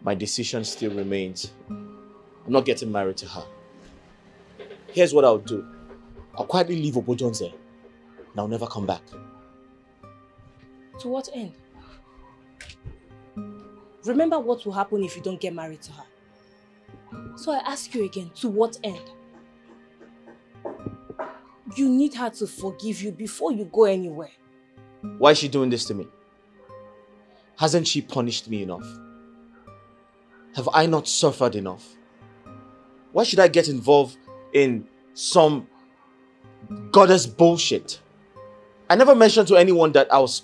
my decision still remains. I'm not getting married to her. Here's what I'll do. I'll quietly leave Obojonze and I'll never come back. To what end? Remember what will happen if you don't get married to her. So I ask you again, to what end? You need her to forgive you before you go anywhere. Why is she doing this to me? Hasn't she punished me enough? Have I not suffered enough? Why should I get involved in some goddess bullshit? I never mentioned to anyone that I was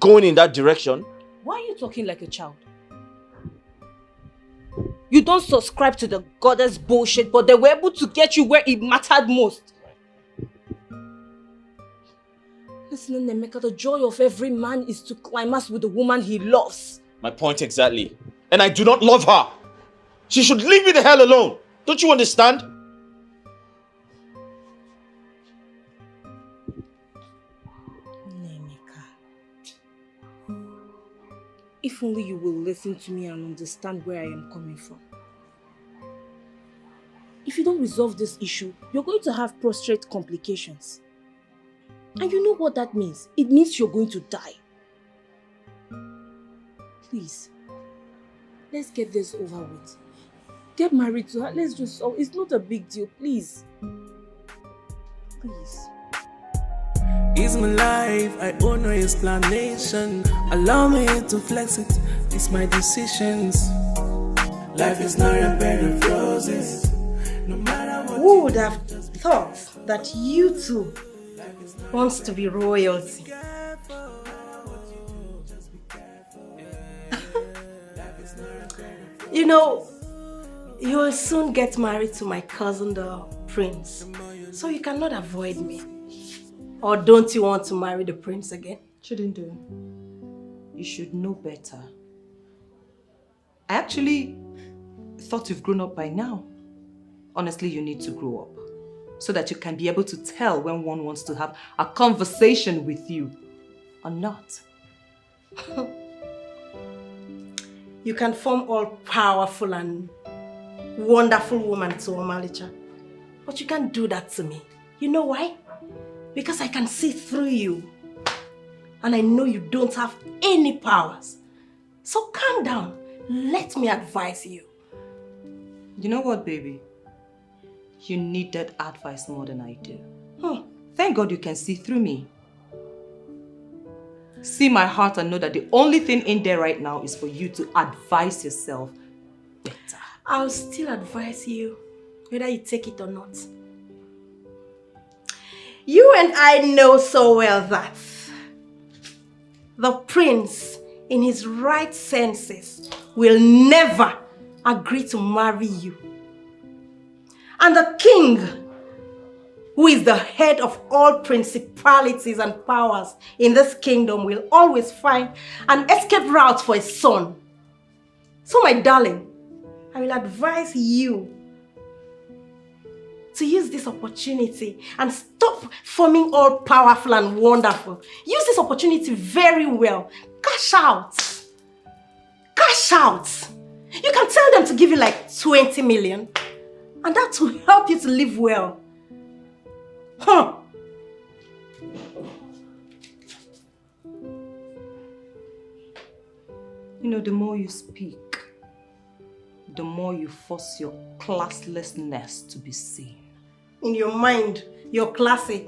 going in that direction. Why are you talking like a child? You don't subscribe to the goddess bullshit, but they were able to get you where it mattered most. Listen, Nemeka, the joy of every man is to climax with the woman he loves. My point exactly. And I do not love her. She should leave me the hell alone. Don't you understand? If only you will listen to me and understand where I am coming from. If you don't resolve this issue, you're going to have prostate complications. And you know what that means? It means you're going to die. Please, let's get this over with. Get married to her. Let's just... Oh, it's not a big deal. Please. Please. It's my life, I own no explanation. Allow me to flex it, it's my decisions. Life is not a bed of roses. No matter what. Who would have thought that you two wants to be royalty? You know, you will soon get married to my cousin, the prince. So you cannot avoid me. Or don't you want to marry the prince again? Chidindu, you should know better. I actually thought you've grown up by now. Honestly, you need to grow up so that you can be able to tell when one wants to have a conversation with you or not. You can form all powerful and wonderful woman to Omalicha, but you can't do that to me. You know why? Because I can see through you. And I know you don't have any powers. So calm down. Let me advise you. You know what, baby? You need that advice more than I do. Thank God you can see through me. See my heart and know that the only thing in there right now is for you to advise yourself better. I'll still advise you, whether you take it or not. You and I know so well that the prince, in his right senses, will never agree to marry you. And the king, who is the head of all principalities and powers in this kingdom, will always find an escape route for his son. So my darling, I will advise you to use this opportunity and stop forming all powerful and wonderful. Use this opportunity very well. Cash out. Cash out. You can tell them to give you like 20 million, and that will help you to live well. You know, the more you speak, the more you force your classlessness to be seen. In your mind, you're classy.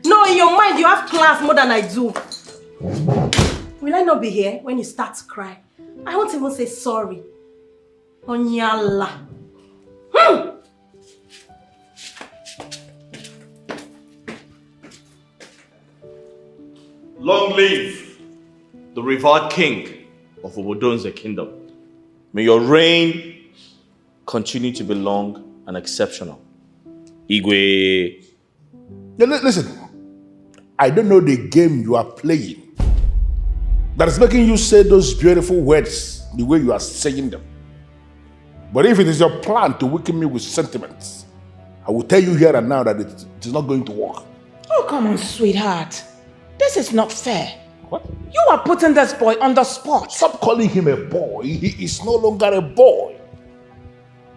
No, in your mind, you have class more than I do. Will I not be here when you start to cry? I won't even say sorry. Onyala. Long live the revered king of Obodonze kingdom. May your reign continue to be long and exceptional. Igwe. Listen, I don't know the game you are playing that is making you say those beautiful words the way you are saying them. But if it is your plan to weaken me with sentiments, I will tell you here and now that it is not going to work. Oh, come on, sweetheart. This is not fair. What? You are putting this boy on the spot. Stop calling him a boy. He is no longer a boy.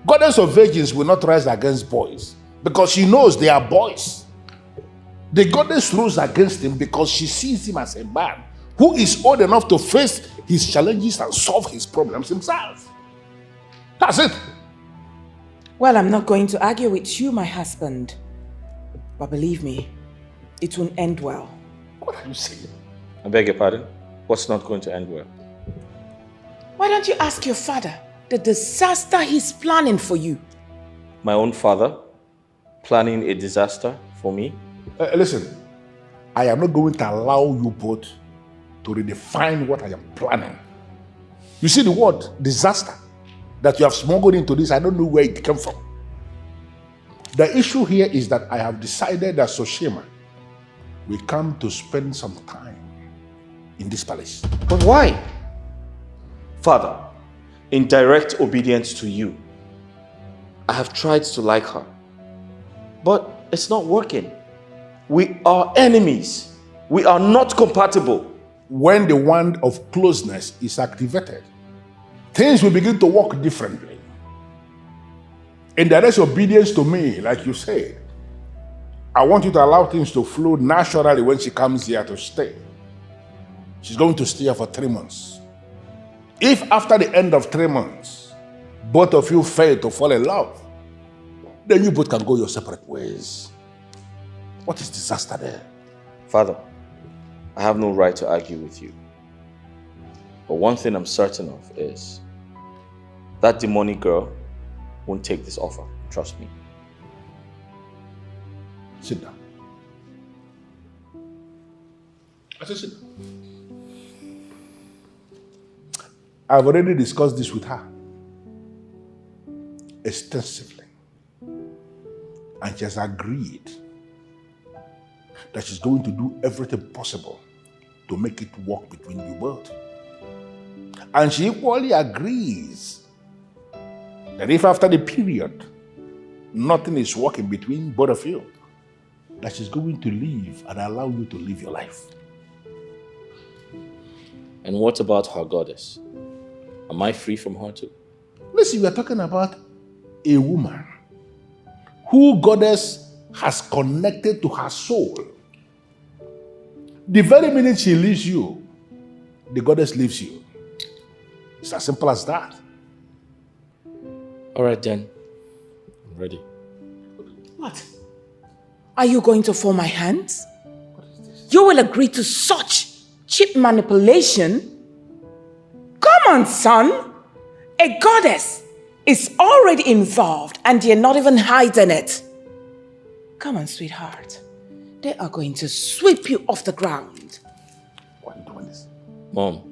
Goddess of virgins will not rise against boys because she knows they are boys. The goddess rose against him because she sees him as a man who is old enough to face his challenges and solve his problems himself. That's it. Well, I'm not going to argue with you, my husband. But believe me, it won't end well. What are you saying? I beg your pardon? What's not going to end well? Why don't you ask your father the disaster he's planning for you? My own father planning a disaster for me? Listen, I am not going to allow you both to redefine what I am planning. You see the word disaster that you have smuggled into this, I don't know where it came from. The issue here is that I have decided that Soshima will come to spend some time in this palace. But why? Father, in direct obedience to you, I have tried to like her, but it's not working. We are enemies. We are not compatible. When the wand of closeness is activated, things will begin to work differently. In direct obedience to me, like you said, I want you to allow things to flow naturally when she comes here to stay. She's going to stay here for 3 months. If after the end of 3 months, both of you fail to fall in love, then you both can go your separate ways. What is disaster there? Father, I have no right to argue with you. But one thing I'm certain of is that demonic girl won't take this offer. Trust me. Sit down. I said sit down. I've already discussed this with her extensively. And she has agreed that she's going to do everything possible to make it work between you both. And she equally agrees that if after the period nothing is working between both of you, that she's going to leave and allow you to live your life. And what about her goddess? Am I free from her too? Listen, we are talking about a woman who goddess has connected to her soul. The very minute she leaves you, the goddess leaves you. It's as simple as that. All right then, I'm ready. What? Are you going to force my hands? You will agree to such cheap manipulation? Come on, son. A goddess is already involved and you're not even hiding it. Come on, sweetheart. They are going to sweep you off the ground. Why are you doing this? Mom,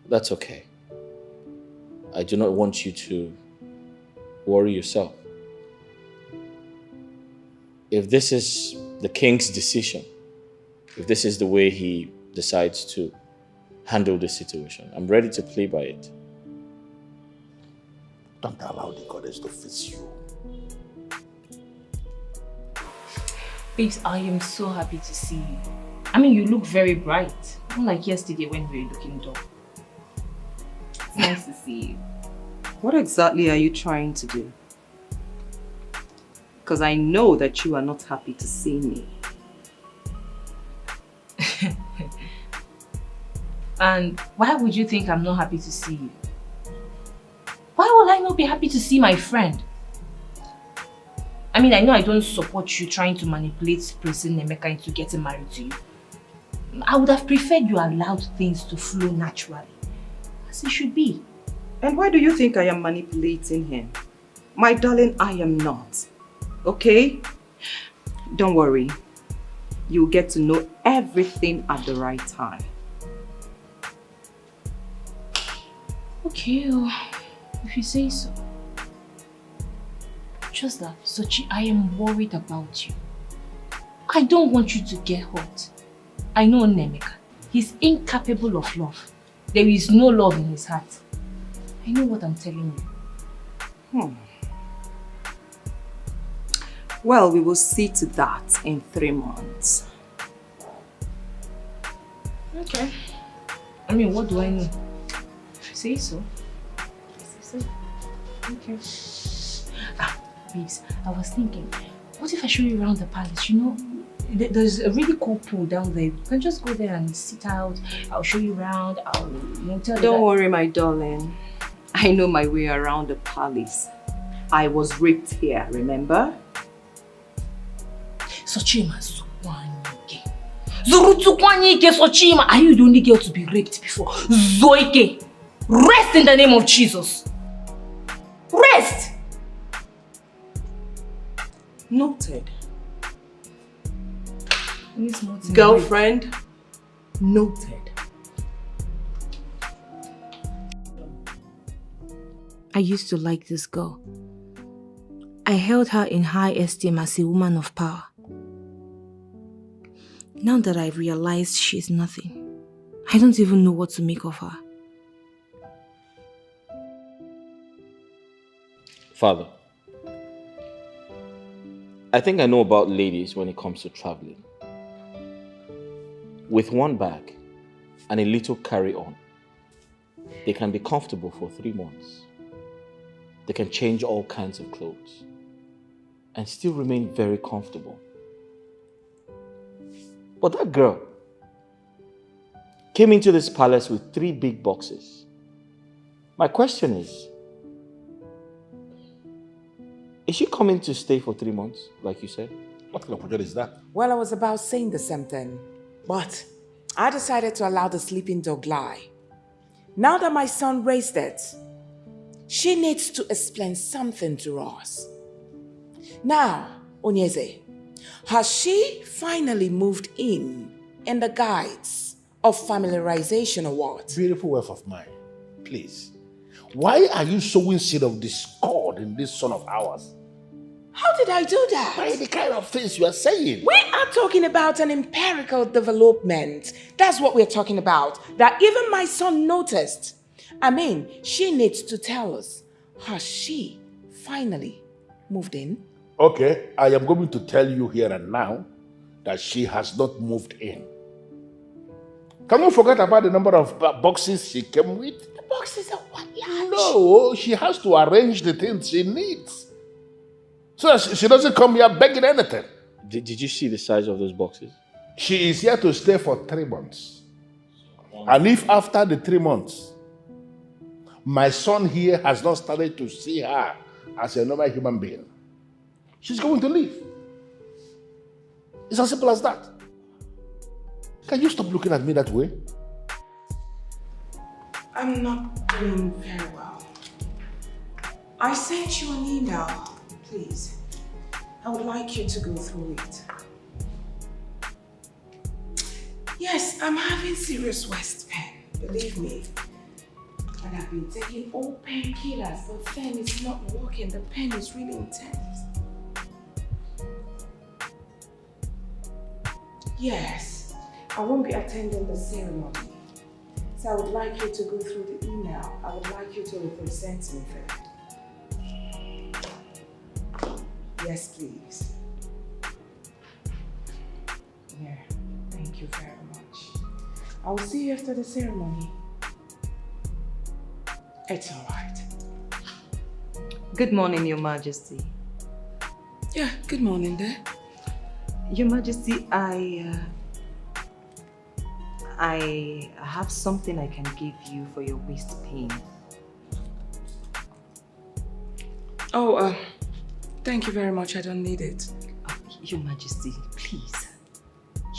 that's okay. I do not want you to worry yourself. If this is the king's decision, if this is the way he decides to handle the situation, I'm ready to play by it. Don't allow the goddess to fix you. Babes, I am so happy to see you. I mean, you look very bright. Unlike yesterday when we were looking dull. It's nice to see you. What exactly are you trying to do? Because I know that you are not happy to see me. And why would you think I'm not happy to see you? Why would I not be happy to see my friend? I mean, I know I don't support you trying to manipulate Prince Nemeka into getting married to you. I would have preferred you allowed things to flow naturally, as it should be. And why do you think I am manipulating him? My darling, I am not. Okay? Don't worry. You'll get to know everything at the right time. Okay, if you say so. Just that, Sochi, I am worried about you. I don't want you to get hurt. I know Nemeka. He's incapable of love. There is no love in his heart. I know what I'm telling you. Well, we will see to that in 3 months. Okay. I mean, what do I know? If you say so. Say so. Okay. Babes, I was thinking, what if I show you around the palace? You know, there's a really cool pool down there. You can just go there and sit out. I'll show you around. I'll tell you. Don't worry, my darling. I know my way around the palace. I was raped here, remember? Sochima Zukwanyike. Zurutukwanyike Sochima. Are you the only girl to be raped before? Zoike. Rest in the name of Jesus. Rest. Noted. Girlfriend, noted. I used to like this girl. I held her in high esteem as a woman of power. Now that I realized she's nothing, I don't even know what to make of her. Father, I think I know about ladies when it comes to traveling. With one bag and a little carry-on, they can be comfortable for 3 months. They can change all kinds of clothes and still remain very comfortable. But that girl came into this palace with 3 big boxes. My question is she coming to stay for 3 months, like you said? What kind of project is that? Well, I was about saying the same thing, but I decided to allow the sleeping dog lie. Now that my son raised it, she needs to explain something to us. Now, Onyeze, has she finally moved in the guides of familiarization or what? Beautiful wife of mine, please. Why are you sowing seed of discord in this son of ours? How did I do that? By the kind of things you are saying. We are talking about an empirical development. That's what we're talking about. That even my son noticed. I mean, she needs to tell us, has she finally moved in? Okay, I am going to tell you here and now that she has not moved in. Can we forget about the number of boxes she came with? The boxes are what large? No, she has to arrange the things she needs. So that she doesn't come here begging anything. Did you see the size of those boxes? She is here to stay for 3 months. And if after the 3 months, my son here has not started to see her as a normal human being, she's going to leave. It's as simple as that. Can you stop looking at me that way? I'm not doing very well. I sent you an email. Please, I would like you to go through it. Yes, I'm having serious waist pain, believe me. And I've been taking all painkillers, but then it's not working. The pain is really intense. Yes, I won't be attending the ceremony. So I would like you to go through the email. I would like you to represent me there. Yes, please. Yeah, thank you very much. I will see you after the ceremony. It's all right. Good morning, Your Majesty. Yeah, good morning there. Your Majesty, I have something I can give you for your waist pain. Oh, thank you very much. I don't need it. Your Majesty, please.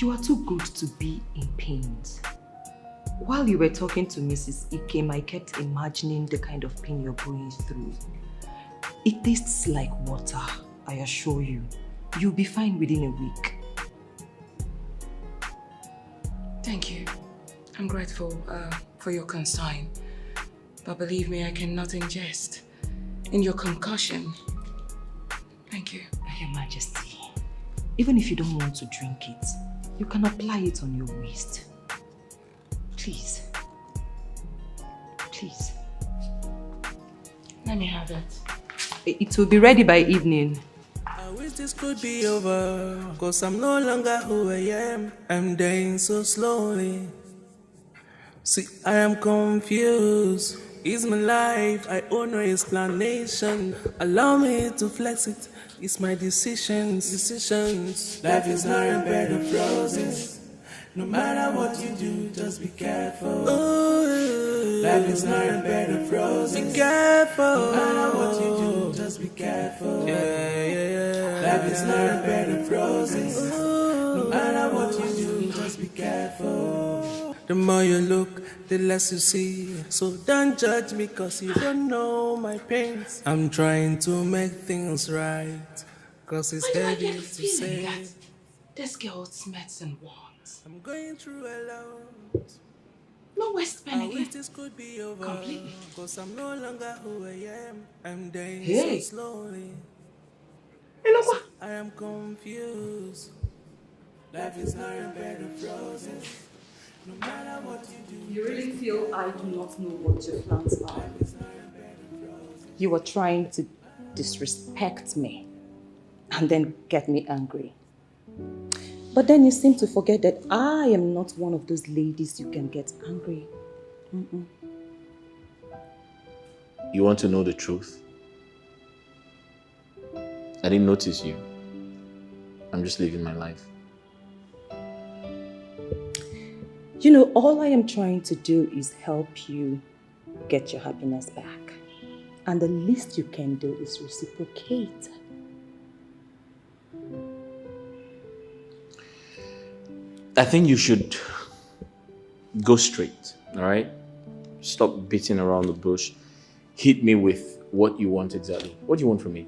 You are too good to be in pain. While you were talking to Mrs. Ikem, I kept imagining the kind of pain you're going through. It tastes like water, I assure you. You'll be fine within a week. Thank you. I'm grateful for your concern. But believe me, I cannot ingest in your concussion. Thank you. Your Majesty, even if you don't want to drink it, you can apply it on your waist. Please. Please. Let me have it. It will be ready by evening. I wish this could be over, cause I'm no longer who I am. I'm dying so slowly. See, I am confused. It's my life, I owe no explanation. Allow me to flex it. It's my decisions. Life is not a bed of roses. No matter what you do, just be careful. Ooh. Life is not a bed of roses. Be careful. No matter what you do, just be careful. Yeah. Life is not a bed of roses. Ooh. No matter what you do, just be careful. The more you look, the less you see. So don't judge me cause you don't know my pains. I'm trying to make things right. Cause it's heavy to say. This girl smells and wants. I'm going through a lot. No waist pain I again. wish this could be over. Completely. Cause I'm no longer who I am. I'm dying Hey. so slowly. I am confused. Life is not a bed of roses. No matter what you do. You really feel I do not know what your plans are? You are trying to disrespect me and then get me angry. But then you seem to forget that I am not one of those ladies you can get angry. You want to know the truth? I didn't notice you. I'm just living my life. You know, all I am trying to do is help you get your happiness back. And the least you can do is reciprocate. I think you should go straight, all right? Stop beating around the bush. Hit me with what you want exactly. What do you want from me?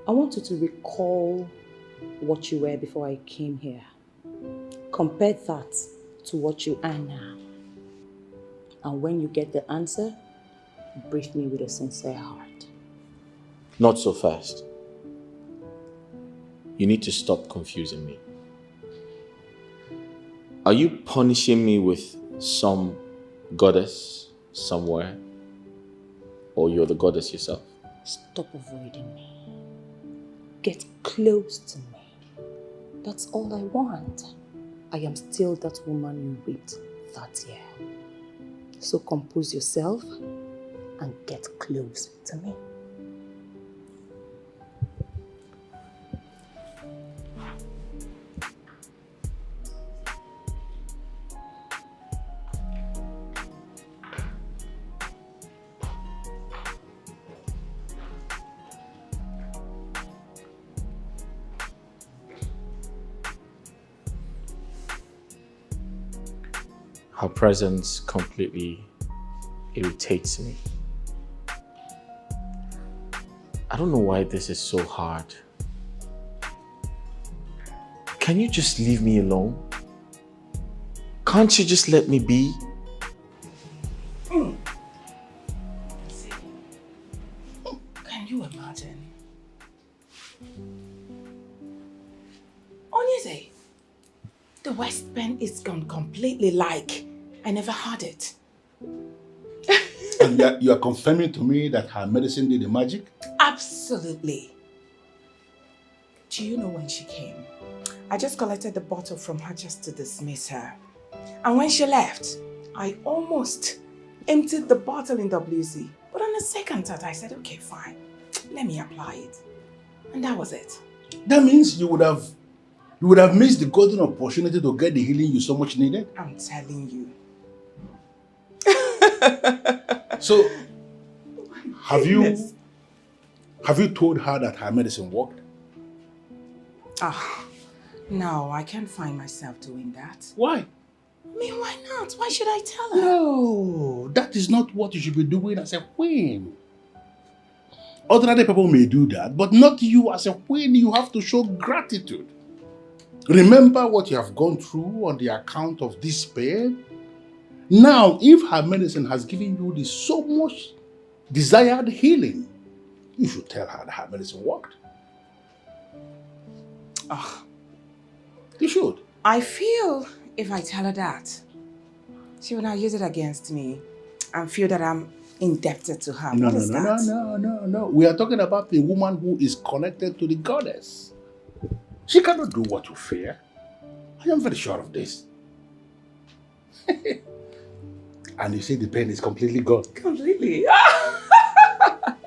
I want you to recall what you were before I came here. Compare that to what you are now. And when you get the answer, brief me with a sincere heart. Not so fast. You need to stop confusing me. Are you punishing me with some goddess somewhere? Or you're the goddess yourself? Stop avoiding me. Get close to me. That's all I want. I am still that woman you raped that year. So compose yourself and get close to me. Her presence completely irritates me. I don't know why this is so hard. Can you just leave me alone? Can't you just let me be? Can you imagine? Onyeze, the West Bend is gone completely like I never had it. And you are confirming to me that her medicine did the magic? Absolutely. Do you know when she came? I just collected the bottle from her just to dismiss her. And when she left, I almost emptied the bottle in WC. But on a second thought, I said, okay, fine. Let me apply it. And that was it. That means you would have missed the golden opportunity to get the healing you so much needed? I'm telling you. So, have you told her that her medicine worked? No, I can't find myself doing that. Why? I mean, why not? Why should I tell her? No, that is not what you should be doing as a queen. Ordinary people may do that, but not you as a queen. You have to show gratitude. Remember what you have gone through on the account of this pain. Now, if her medicine has given you the so much desired healing, you should tell her that her medicine worked. You should. I feel if I tell her that, she will not use it against me and feel that I'm indebted to her. No. We are talking about a woman who is connected to the goddess. She cannot do what you fear. I am very sure of this. And you say the pain is completely gone. Completely.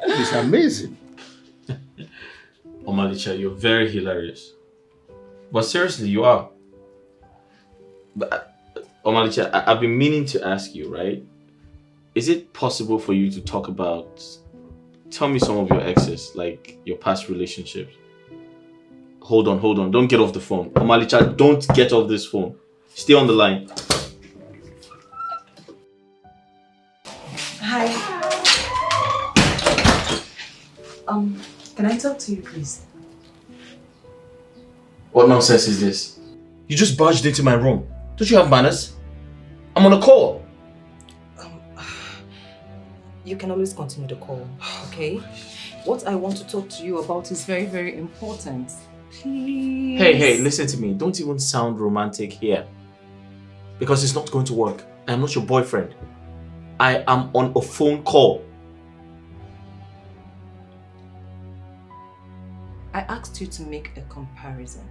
It's amazing. Omalicha, you're very hilarious. But seriously, you are. But Omalicha, I've been meaning to ask you, right? Is it possible for you to talk about... Tell me some of your exes, like your past relationships. Hold on. Don't get off the phone. Omalicha, don't get off this phone. Stay on the line. Hi. Can I talk to you, please? What nonsense is this? You just barged into my room. Don't you have manners? I'm on a call. You can always continue the call, okay? What I want to talk to you about is very, very important. Please. Hey, listen to me. Don't even sound romantic here. Because it's not going to work. I'm not your boyfriend. I am on a phone call. I asked you to make a comparison.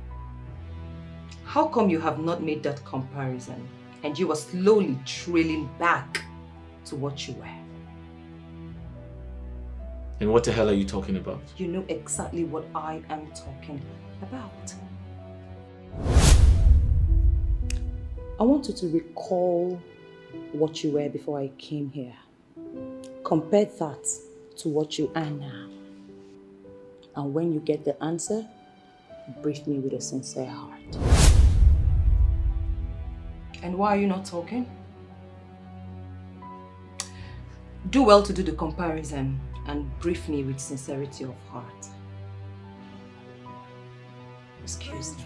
How come you have not made that comparison and you are slowly trailing back to what you were? And what the hell are you talking about? You know exactly what I am talking about. I want you to recall what you were before I came here. Compare that to what you are now. And when you get the answer, brief me with a sincere heart. And why are you not talking? Do well to do the comparison and brief me with sincerity of heart. Excuse me.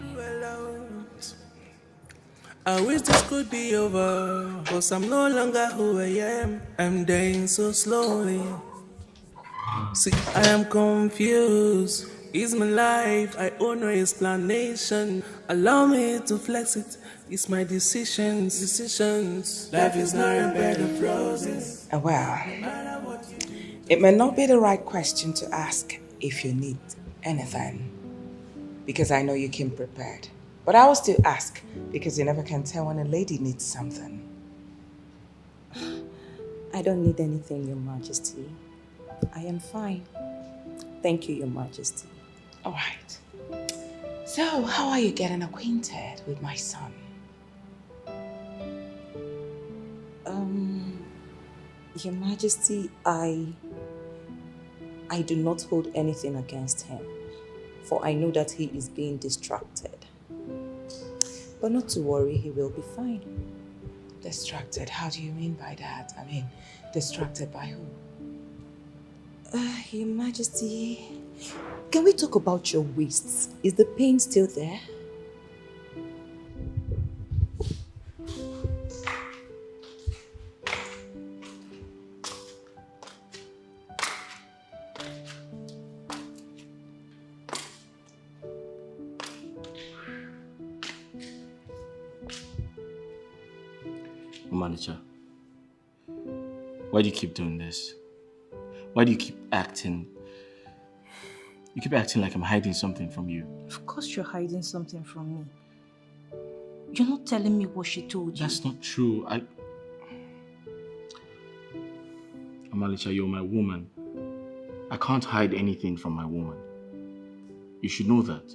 I wish this could be over, cause I'm no longer who I am. I'm dying so slowly. See, I am confused. It's my life, I owe no explanation. Allow me to flex it. It's my decisions. Life is not a bed of roses. Well, it may not be the right question to ask if you need anything, because I know you came prepared. But I will still ask, because you never can tell when a lady needs something. I don't need anything, Your Majesty. I am fine. Thank you, Your Majesty. All right. So, how are you getting acquainted with my son? Your Majesty, I do not hold anything against him, for I know that he is being distracted. But not to worry, he will be fine. Distracted? How do you mean by that? I mean, distracted by who? Your Majesty, can we talk about your waist? Is the pain still there? Manager, why do you keep doing this? Why do you keep acting? You keep acting like I'm hiding something from you. Of course you're hiding something from me. You're not telling me what she told you. That's not true. Amalicha, you're my woman. I can't hide anything from my woman. You should know that.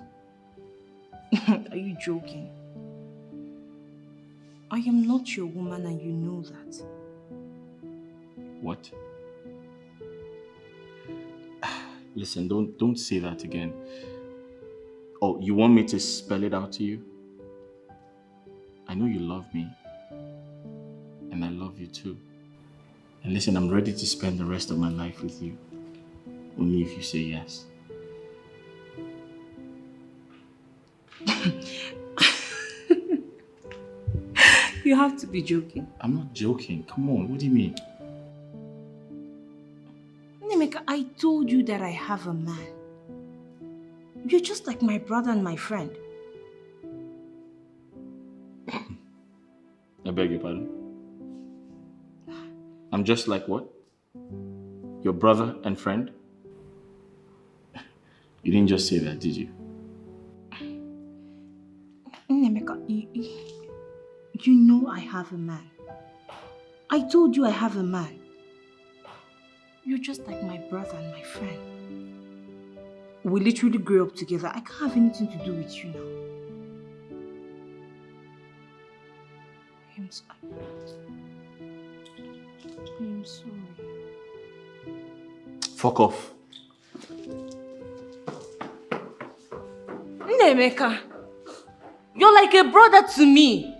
Are you joking? I am not your woman and you know that. What? Listen, don't say that again. Oh, you want me to spell it out to you? I know you love me. And I love you too. And listen, I'm ready to spend the rest of my life with you. Only if you say yes. You have to be joking. I'm not joking. Come on, what do you mean? Nemeka, I told you that I have a man. You're just like my brother and my friend. I beg your pardon? I'm just like what? Your brother and friend? You didn't just say that, did you? Nemeka, you know I have a man. I told you I have a man. You're just like my brother and my friend. We literally grew up together. I can't have anything to do with you now. I'm sorry. Fuck off. Nemeka, you're like a brother to me.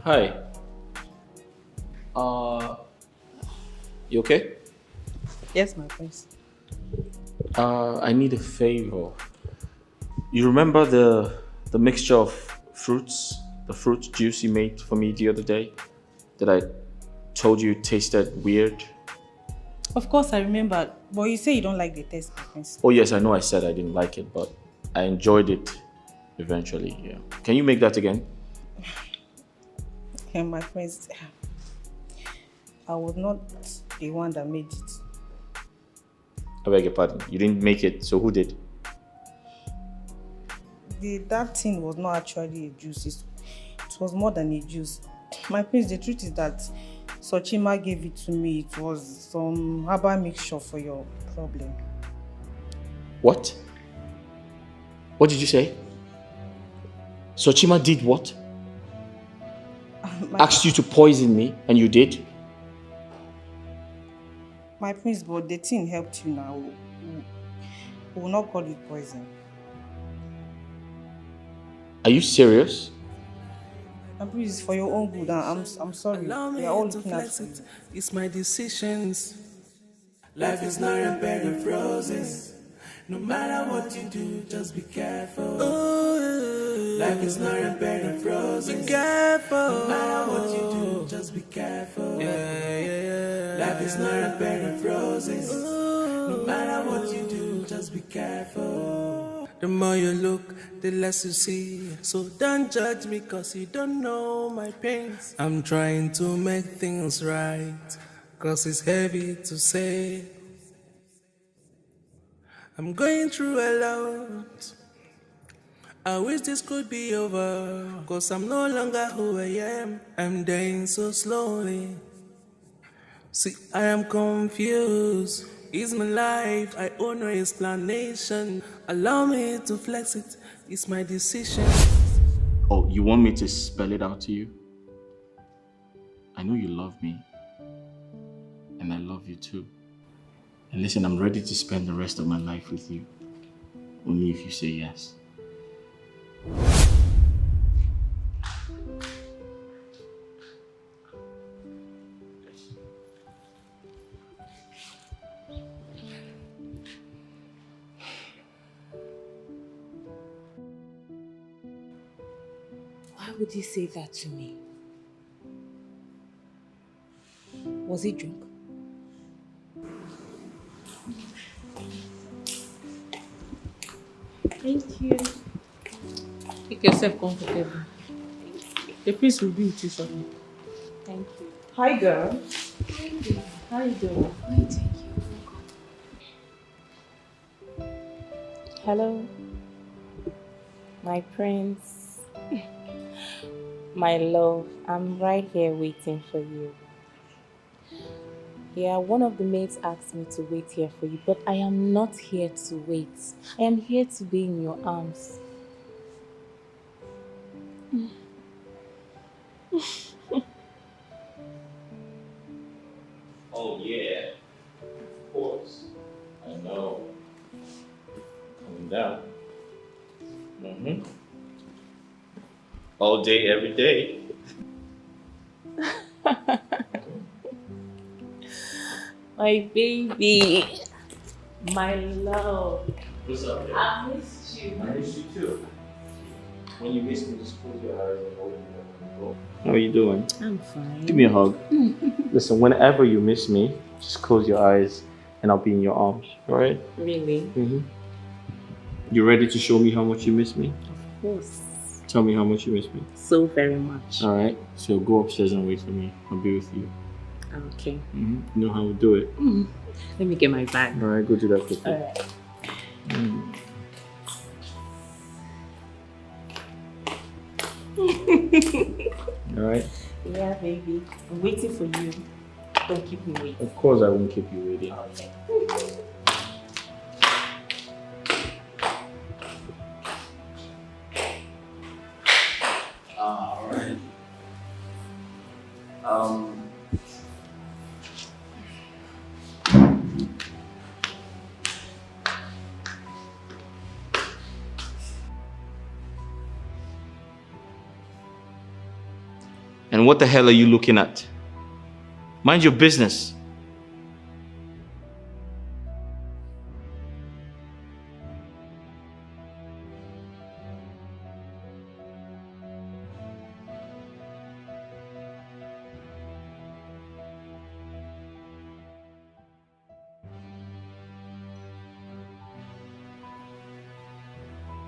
Hi. You okay? Yes, my prince. I need a favor. You remember the mixture of fruits, the fruit juice you made for me the other day that I told you tasted weird? Of course I remember, but you say you don't like the taste, my prince. Oh yes, I know I said I didn't like it, but I enjoyed it eventually, yeah. Can you make that again? Yeah, my prince, I was not the one that made it. I beg your pardon. You didn't make it, so who did? That thing was not actually a juice. It was more than a juice. My prince, the truth is that Sochima gave it to me. It was some herbal mixture for your problem. What? What did you say? Sochima did what? Asked you to poison me, and you did? My prince, but the thing helped you now. We will not call it poison. Are you serious? My prince, it's for your own good. I'm sorry. We are all looking at you. It's my decisions. Life is not a bed of roses. No matter what you do, just be careful. Life is not a bed of roses. Be careful. No matter what you do, just be careful. Life is not a bed of roses. No matter what you do, just be careful. The more you look, the less you see. So don't judge me cause you don't know my pains. I'm trying to make things right, cause it's heavy to say. I'm going through a lot. I wish this could be over, cause I'm no longer who I am. I'm dying so slowly. See, I am confused. It's my life, I owe no explanation. Allow me to flex it, it's my decision. Oh, you want me to spell it out to you? I know you love me. And I love you too. And listen, I'm ready to spend the rest of my life with you. Only if you say yes. Why would he say that to me? Was he drunk? Thank you. Make yourself comfortable. The prince will be with you shortly. Thank you. Hi, girl. How you doing? Fine, thank you. Hello, my prince, my love, I'm right here waiting for you. Yeah, one of the maids asked me to wait here for you, but I am not here to wait. I am here to be in your arms. Oh yeah, of course. I know. Coming down. All day, every day. My baby, my love. What's up, babe? I missed you. I missed you too. When you miss me, just close your eyes and hold me. How are you doing? I'm fine. Give me a hug. Listen, whenever you miss me, just close your eyes and I'll be in your arms, alright? Really? Mm-hmm. You ready to show me how much you miss me? Of course. Tell me how much you miss me. So very much. Alright, so go upstairs and wait for me. I'll be with you. Okay. You know how we do it. Let me get my bag. Alright, go do that quickly. Alright. Alright? Yeah, baby. I'm waiting for you. Don't keep me waiting. Of course I won't keep you waiting. Okay. Alright. And what the hell are you looking at? Mind your business.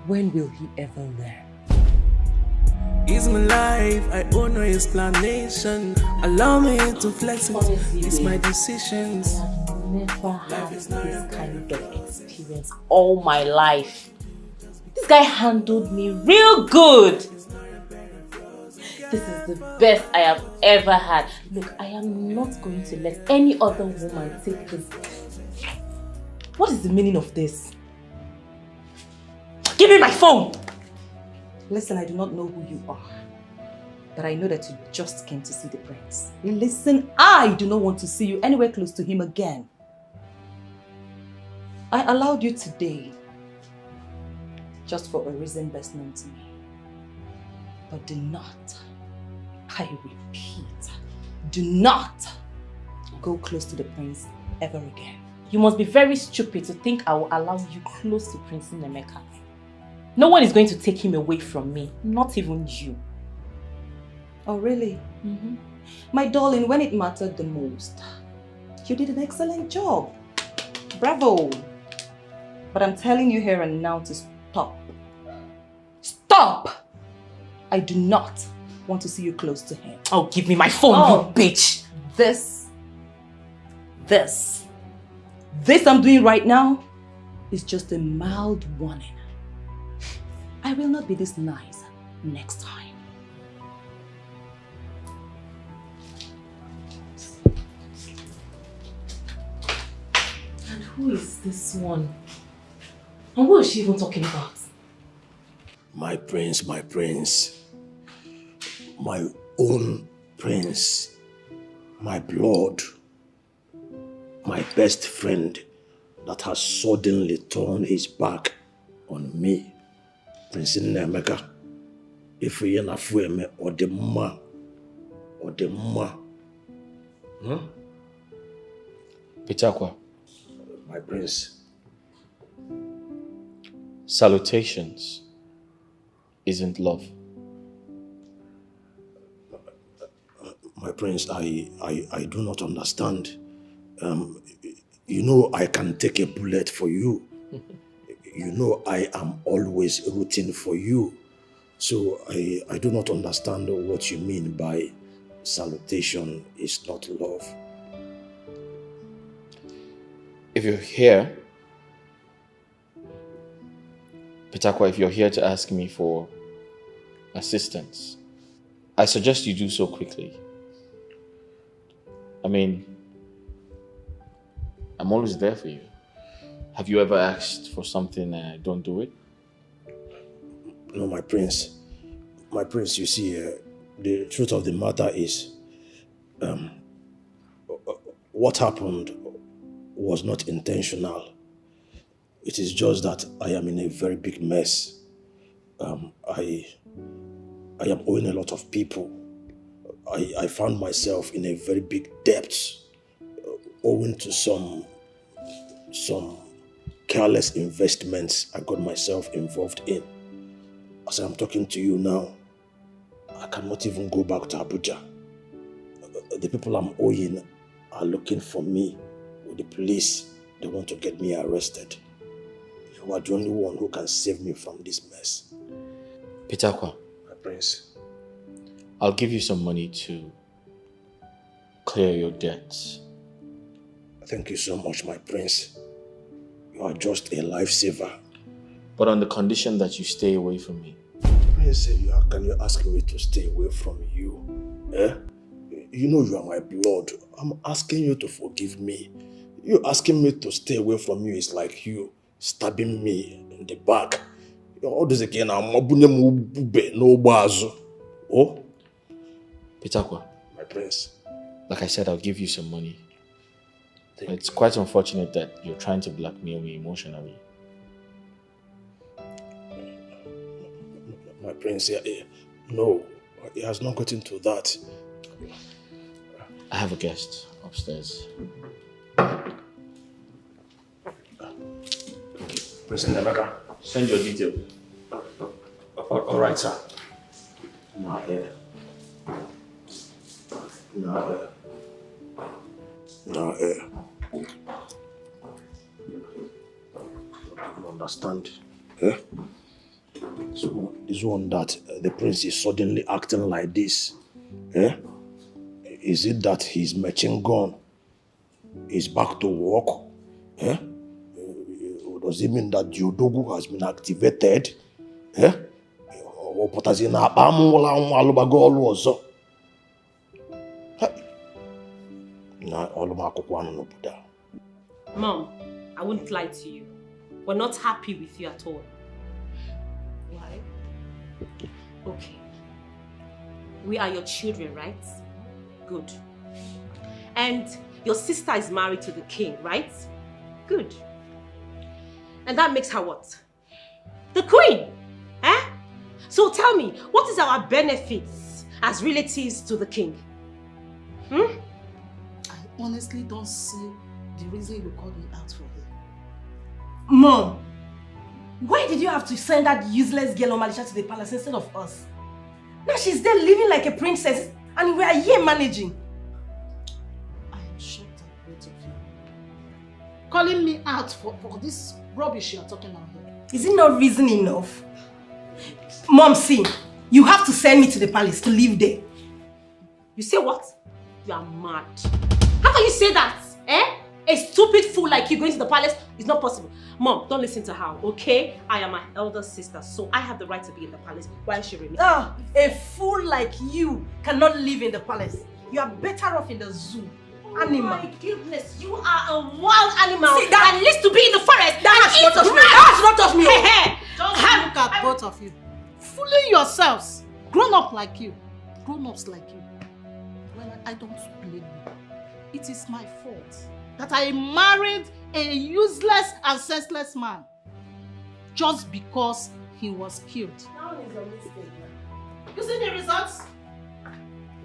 When will he ever learn? It's my life, I owe no explanation. Allow me to flex it, it's my decisions. I've never had this kind of experience all my life. This guy handled me real good. This is the best I have ever had. Look, I am not going to let any other woman take this. What is the meaning of this? Give me my phone! Listen, I do not know who you are, but I know that you just came to see the prince. Listen, I do not want to see you anywhere close to him again. I allowed you today just for a reason best known to me. But do not, I repeat, do not go close to the prince ever again. You must be very stupid to think I will allow you close to Prince Nemeka. No one is going to take him away from me, not even you. Oh, really? My darling, when it mattered the most, you did an excellent job. Bravo. But I'm telling you here and now to Stop. Stop! I do not want to see you close to him. Oh, give me my phone, you bitch! This I'm doing right now is just a mild warning. I will not be this nice next time. And who is this one? And what is she even talking about? My prince, my own prince, my blood, my best friend that has suddenly turned his back on me. Prince Nnemeka, if we are not me or the ma. Pitakwa. My prince. Salutations isn't love. My prince, I do not understand. You know I can take a bullet for you. You know I am always rooting for you. So I do not understand what you mean by salutation is not love. If you're here, Pitakwa, if you're here to ask me for assistance, I suggest you do so quickly. I mean, I'm always there for you. Have you ever asked for something and I don't do it? No, my prince. My prince, you see, the truth of the matter is, what happened was not intentional. It is just that I am in a very big mess. I am owing a lot of people. I found myself in a very big debt, owing to some careless investments I got myself involved in. As I'm talking to you now, I cannot even go back to Abuja. The people I'm owing are looking for me with the police. They want to get me arrested. You are the only one who can save me from this mess. Pitakwa. My prince. I'll give you some money to clear your debts. Thank you so much, my prince. You are just a lifesaver. But on the condition that you stay away from me. Prince, can you ask me to stay away from you? Eh? You know you are my blood. I'm asking you to forgive me. You asking me to stay away from you is like you stabbing me in the back. All this again, I'm no bazu. Oh? Pitakwa. My prince. Like I said, I'll give you some money. It's quite unfortunate that you're trying to blackmail me emotionally. My prince, no, it has not gotten to that. I have a guest upstairs. Prince Nnemeka. Send your details. All right, sir. Now here. You understand? Eh? So this one that the prince is suddenly acting like this. Eh? Is it that he's matching gun? He's back to work? Eh? Does it mean that Diodogu has been activated? Eh? Or potazina bamula alubago also? Mom, I wouldn't lie to you. We're not happy with you at all. Why? Okay. We are your children, right? Good. And your sister is married to the king, right? Good. And that makes her what? The queen! Eh? So tell me, what is our benefits as relatives to the king? Hmm? I honestly don't see the reason you called me out for him. Mom, why did you have to send that useless girl Omalisha to the palace instead of us? Now she's there living like a princess and we are here managing. I am shocked at both of you. Calling me out for this rubbish you are talking about here. Is it not reason enough? Mom, see, you have to send me to the palace to live there. You say what? You are mad. How can you say that? Eh? A stupid fool like you going to the palace is not possible. Mom, don't listen to her, okay? I am my elder sister, so I have the right to be in the palace while she remains. A fool like you cannot live in the palace. You are better off in the zoo. Animal. Oh my goodness, you are a wild animal. See, that needs to be in the forest. That has not touched me. That has not touched me. Just look at both of you. Fooling yourselves. Grown up like you. Grown-ups like you. Well, I don't blame you. It is my fault that I married a useless and senseless man just because he was killed. Now is a mistake. You see the results?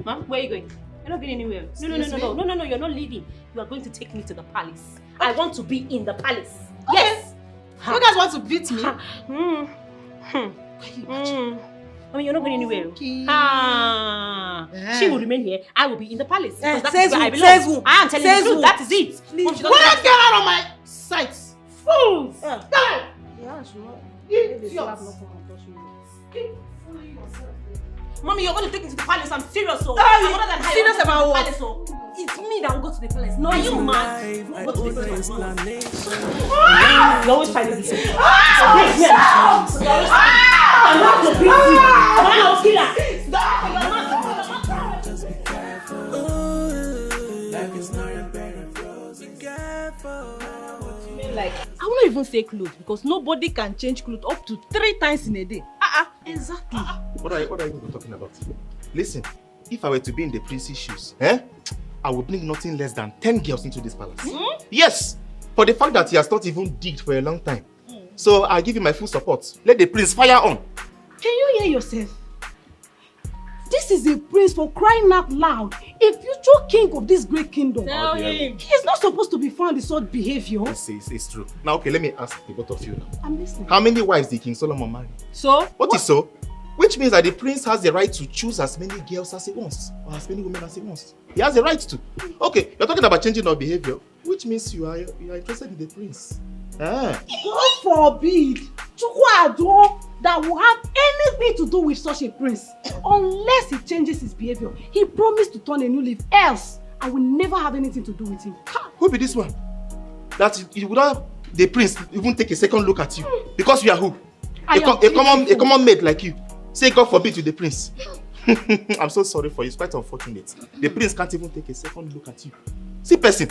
Mom, where are you going? You're not going anywhere. No, you're not leaving. You are going to take me to the palace. I want to be in the palace. Okay. Yes. You guys want to beat me? I mean, you're not going anywhere. Okay. She will remain here. I will be in the palace. Because that says is where I who? belong. Says who? I am telling Says the truth. who? That is it. Please. Get out of my sight. Fools! Go! Yeah, sure. Idiots. Keep fooling yourself. Mommy, you're going to take me to the palace. I'm serious. So. I'm I'm older than her. serious about what? Palace, so. It's me that will go to the palace. No, Are you you mad? I Go to the owe palace. explanation. You always find this. I'm not to beat you. I'll kill her. Just be careful. Life is not a bed of roses. Be careful. Like, I will not even say clothes because nobody can change clothes up to 3 times in a day. Exactly. What are you people talking about? Listen, if I were to be in the prince's shoes, I would bring nothing less than 10 girls into this palace. Yes, for the fact that he has not even digged for a long time. So I'll give you my full support. Let the prince fire on. Can you hear yourself? This is a prince, for crying out loud, a future king of this great kingdom. Tell him. He is not supposed to be found in such behavior. It's true. Now, okay, let me ask the both of you now. I'm listening. How many wives did King Solomon marry? So? What is so? Which means that the prince has the right to choose as many girls as he wants, or as many women as he wants. He has the right to. Okay, you're talking about changing our behavior, which means you are interested in the prince. God forbid that will have anything to do with such a prince. Unless he changes his behavior. He promised to turn a new leaf, else I will never have anything to do with him. Who be this one? That you would have the prince even take a second look at you. Because you are who? A common mate like you. Say God forbid to the prince. I'm so sorry for you. It's quite unfortunate. The prince can't even take a second look at you. See person.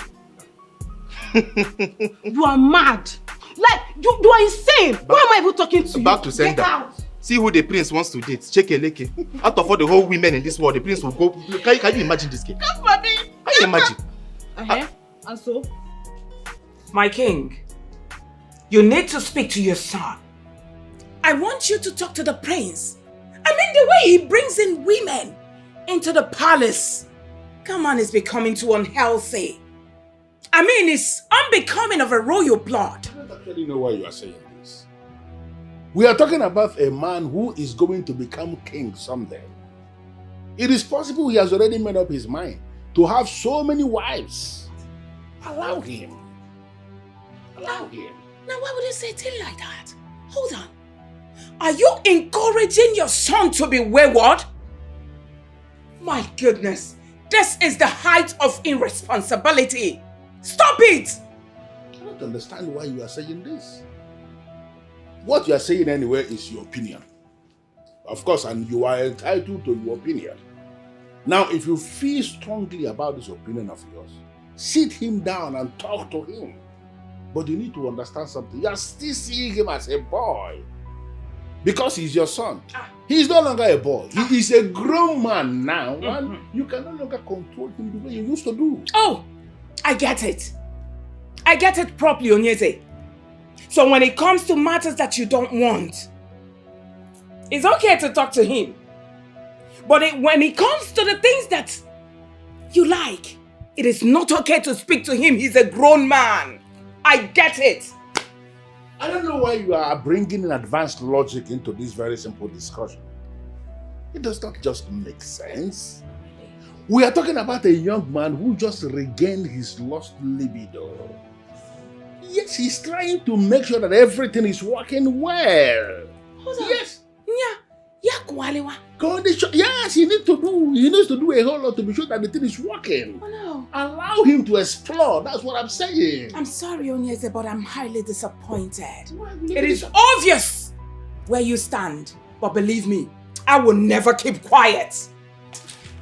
You are mad. Like, you are insane. Why am I even talking to you? Back to sender. Get out. See who the prince wants to date. Check a leke. Out of all the whole women in this world, the prince will go. Can you imagine this case? Can you imagine? And so? My king, you need to speak to your son. I want you to talk to the prince. I mean, the way he brings in women into the palace. Come on, it's becoming too unhealthy. I mean, it's unbecoming of a royal blood. I don't actually know why you are saying this. We are talking about a man who is going to become king someday. It is possible he has already made up his mind to have so many wives. Allow him. Allow him. Now, why would you say a thing like that? Hold on. Are you encouraging your son to be wayward? My goodness, this is the height of irresponsibility. Stop it! I don't understand why you are saying this. What you are saying anyway is your opinion. Of course, and you are entitled to your opinion. Now, if you feel strongly about this opinion of yours, sit him down and talk to him. But you need to understand something. You are still seeing him as a boy. Because he's your son. He's no longer a boy. He is a grown man now. And you can no longer control him the way you used to do. Oh, I get it. I get it properly, Onyeze. So when it comes to matters that you don't want, it's okay to talk to him. But when it comes to the things that you like, it is not okay to speak to him. He's a grown man. I get it. I don't know why you are bringing in advanced logic into this very simple discussion. It does not just make sense. We are talking about a young man who just regained his lost libido. Yes, She's trying to make sure that everything is working well. Hold on. Yes. Yeah, Condition. Yes, he needs to do a whole lot to be sure that the thing is working. Oh no. Allow him to explore. That's what I'm saying. I'm sorry, Onyeze, but I'm highly disappointed. It is obvious where you stand. But believe me, I will never keep quiet.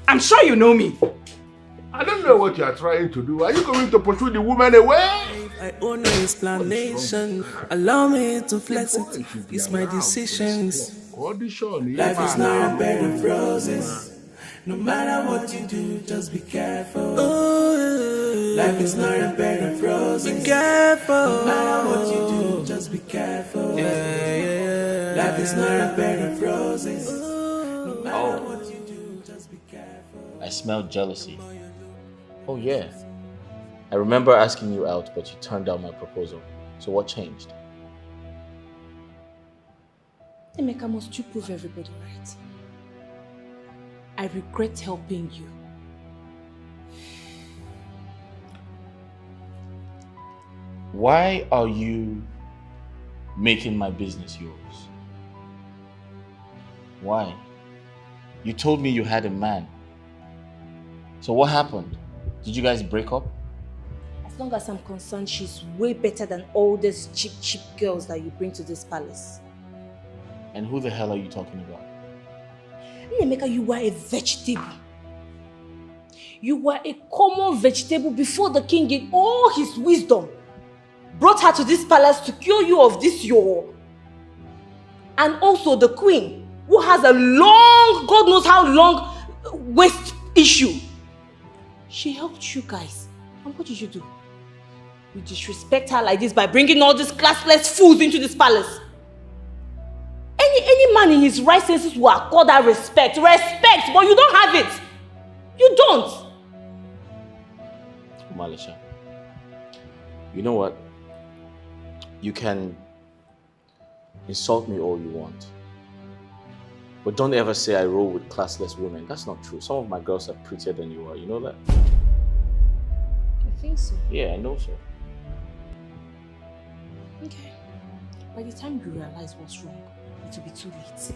I'm sure you know me. I don't know what you are trying to do. Are you going to pursue the woman away? I own no explanation. Allow me to flex it. It's my decisions. Life is not a bed of roses. No matter what you do, just be careful. Life is not a bed of roses. Be careful. No matter what you do, just be careful. Life is not a bed of roses. No matter what you do, just be careful. I smell jealousy. Oh yeah. I remember asking you out, but you turned down my proposal. So what changed? Emeka, must you prove everybody right? I regret helping you. Why are you making my business yours? Why? You told me you had a man. So what happened? Did you guys break up? As long as I'm concerned, she's way better than all these cheap girls that you bring to this palace. And who the hell are you talking about? Emeka, you were a vegetable. You were a common vegetable before the king in all his wisdom brought her to this palace to cure you of this your. And also the queen, who has a long, God knows how long, waist issue. She helped you guys. And what did you do? You disrespect her like this by bringing all these classless fools into this palace. Any man in his right senses will accord that respect. Respect, but you don't have it. You don't. Malisha, you know what? You can insult me all you want. But don't ever say I roll with classless women. That's not true. Some of my girls are prettier than you are. You know that? I think so. Yeah, I know so. Okay. By the time you realize what's wrong, it will be too late.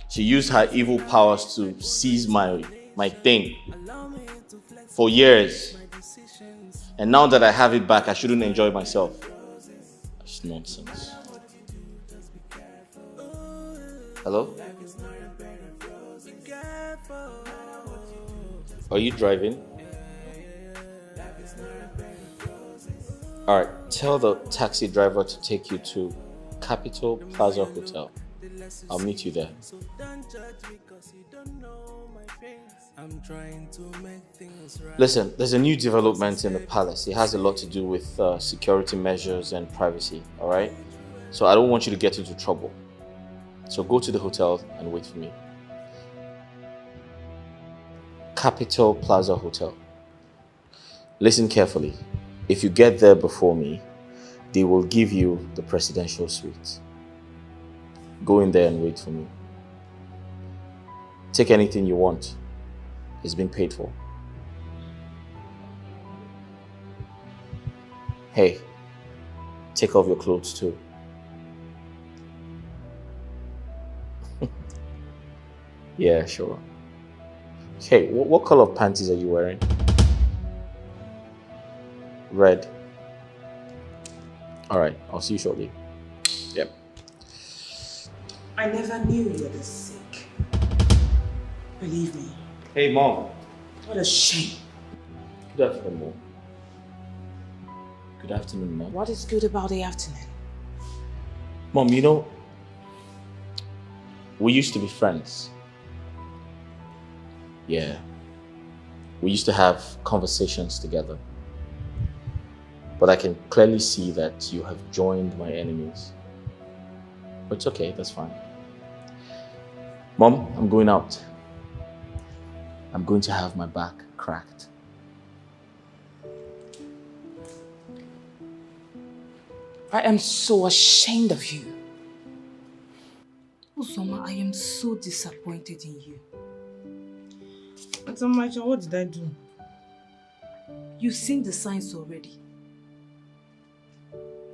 She used her evil powers to seize my thing for years. And now that I have it back, I shouldn't enjoy myself. That's nonsense. Hello? Are you driving? Alright, tell the taxi driver to take you to Capital Plaza Hotel. I'll meet you there. Listen, there's a new development in the palace. It has a lot to do with security measures and privacy, alright? So I don't want you to get into trouble. So go to the hotel and wait for me. Capital Plaza Hotel. Listen carefully. If you get there before me, they will give you the presidential suite. Go in there and wait for me. Take anything you want. It's been paid for. Hey, take off your clothes too. Yeah, sure. Hey, what color of panties are you wearing? Red. Alright, I'll see you shortly. Yep. I never knew you were this sick. Believe me. Hey, Mom. What a shame. Good afternoon, Mom. Good afternoon, Mom. What is good about the afternoon? Mom, you know, we used to be friends. Yeah. We used to have conversations together. But I can clearly see that you have joined my enemies. But it's okay, that's fine. Mom, I'm going out. I'm going to have my back cracked. I am so ashamed of you. Uzoma, I am so disappointed in you. Macha, what did I do? You've seen the signs already.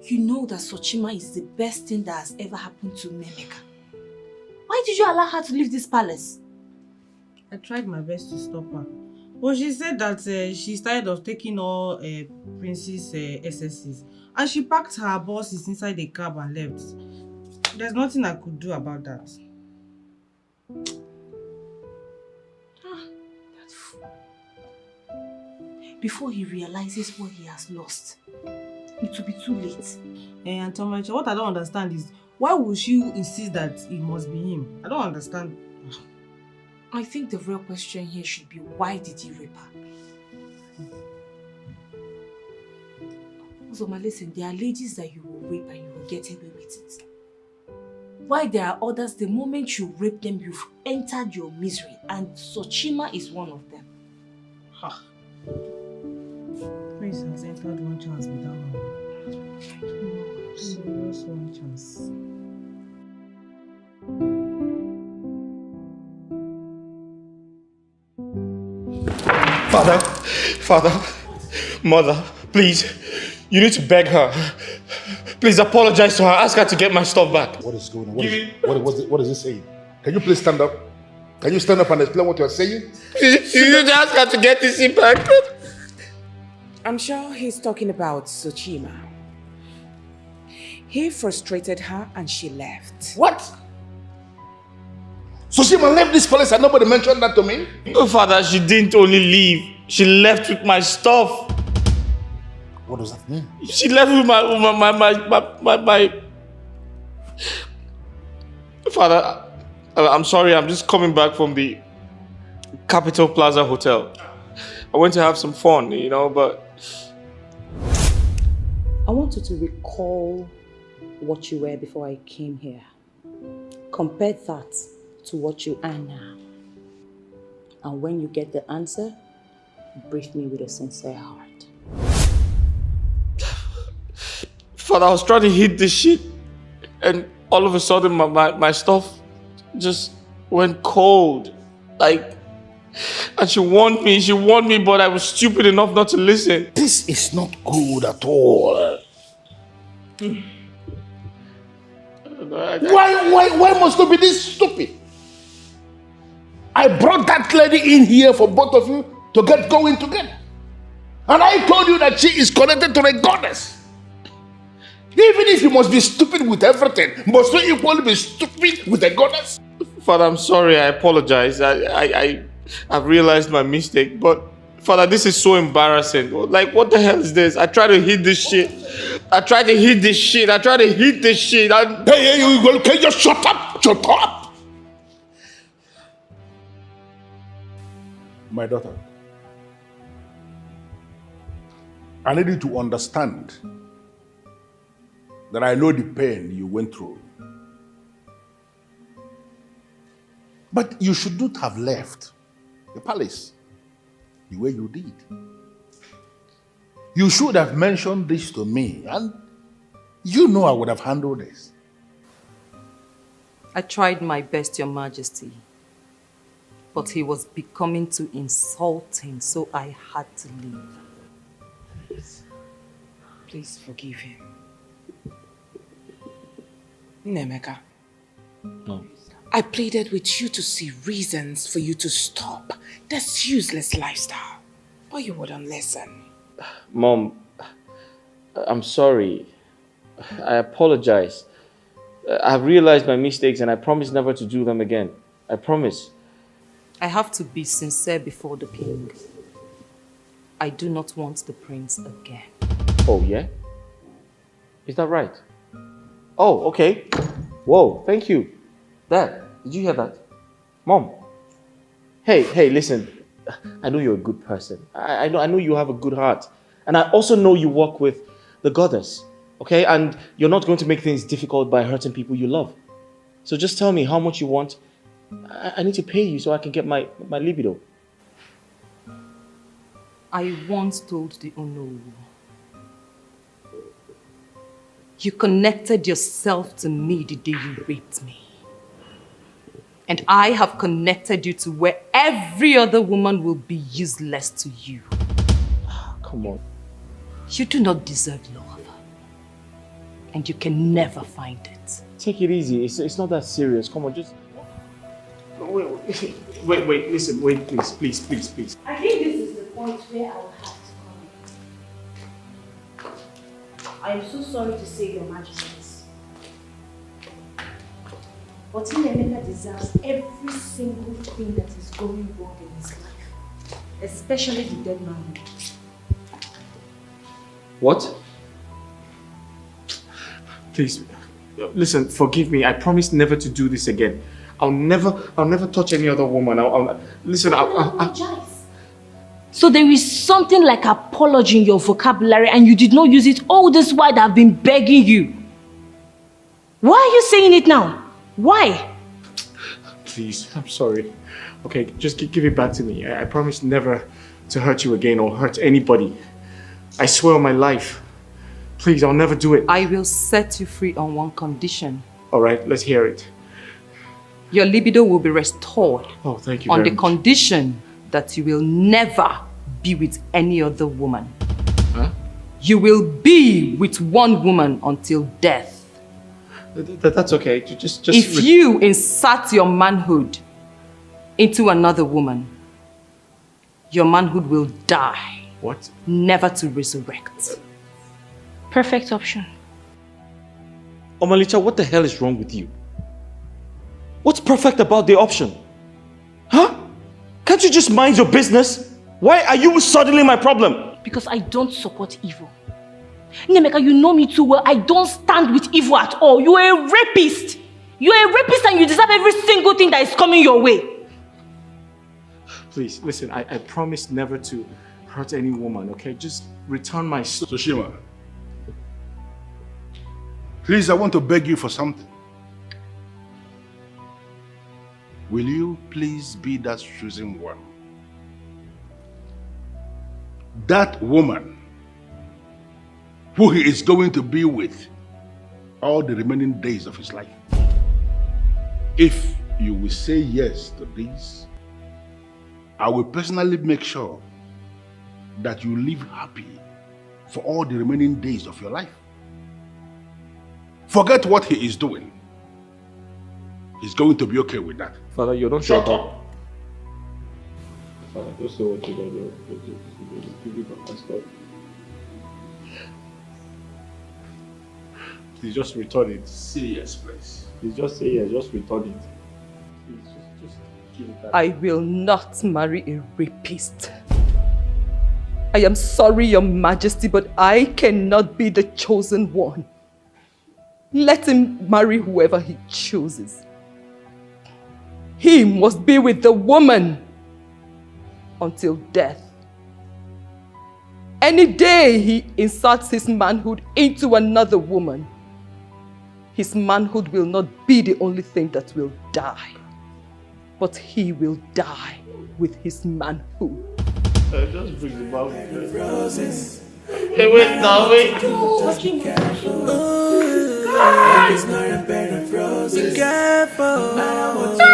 You know that Sochima is the best thing that has ever happened to Nemeka. Why did you allow her to leave this palace? I tried my best to stop her. But she said that she's tired of taking all Prince's SSs. And she packed her bosses inside the cab and left. There's nothing I could do about that. That fool. Before he realizes what he has lost, it will be too late. And Tomacha, what I don't understand is, why would she insist that it must be him? I don't understand. I think the real question here should be, why did he rape her? Uzoma, listen, there are ladies that you will rape and you will get away with it. Why there are others, the moment you rape them, you've entered your misery, and Sochima is one of them. Ha! Prince has entered one chance without her. Serious one chance. Father, Mother, please, you need to beg her. Please apologize to her. Ask her to get my stuff back. What is going on? What is he saying? Can you please stand up? Can you stand up and explain what you are saying? You need to ask her to get this back. I'm sure he's talking about Sochima. He frustrated her and she left. What? Sochima left this place and nobody mentioned that to me? Oh, Father, she didn't only leave. She left with my stuff. What does that mean? She left with my Father, I'm sorry, I'm just coming back from the Capital Plaza Hotel. I went to have some fun, but... I want you to recall what you were before I came here. Compare that to what you are now. And when you get the answer, brief me with a sincere heart. Father, I was trying to hit this shit, and all of a sudden my stuff just went cold. And she warned me, but I was stupid enough not to listen. This is not good at all. Why must you be this stupid? I brought that lady in here for both of you to get going together. And I told you that she is connected to the goddess. Even if you must be stupid with everything, must you equally be stupid with the goddess? Father, I'm sorry, I apologize. I've realized my mistake, but Father, this is so embarrassing. What the hell is this? I tried to hit this shit. Hey, you can just shut up. My daughter, I need you to understand that I know the pain you went through. But you should not have left the palace the way you did. You should have mentioned this to me, and I would have handled this. I tried my best, Your Majesty, but he was becoming too insulting, so I had to leave. Please forgive him. Nemeka. No. I pleaded with you to see reasons for you to stop this useless lifestyle, but you wouldn't listen. Mom, I'm sorry. I apologize. I've realized my mistakes and I promise never to do them again. I promise. I have to be sincere before the king. I do not want the prince again. Oh, yeah? Is that right? Oh, okay. Whoa, thank you. Dad, did you hear that? Mom. Hey, listen. I know you're a good person. I know you have a good heart. And I also know you work with the goddess. Okay? And you're not going to make things difficult by hurting people you love. So just tell me how much you want. I need to pay you so I can get my libido. I once told the Onowu, you connected yourself to me the day you raped me. And I have connected you to where every other woman will be useless to you. Come on. You do not deserve love. And you can never find it. Take it easy. It's not that serious. Come on, just... Wait, listen, wait, please. I think this is the point where I will have to come. I am so sorry to say, Your Majesties, but Nnemeka deserves every single thing that is going wrong in his life, especially the dead man. What? Please, listen, forgive me. I promise never to do this again. I'll never touch any other woman. Listen, Apologize. So there is something like apology in your vocabulary and you did not use it all this while that I've been begging you. Why are you saying it now? Why? Please, I'm sorry. Okay, just give it back to me. I promise never to hurt you again or hurt anybody. I swear on my life. Please, I'll never do it. I will set you free on one condition. All right, let's hear it. Your libido will be restored. Oh, thank you on very the much. condition that you will never be with any other woman. Huh? You will be with one woman until death. That's okay. Just if you insert your manhood into another woman, your manhood will die. What? Never to resurrect. Perfect option. Omalicha, what the hell is wrong with you? What's perfect about the option? Huh? Can't you just mind your business? Why are you suddenly my problem? Because I don't support evil. Nnemeka, you know me too well. I don't stand with evil at all. You are a rapist. You are a rapist and you deserve every single thing that is coming your way. Please, listen, I promise never to hurt any woman, okay? Just return my soul. Soshima, please, I want to beg you for something. Will you please be that chosen one? That woman who he is going to be with all the remaining days of his life. If you will say yes to this, I will personally make sure that you live happy for all the remaining days of your life. Forget what he is doing. He's going to be okay with that. Father, you don't shut up. Father, just say what you're going to do. Please just return it. Say yes, please. Please just say yes, just return it. Please just give it back. I will not marry a rapist. I am sorry, Your Majesty, but I cannot be the chosen one. Let him marry whoever he chooses. He must be with the woman until death. Any day he inserts his manhood into another woman, his manhood will not be the only thing that will die, but he will die with his manhood. Just bring the Bible. Hey, wait, now, wait. Life is not a bed of roses. Be careful. No matter what you do,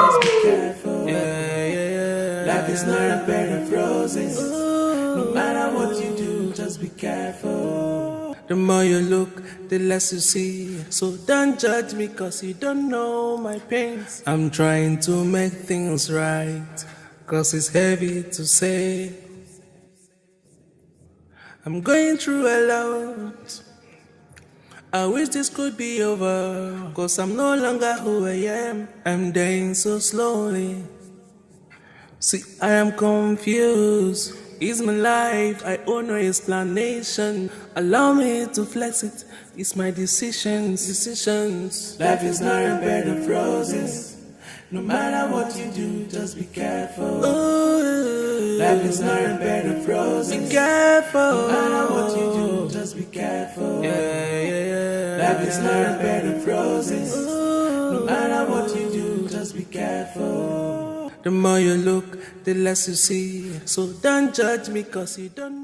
just be careful. Yeah. Life is not a bed of roses. No matter what you do, just be careful. The more you look, the less you see. So don't judge me, cause you don't know my pains. I'm trying to make things right, cause it's heavy to say. I'm going through a lot. I wish this could be over, cause I'm no longer who I am. I'm dying so slowly. See, I am confused. It's my life, I owe no explanation. Allow me to flex it, it's my decisions. Life is not a bed of roses. No matter what you do, just be careful. Ooh. Life is not a bed of roses. Be careful. No matter what you do, just be careful. Yeah. Life is not a bed of roses. Ooh. No matter what you do, just be careful. The more you look, the less you see. So don't judge me, cause you don't know.